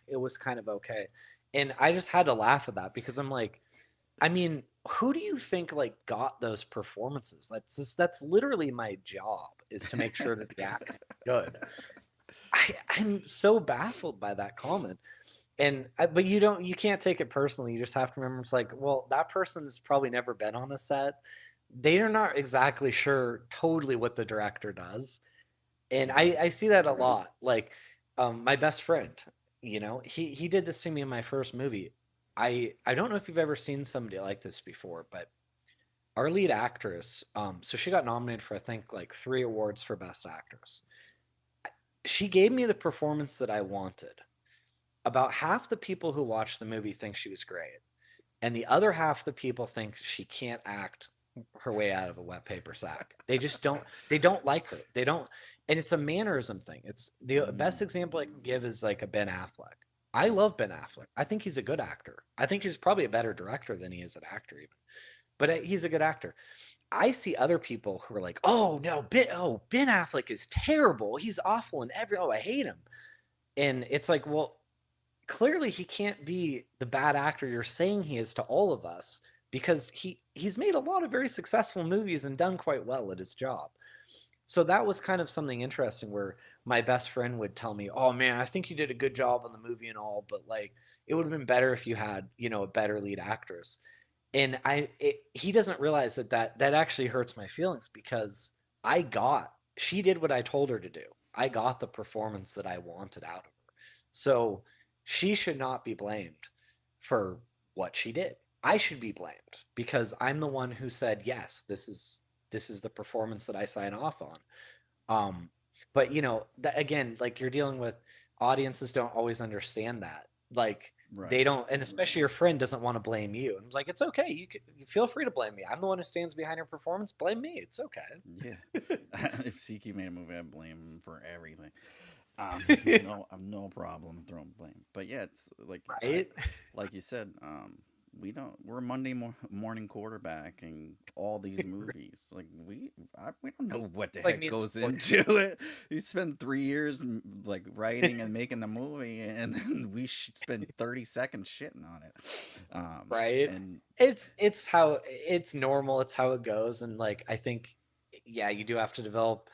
it was kind of okay, and I just had to laugh at that because I'm like, I mean, who do you think like got those performances? That's literally my job is to make sure that the acting is good. I'm so baffled by that comment. But you can't take it personally. You just have to remember it's like, well, that person's probably never been on a set. They are not exactly sure totally what the director does. And I see that a lot. Like, my best friend, he did this to me in my first movie. I don't know if you've ever seen somebody like this before, but our lead actress, so she got nominated for I think like 3 awards for Best Actress. She gave me the performance that I wanted. About half the people who watched the movie think she was great, and the other half the people think she can't act her way out of a wet paper sack. They just don't. They don't like her. They don't, and it's a mannerism thing. It's the best example I can give is like a Ben Affleck. I love Ben Affleck. I think he's a good actor. I think he's probably a better director than he is an actor, even. But he's a good actor. I see other people who are like, "Oh no, Ben Affleck is terrible. He's awful and I hate him." And it's like, well, clearly he can't be the bad actor you're saying he is to all of us because he's made a lot of very successful movies and done quite well at his job. So that was kind of something interesting where my best friend would tell me, "Oh man, I think you did a good job on the movie and all, but like it would have been better if you had, a better lead actress." And he doesn't realize that actually hurts my feelings because she did what I told her to do. I got the performance that I wanted out of her. So she should not be blamed for what she did. I should be blamed because I'm the one who said, yes, this is the performance that I sign off on. Um, but that, again, like you're dealing with audiences don't always understand that. Like they Right. don't, and especially your friend doesn't want to blame you. And it's like, it's okay. You feel free to blame me. I'm the one who stands behind your performance. Blame me. It's okay. Yeah. If CQ made a movie, I'd blame him for everything. No, I've no problem throwing blame. But yeah, it's like Right? like you said, we're Monday morning quarterbacking all these movies. Like we don't know what the Like heck me and goes support. into it. You spend 3 years like writing and making the movie, and then we spend 30 seconds shitting on it. Right? And It's normal, it's how it goes, and like I think, yeah, you do have to develop,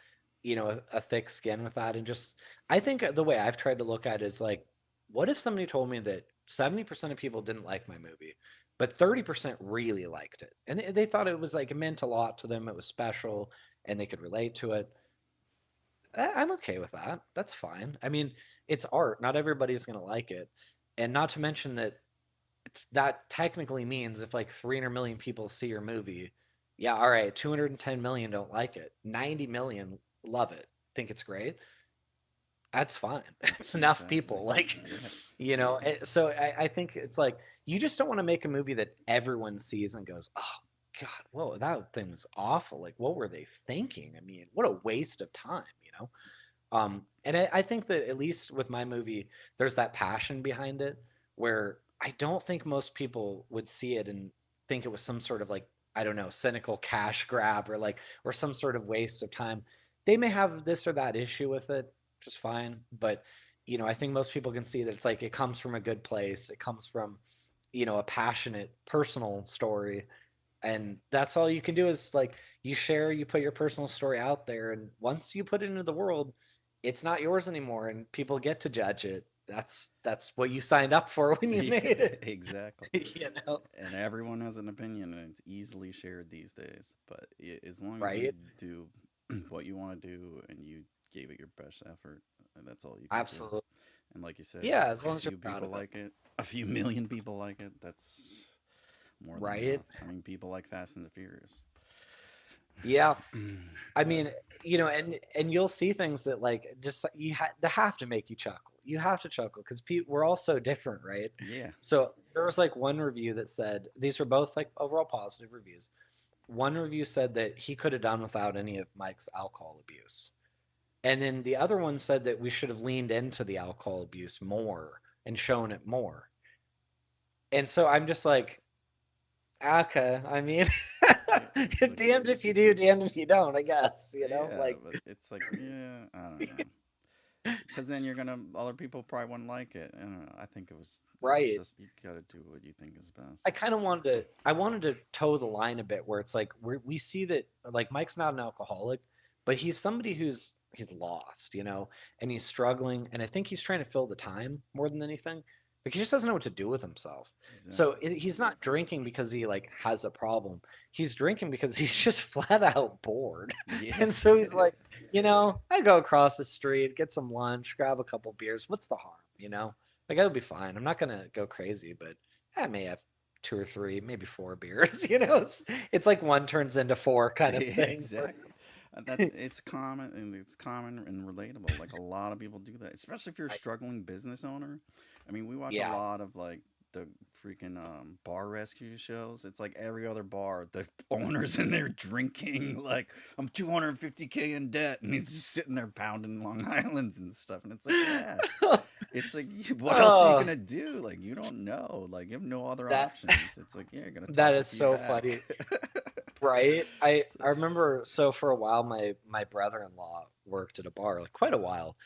a thick skin with that, and just I think the way I've tried to look at it is like, what if somebody told me that 70% of people didn't like my movie, but 30% really liked it, and they thought it was like it meant a lot to them, it was special, and they could relate to it. I'm okay with that. That's fine. I mean, it's art. Not everybody's gonna like it, and not to mention that technically means if like 300 million people see your movie, yeah, all right, 210 million don't like it, 90 million love it, think it's great. That's fine. that's It's enough fantastic. people. Like, Yeah. so I think it's like you just don't want to make a movie that everyone sees and goes, oh God, whoa, that thing was awful. Like, what were they thinking? I mean, what a waste of time, and I think that at least with my movie, there's that passion behind it where I don't think most people would see it and think it was some sort of like, I don't know, cynical cash grab or some sort of waste of time. They may have this or that issue with it, just fine. But, I think most people can see that it's like it comes from a good place. It comes from, a passionate personal story, and that's all you can do is like you put your personal story out there, and once you put it into the world, it's not yours anymore and people get to judge it. That's what you signed up for when you Yeah, made it. exactly. you know And everyone has an opinion, and it's easily shared these days. But as long as you right? do what you want to do and you gave it your best effort, that's all you can do. Absolutely. And like you said, Yeah, as a long as you're few proud people of it. like it, a few million people like it. That's more than Right? enough. I mean, people like Fast and the Furious. Yeah. I But mean, and you'll see things that like just they have to make you chuckle. You have to chuckle because we're all so different, right? yeah, So there was like one review that said these were both like overall positive reviews. One review said that he could have done without any of Mike's alcohol abuse. And then the other one said that we should have leaned into the alcohol abuse more and shown it more. And so I'm just like, okay, I mean, it's like, damned if you do, damned if you don't, I guess, you know? yeah, Like, but it's like, yeah, I don't know. Because then you're gonna, other people probably wouldn't like it. I don't know. I think it's right. just you gotta do what you think is best. I kind of I wanted to toe the line a bit where it's like we see that like Mike's not an alcoholic, but he's somebody he's lost, you know, and he's struggling, and I think he's trying to fill the time more than anything. Like he just doesn't know what to do with himself. So Exactly. he's not drinking because he like has a problem. He's drinking because he's just flat out bored. Yeah. And so he's like, you know, I go across the street, get some lunch, grab a couple beers. What's the harm, you know? Like it'll be fine. I'm not gonna go crazy, but I may have two or three, maybe four beers. You know, it's like one turns into four kind of Yeah, thing. exactly. It's common and relatable. Like a lot of people do that, especially if you're a struggling business owner. I mean, we watch a Yeah, lot of like the freaking bar rescue shows. It's like every other bar, the owner's in there drinking. Like I'm 250K in debt, and he's just sitting there pounding Long Island's and stuff. And it's like, yeah, it's like, what else are you oh, gonna do? Like you don't know. Like you have no other that options. It's like, yeah, you're gonna that toss a is few so back. funny, right? I So, I remember so for a while my brother-in-law worked at a bar like quite a while,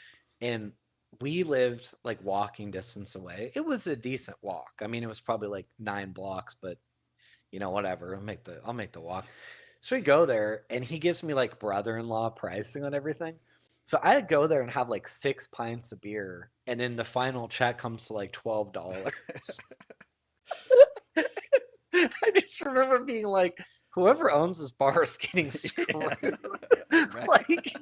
and we lived like walking distance away. It was a decent walk. I mean, it was probably like 9 blocks, but you know, whatever. I'll make the walk. So we go there, and he gives me like brother-in-law pricing on everything. So I'd go there and have like 6 pints of beer, and then the final check comes to like $12. I just remember being like, whoever owns this bar is getting yeah, screwed. right. Like,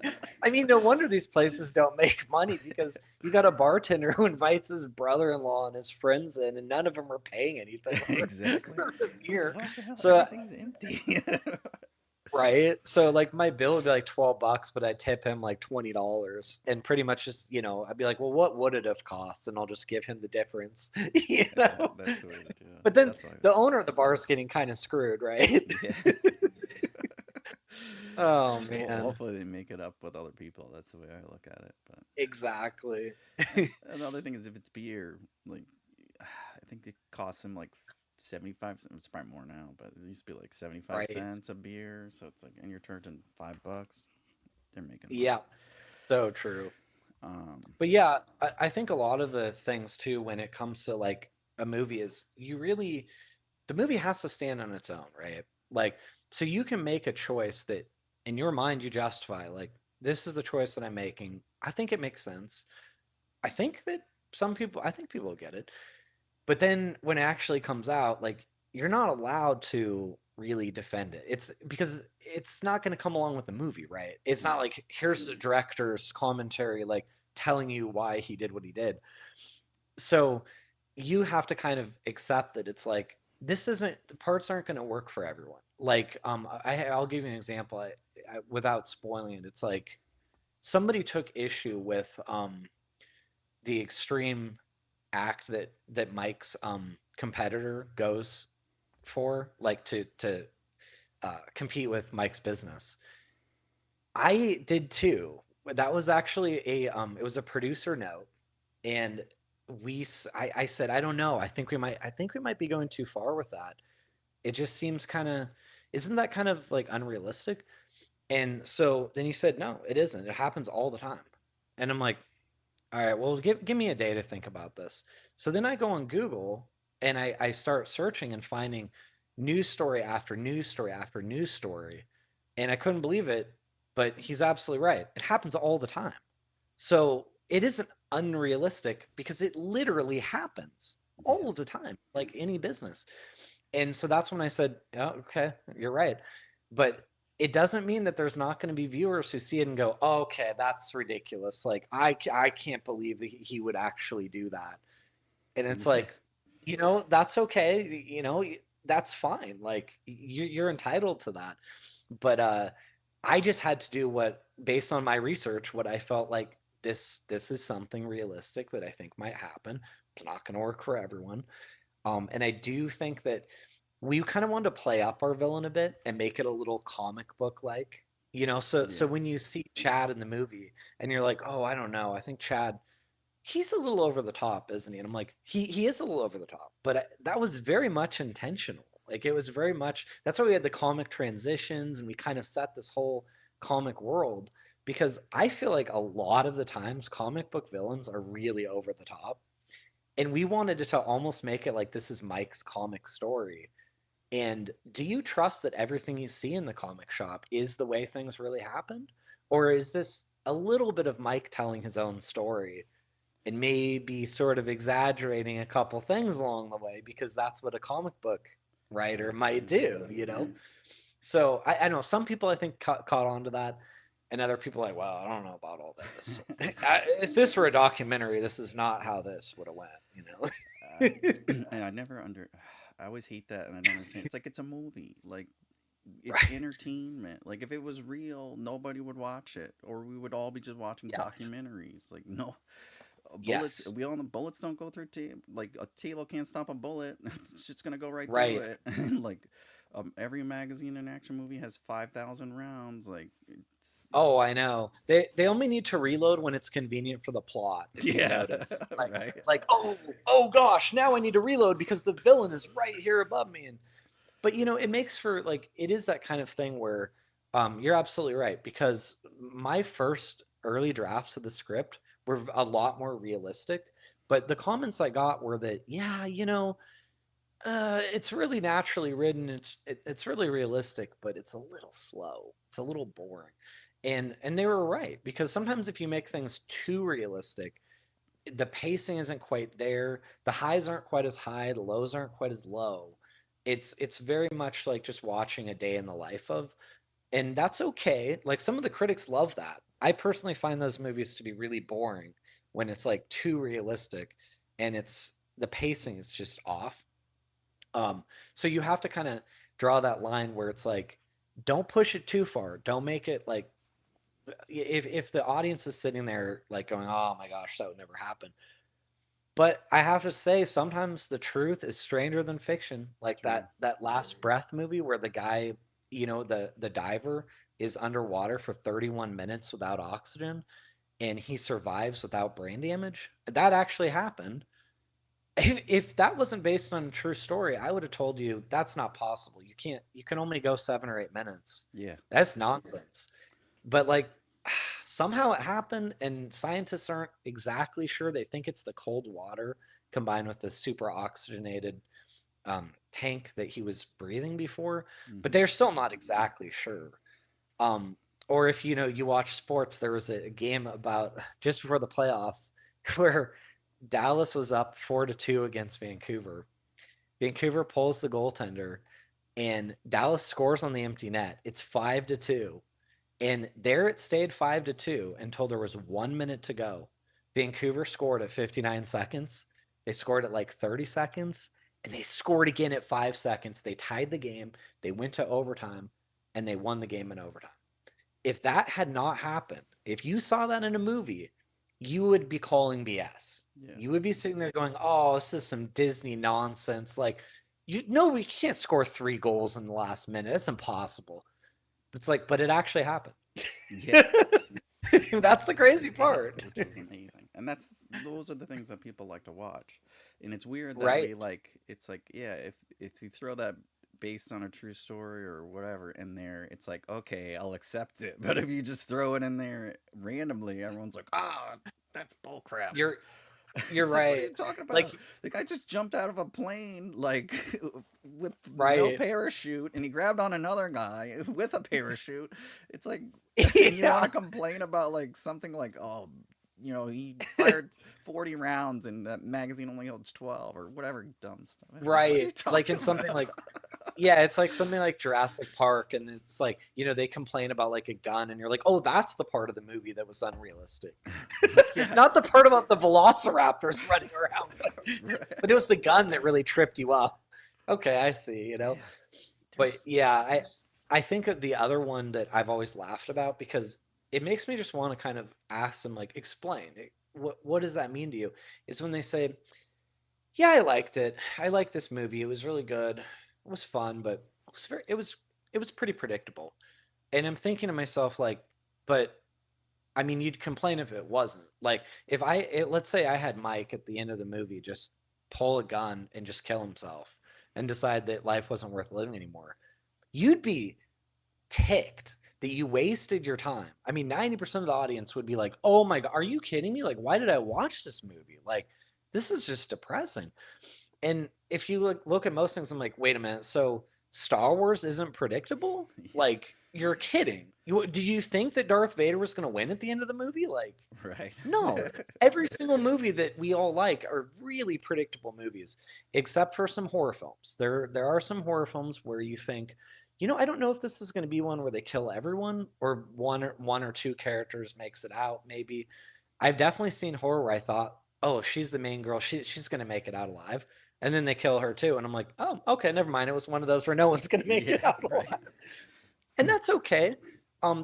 I mean, no wonder these places don't make money because you got a bartender who invites his brother-in-law and his friends in, and none of them are paying anything Exactly. for his beer. What the hell? So, Everything's empty. right. So, like, my bill would be like $12, but I'd tip him like $20, and pretty much just, you know, I'd be like, well, what would it have cost? And I'll just give him the difference, you know. That's the way to do it. But then That's why. the owner of the bar is getting kind of screwed, right? Yeah. Oh Well, man, hopefully they make it up with other people. That's the way I look at it. But exactly. another thing is if it's beer, like I think it costs him like 75 cents. It's probably more now, but it used to be like 75 Right. cents a beer. So it's like, and you're charging $5. They're making money. Yeah, so true. Um, But yeah, I think a lot of the things too when it comes to like a movie is the movie has to stand on its own, right? Like, so you can make a choice that in your mind you justify, like, this is the choice that I'm making. I think it makes sense. I think that I think people will get it. But then when it actually comes out, like, you're not allowed to really defend it. It's because it's not going to come along with the movie, right? It's not like here's the director's commentary, like telling you why he did what he did. So you have to kind of accept that it's like this isn't the parts aren't going to work for everyone. Like I'll give you an example without spoiling it. It's like somebody took issue with the extreme act that Mike's competitor goes for, like to compete with Mike's business. I did too. That was actually it was a producer note, and I said I don't know. I think we might be going too far with that. It just seems kind of isn't that kind of like unrealistic? And so then he said no, it isn't. It happens all the time. And I'm like, all right, well, give me a day to think about this. So then I go on Google and I start searching and finding news story after news story after news story. And I couldn't believe it, but he's absolutely right. It happens all the time. So it isn't unrealistic because it literally happens yeah. all the time, like any business. And so that's when I said, oh, okay, you're right. But it doesn't mean that there's not going to be viewers who see it and go, oh, okay, that's ridiculous. Like, I can't believe that he would actually do that. And it's like, that's okay. That's fine. Like, you're entitled to that. But I just had to do what, based on my research, what I felt like this is something realistic that I think might happen. It's not going to work for everyone. And I do think that we kind of wanted to play up our villain a bit and make it a little comic book like, so when you see Chad in the movie and you're like, oh, I don't know, I think Chad, he's a little over the top, isn't he? And I'm like, he is a little over the top, but that was very much intentional. Like, it was very much, that's why we had the comic transitions and we kind of set this whole comic world, because I feel like a lot of the times comic book villains are really over the top. And we wanted to almost make it like this is Mike's comic story. And do you trust that everything you see in the comic shop is the way things really happened? Or is this a little bit of Mike telling his own story and maybe sort of exaggerating a couple things along the way, because that's what a comic book writer might do, So I know some people, I think, caught on to that, and other people are like, well, I don't know about all this. If this were a documentary, this is not how this would have went, And I always hate that, and I don't understand. It's like, it's a movie. Like, it's Right. entertainment. Like, if it was real, nobody would watch it, or we would all be just watching Yeah. documentaries. Like, no, bullets. Yes. We all know bullets don't go through like a table can't stop a bullet. It's just gonna go right Right. through it. And like, every magazine and action movie has 5,000 rounds. Like, Oh, I know. They only need to reload when it's convenient for the plot, if you yeah, notice. right. Like, oh gosh, now I need to reload because the villain is right here above me. But it makes for, like, it is that kind of thing where you're absolutely right, because my first early drafts of the script were a lot more realistic, but the comments I got were that, yeah, it's really naturally written. It's really realistic, but it's a little slow. It's a little boring. And they were right, because sometimes if you make things too realistic, the pacing isn't quite there. The highs aren't quite as high, the lows aren't quite as low. It's very much like just watching a day in the life of, and that's okay. Like, some of the critics love that. I personally find those movies to be really boring when it's like too realistic and it's the pacing is just off. So you have to kind of draw that line where it's like, don't push it too far. Don't make it like, if the audience is sitting there like going, oh my gosh, that would never happen. But I have to say, sometimes the truth is stranger than fiction. Like True. that Last Breath movie where the guy, the diver is underwater for 31 minutes without oxygen and he survives without brain damage. That actually happened. If that wasn't based on a true story, I would have told you that's not possible. You can only go 7 or 8 minutes. Yeah. That's nonsense. But like, somehow it happened, and scientists aren't exactly sure. They think it's the cold water combined with the super oxygenated tank that he was breathing before, but they're still not exactly sure. Or if you watch sports, there was a game about just before the playoffs where Dallas was up 4-2 against Vancouver. Vancouver pulls the goaltender, and Dallas scores on the empty net. It's 5-2. And there it stayed 5-2 until there was 1 minute to go. Vancouver scored at 59 seconds. They scored at like 30 seconds, and they scored again at 5 seconds. They tied the game. They went to overtime, and they won the game in overtime. If that had not happened, if you saw that in a movie, you would be calling BS. Yeah. You would be sitting there going, oh, this is some Disney nonsense. Like, we can't score 3 goals in the last minute. It's impossible. It's like, but it actually happened. Yeah. That's the crazy part. Which is amazing. And those are the things that people like to watch. And it's weird that Right. it's like, yeah, if you throw that based on a true story or whatever in there, it's like, okay, I'll accept it. But if you just throw it in there randomly, everyone's like, that's bullcrap. You're It's right. like, what are you talking about? Like, The guy just jumped out of a plane, like, with no right. parachute, and he grabbed on another guy with a parachute. It's like, and you want Yeah. to complain about, like, something like, oh, he fired 40 rounds and that magazine only holds 12 or whatever dumb stuff. It's like, what are you Right. Like in talking something about? like Yeah, it's like something like Jurassic Park, and it's like, they complain about like a gun, and you're like, oh, that's the part of the movie that was unrealistic. Yeah. Not the part about the velociraptors running around, Right. but it was the gun that really tripped you up. Okay, I see, Yeah. But There's- yeah, I think that the other one that I've always laughed about, because it makes me just want to kind of ask them, like, explain what does that mean to you, is when they say, yeah, I liked it. I liked this movie. It was really good. It was fun, but it was pretty predictable. And I'm thinking to myself, like, but I mean, you'd complain if it wasn't. Like, if let's say I had Mike at the end of the movie just pull a gun and just kill himself and decide that life wasn't worth living anymore, you'd be ticked that you wasted your time. I mean, 90% of the audience would be like, "Oh my god, are you kidding me? Like, why did I watch this movie? Like, this is just depressing." And if you look at most things, I'm like, "Wait a minute. So Star Wars isn't predictable? Yeah. Like, you're kidding. Did you think that Darth Vader was going to win at the end of the movie? Like, Right. no. Every single movie that we all like are really predictable movies, except for some horror films. There are some horror films where you think, I don't know if this is going to be one where they kill everyone, or one or two characters makes it out. Maybe I've definitely seen horror where I thought, oh, if she's the main girl, she's going to make it out alive, and then they kill her too, and I'm like, oh, okay, never mind. It was one of those where no one's going to make it Yeah, out right. alive, and that's okay.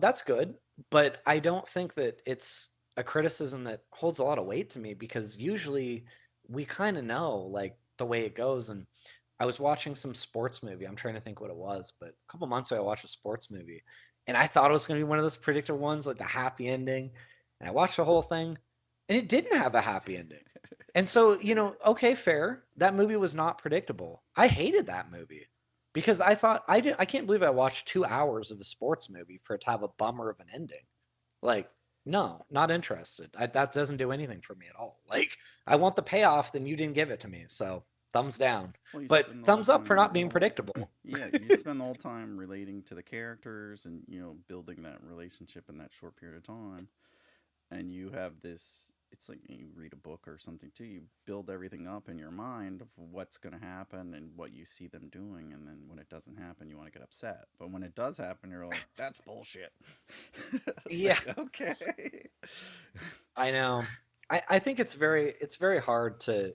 That's good, but I don't think that it's a criticism that holds a lot of weight to me, because usually we kind of know like the way it goes. And I was watching some sports movie. I'm trying to think what it was, but a couple months ago I watched a sports movie, and I thought it was going to be one of those predictable ones, like the happy ending. And I watched the whole thing, and it didn't have a happy ending. And so, okay, fair. That movie was not predictable. I hated that movie because I thought I can't believe I watched 2 hours of a sports movie for it to have a bummer of an ending. Like, no, not interested. That doesn't do anything for me at all. Like, I want the payoff, then you didn't give it to me. So, thumbs down. Well, you But spend the whole thumbs up for not being time. predictable. Yeah, you spend the whole time relating to the characters and building that relationship in that short period of time, and you have this. It's like you read a book or something too. You build everything up in your mind of what's going to happen and what you see them doing, and then when it doesn't happen, you want to get upset. But when it does happen, you're like, "That's bullshit." It's Yeah, like, okay. I know. I think it's very hard to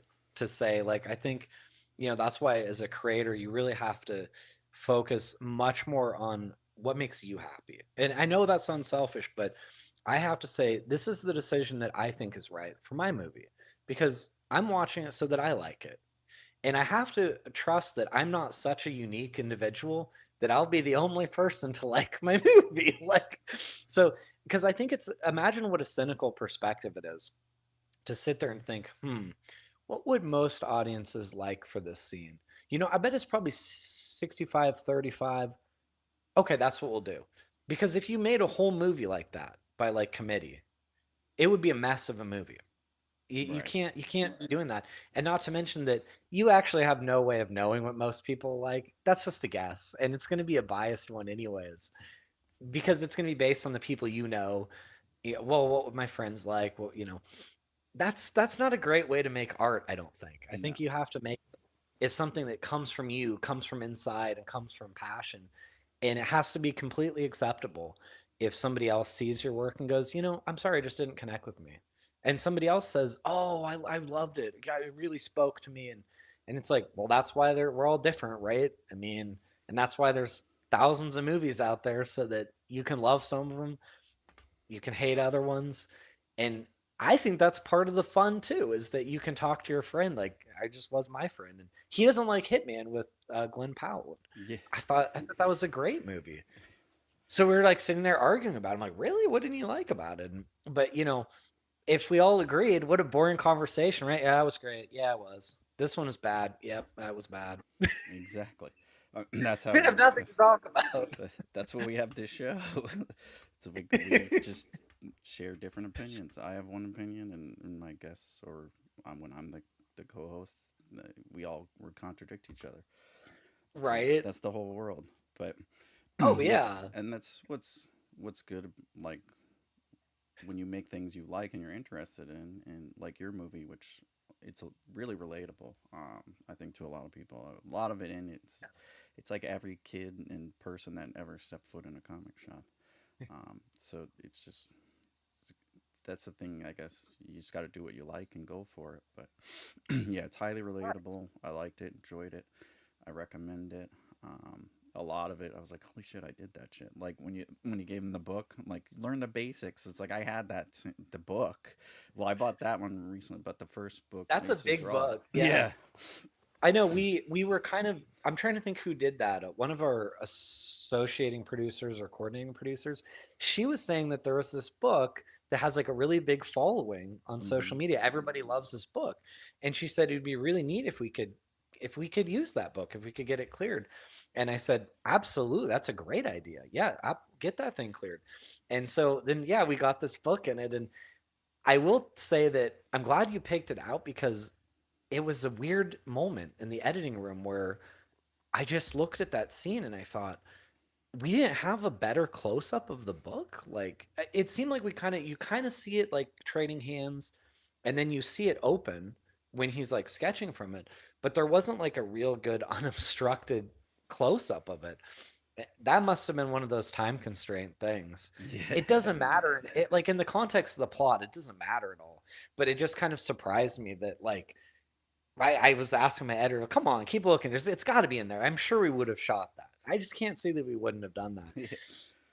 say. Like, I think, that's why as a creator you really have to focus much more on what makes you happy. And I know that sounds selfish, but I have to say this is the decision that I think is right for my movie, because I'm watching it so that I like it. And I have to trust that I'm not such a unique individual that I'll be the only person to like my movie. Like, so, because I think imagine what a cynical perspective it is to sit there and think, what would most audiences like for this scene? I bet it's probably 65-35. Okay, that's what we'll do. Because if you made a whole movie like that by like committee, it would be a mess of a movie. You Right. can't be doing that. And not to mention that you actually have no way of knowing what most people like. That's just a guess, and it's going to be a biased one anyways, because it's going to be based on the people you know. Yeah, well, what would my friends like? Well, that's not a great way to make art, I don't think. I No. think you have to make it something that comes from you, comes from inside, and comes from passion. And it has to be completely acceptable if somebody else sees your work and goes, I'm sorry, it just didn't connect with me. And somebody else says, oh, I loved it. God, it really spoke to me. And it's like, well, that's why we're all different, right? I mean, and that's why there's thousands of movies out there, so that you can love some of them, you can hate other ones. And I think that's part of the fun too, is that you can talk to your friend. Like, I just was my friend, and he doesn't like Hitman with Glenn Powell. Yeah. I thought that was a great movie. So we were like sitting there arguing about it. I'm like, really? What didn't you like about it? But if we all agreed, what a boring conversation, right? Yeah, that was great. Yeah, it was. This one was bad. Yep, that was bad. Exactly. That's how We have nothing to talk about. that's what we have this show. So we just share different opinions. I have one opinion, and my guests, or when I'm the co-host, we all would contradict each other. Right? That's the whole world. But Oh yeah, yeah. and that's what's good. Like when you make things you like and you're interested in, and like your movie, which really relatable. I think to a lot of people, a lot of it in it's like every kid and person that ever stepped foot in a comic shop. So it's just that's the thing. I guess you just got to do what you like and go for it. But yeah, it's highly relatable. I liked it, enjoyed it. I recommend it. A lot of it, I was like, holy shit, I did that shit. Like when you gave him the book, I'm like, learn the basics. It's like I had the book. Well, I bought that one recently, but the first book That's a makes the big draw. book. Yeah. Yeah. I know we were kind of I'm trying to think who did that. One of our associating producers or coordinating producers, she was saying that there was this book that has like a really big following on Hmm. social media. Everybody loves this book. And she said it'd be really neat if we could use that book, if we could get it cleared. And I said, absolutely, that's a great idea. Yeah, get that thing cleared. And so then yeah, we got this book in it. And I will say that I'm glad you picked it out because it was a weird moment in the editing room where I just looked at that scene and I thought, we didn't have a better close up of the book. Like it seemed like you kind of see it like trading hands and then you see it open when he's like sketching from it, but there wasn't like a real good unobstructed close up of it. That must have been one of those time constraint things. Yeah. It doesn't matter. It like in the context of the plot, it doesn't matter at all. But it just kind of surprised me that like I was asking my editor, "Come on, keep looking. It's got to be in there. I'm sure we would have shot that. I just can't see that we wouldn't have done that."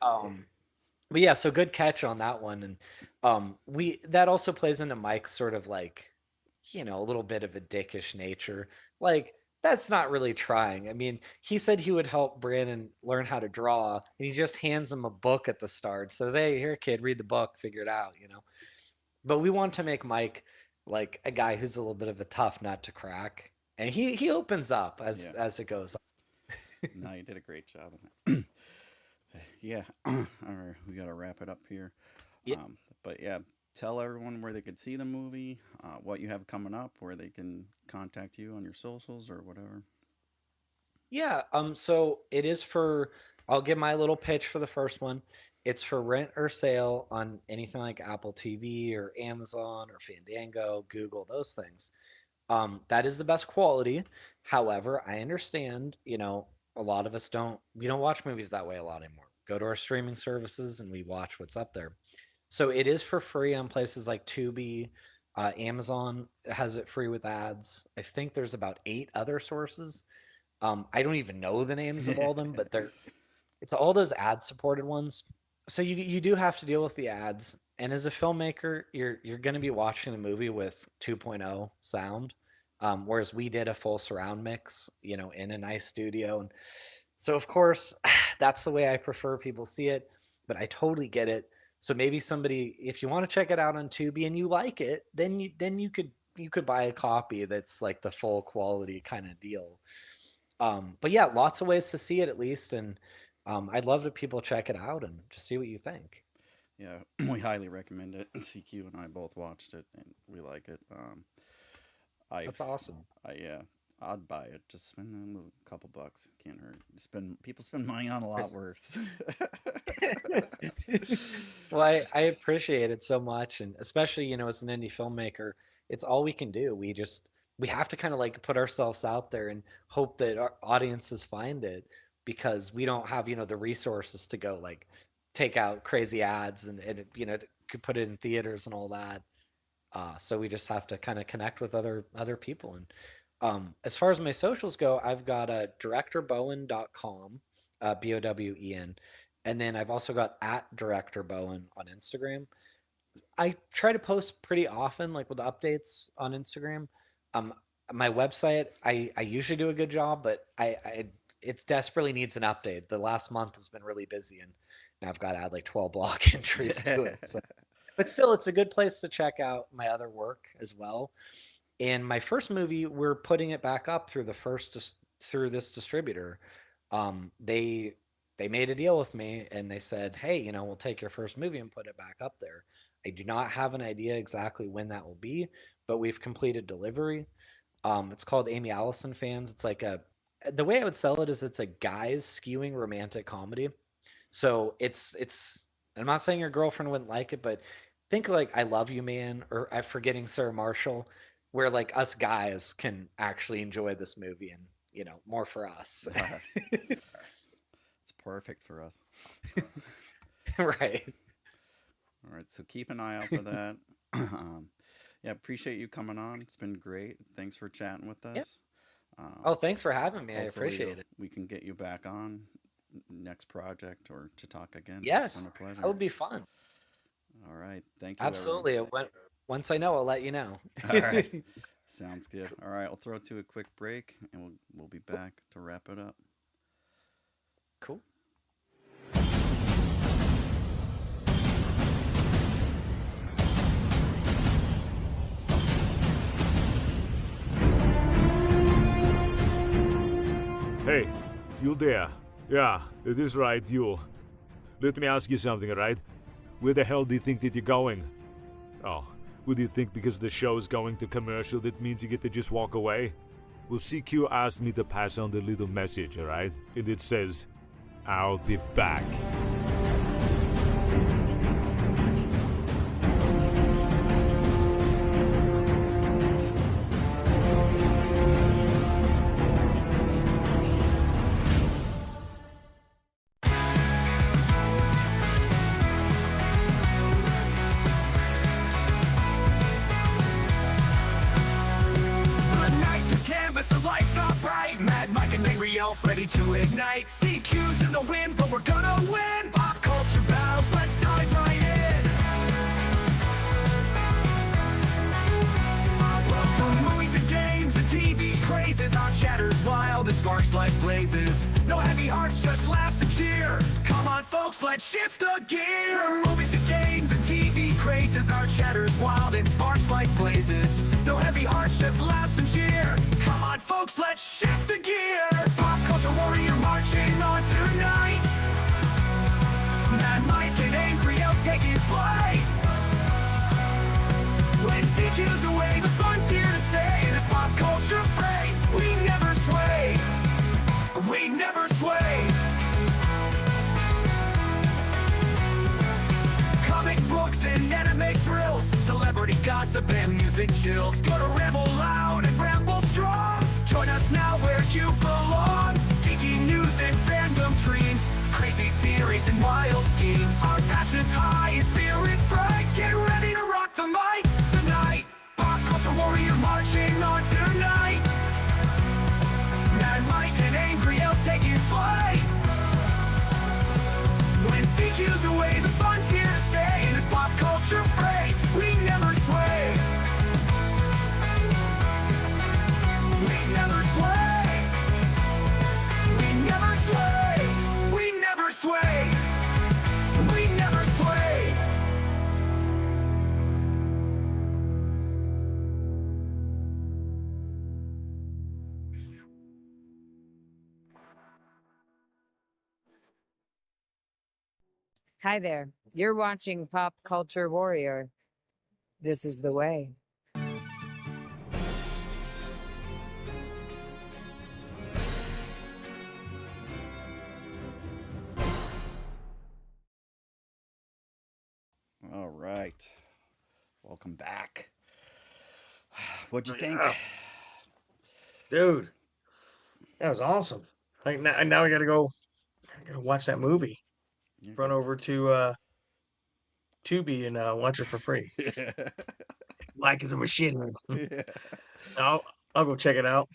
Yeah. But yeah, so good catch on that one, and we that also plays into Mike's sort of like, a little bit of a dickish nature. Like that's not really trying. I mean, he said he would help Brandon learn how to draw, and he just hands him a book at the start, says, "Hey, here, kid, read the book, figure it out." But we want to make Mike like a guy who's a little bit of a tough nut to crack, and he opens up Yeah. as it goes. No, you did a great job on that. Yeah. All right, we got to wrap it up here. Yeah, But yeah, tell everyone where they could see the movie, what you have coming up, where they can contact you on your socials or whatever. yeah. So it is for. I'll give my little pitch for the first one. It's for rent or sale on anything like Apple TV or Amazon or Fandango, Google, those things. That is the best quality. However, I understand, a lot of us we don't watch movies that way a lot anymore. Go to our streaming services and we watch what's up there. So it is for free on places like Tubi. Amazon has it free with ads. I think there's about 8 other sources. I don't even know the names of all of them, but it's all those ad supported ones. So you do have to deal with the ads. And as a filmmaker, you're going to be watching the movie with 2.0 sound, whereas we did a full surround mix, in a nice studio. And so of course, that's the way I prefer people see it. But I totally get it. So maybe somebody, if you want to check it out on Tubi and you like it, then you could buy a copy that's like the full quality kind of deal. But yeah, lots of ways to see it at least, and I'd love to people check it out and just see what you think. Yeah, we highly recommend it. CQ and I both watched it and we like it. I, That's awesome. yeah, I'd buy it. Just spend a little couple bucks. Can't hurt. People spend money on a lot worse. Well, I appreciate it so much, and especially as an indie filmmaker, it's all we can do. We have to kind of like put ourselves out there and hope that our audiences find it because we don't have the resources to go like take out crazy ads and could put it in theaters and all that. So we just have to kind of connect with other people. And as far as my socials go, I've got directorbowen.com, Bowen, and then I've also got at Director Bowen on Instagram. I try to post pretty often, like with updates on Instagram. Um, my website, I usually do a good job, but I it desperately needs an update. The last month has been really busy, and now I've got to add like 12 block entries to it. So, but still, it's a good place to check out my other work as well. And my first movie, we're putting it back up through this distributor. They made a deal with me and they said, "Hey, we'll take your first movie and put it back up there." I do not have an idea exactly when that will be, but we've completed delivery. It's called Amy Allison Fans. It's like the way I would sell it is it's a guys skewing romantic comedy. So it's I'm not saying your girlfriend wouldn't like it, but think like I Love You Man or I'm Forgetting Sarah Marshall, where like us guys can actually enjoy this movie and more for us. It's perfect for us. Right. All right, so keep an eye out for that. Yeah, appreciate you coming on. It's been great. Thanks for chatting with Yeah. us. Oh, thanks for having me. I Hopefully appreciate it. we can get you back on next project or to talk again. It's been Yes, a pleasure. that would be fun. All right, thank you, everyone. Absolutely. Once I know, I'll let you know. All right, sounds good. All right, I'll throw to a quick break, and we'll be back to wrap it up. Cool. Hey, you there? Yeah, it is right, you. Let me ask you something, right? Where the hell do you think that you're going? Oh, would you think because the show's going to commercial that means you get to just walk away? Well, CQ asked me to pass on the little message, alright? And it says, I'll be back. The nights of canvas, the lights are bright. Mad Mike and Angry Elf ready to ignite. CQ's in the wind, but we're gonna win. Pop culture battles, let's dive right in. From movies and games and TV crazes, our chatter's wild and sparks like blazes. No heavy hearts, just laughs and cheer. Come on, folks, let's shift the gear. From movies and games and TV crazes, our chatter's wild and sparks like blazes. No heavy hearts, just laughs and cheer. Come on, folks, let's shift the gear. Pop culture warrior marching on tonight. Mad Mike and Angry Elf taking flight. When CQ's away, the fun's here to stay. This pop culture fray, we never sway. We never sway. Comic books and anime thrills, celebrity gossip and music chills. Go to Ramble Loud and Ramble Strong. Join us now where you belong. Geeky news and fandom dreams, crazy theories and wild schemes. Our passion's high and spirits bright. Get ready to rock the mic tonight. Pop culture warrior marching on tonight. Mad Mike and Angry Elf taking flight. When CQ's away, the fun's here to stay. In this pop culture fray, we never sway. We never sway. We never sway. We never sway. We never sway. Hi there. You're watching Pop Culture Warrior. This is the way. All right, welcome back. What'd you think? Dude, that was awesome. Like now I gotta go. I gotta watch that movie. You Run over to Tubi and watch it for free. Mike is a machine. Yeah. I'll go check it out.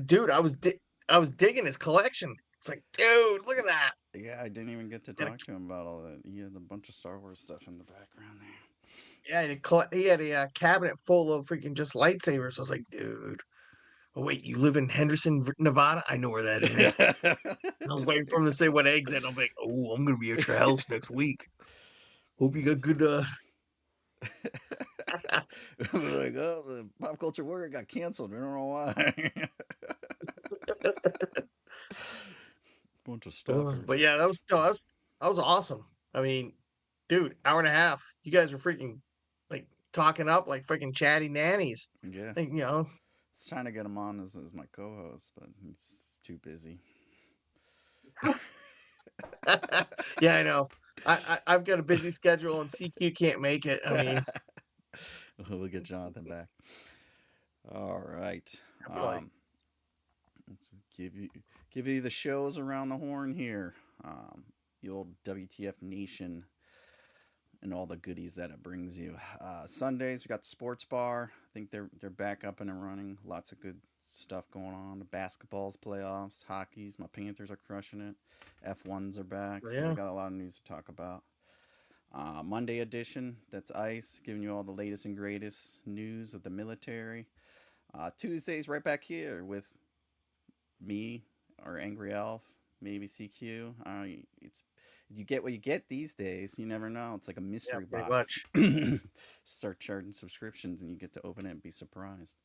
Dude, I was digging his collection. It's like, dude, look at that. Yeah, I didn't even get to talk to him about all that. He had a bunch of Star Wars stuff in the background there. Yeah, he had a cabinet full of freaking just lightsabers. I was like, dude. Oh wait, you live in Henderson, Nevada? I know where that is. I was waiting for him to say what exit. I'm like, oh, I'm gonna be at your house next week. Hope you got good. Like, oh, the Pop Culture Warrior got canceled. We don't know why. Bunch of stalkers. But yeah, that was awesome. I mean, dude, hour and a half. You guys were freaking like talking up like freaking chatty nannies. Yeah. Like, you know. It's trying to get him on as my co-host, but he's too busy. Yeah, I know. I've got a busy schedule and CQ can't make it. I mean, we'll get Jonathan back. All right. Really? Let's give you the shows around the horn here. The old WTF Nation and all the goodies that it brings you. Sundays we got the sports bar. I think they're back up and running. Lots of good stuff going on. The basketball's playoffs, hockey's. My Panthers are crushing it. F1s are back, so Yeah. we got a lot of news to talk about. Monday edition, that's Ice, giving you all the latest and greatest news of the military. Tuesdays, right back here with me or Angry Elf, maybe CQ. It's you get what you get these days. You never know. It's like a mystery pretty box. much. Start charging subscriptions, and you get to open it and be surprised.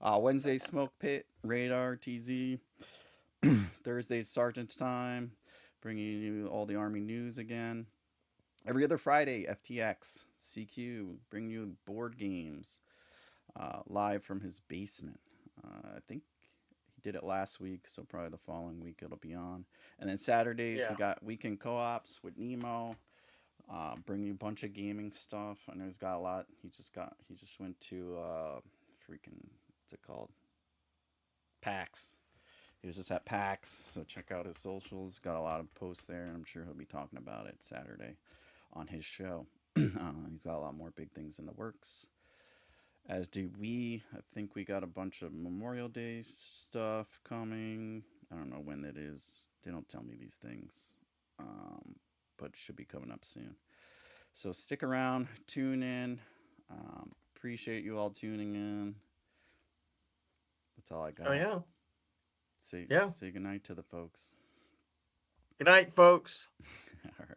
Wednesday, Smoke Pit, Radar, TZ. Thursday's Sergeant's Time, bringing you all the Army news again. Every other Friday, FTX, CQ, bring you board games live from his basement. I think he did it last week, so probably the following week it'll be on. And then Saturdays, Yeah. we got weekend co-ops with Nemo. Bring you a bunch of gaming stuff. I know he's got a lot. He just went to freaking, what's it called? PAX. He was just at PAX, so check out his socials. Got a lot of posts there, and I'm sure he'll be talking about it Saturday on his show. He's got a lot more big things in the works. As do we. I think we got a bunch of Memorial Day stuff coming. I don't know when that is. They don't tell me these things, but it should be coming up soon. So stick around, tune in. Appreciate you all tuning in. That's all I got. Oh yeah. Say Yeah. goodnight to the folks. Good night, folks. All right.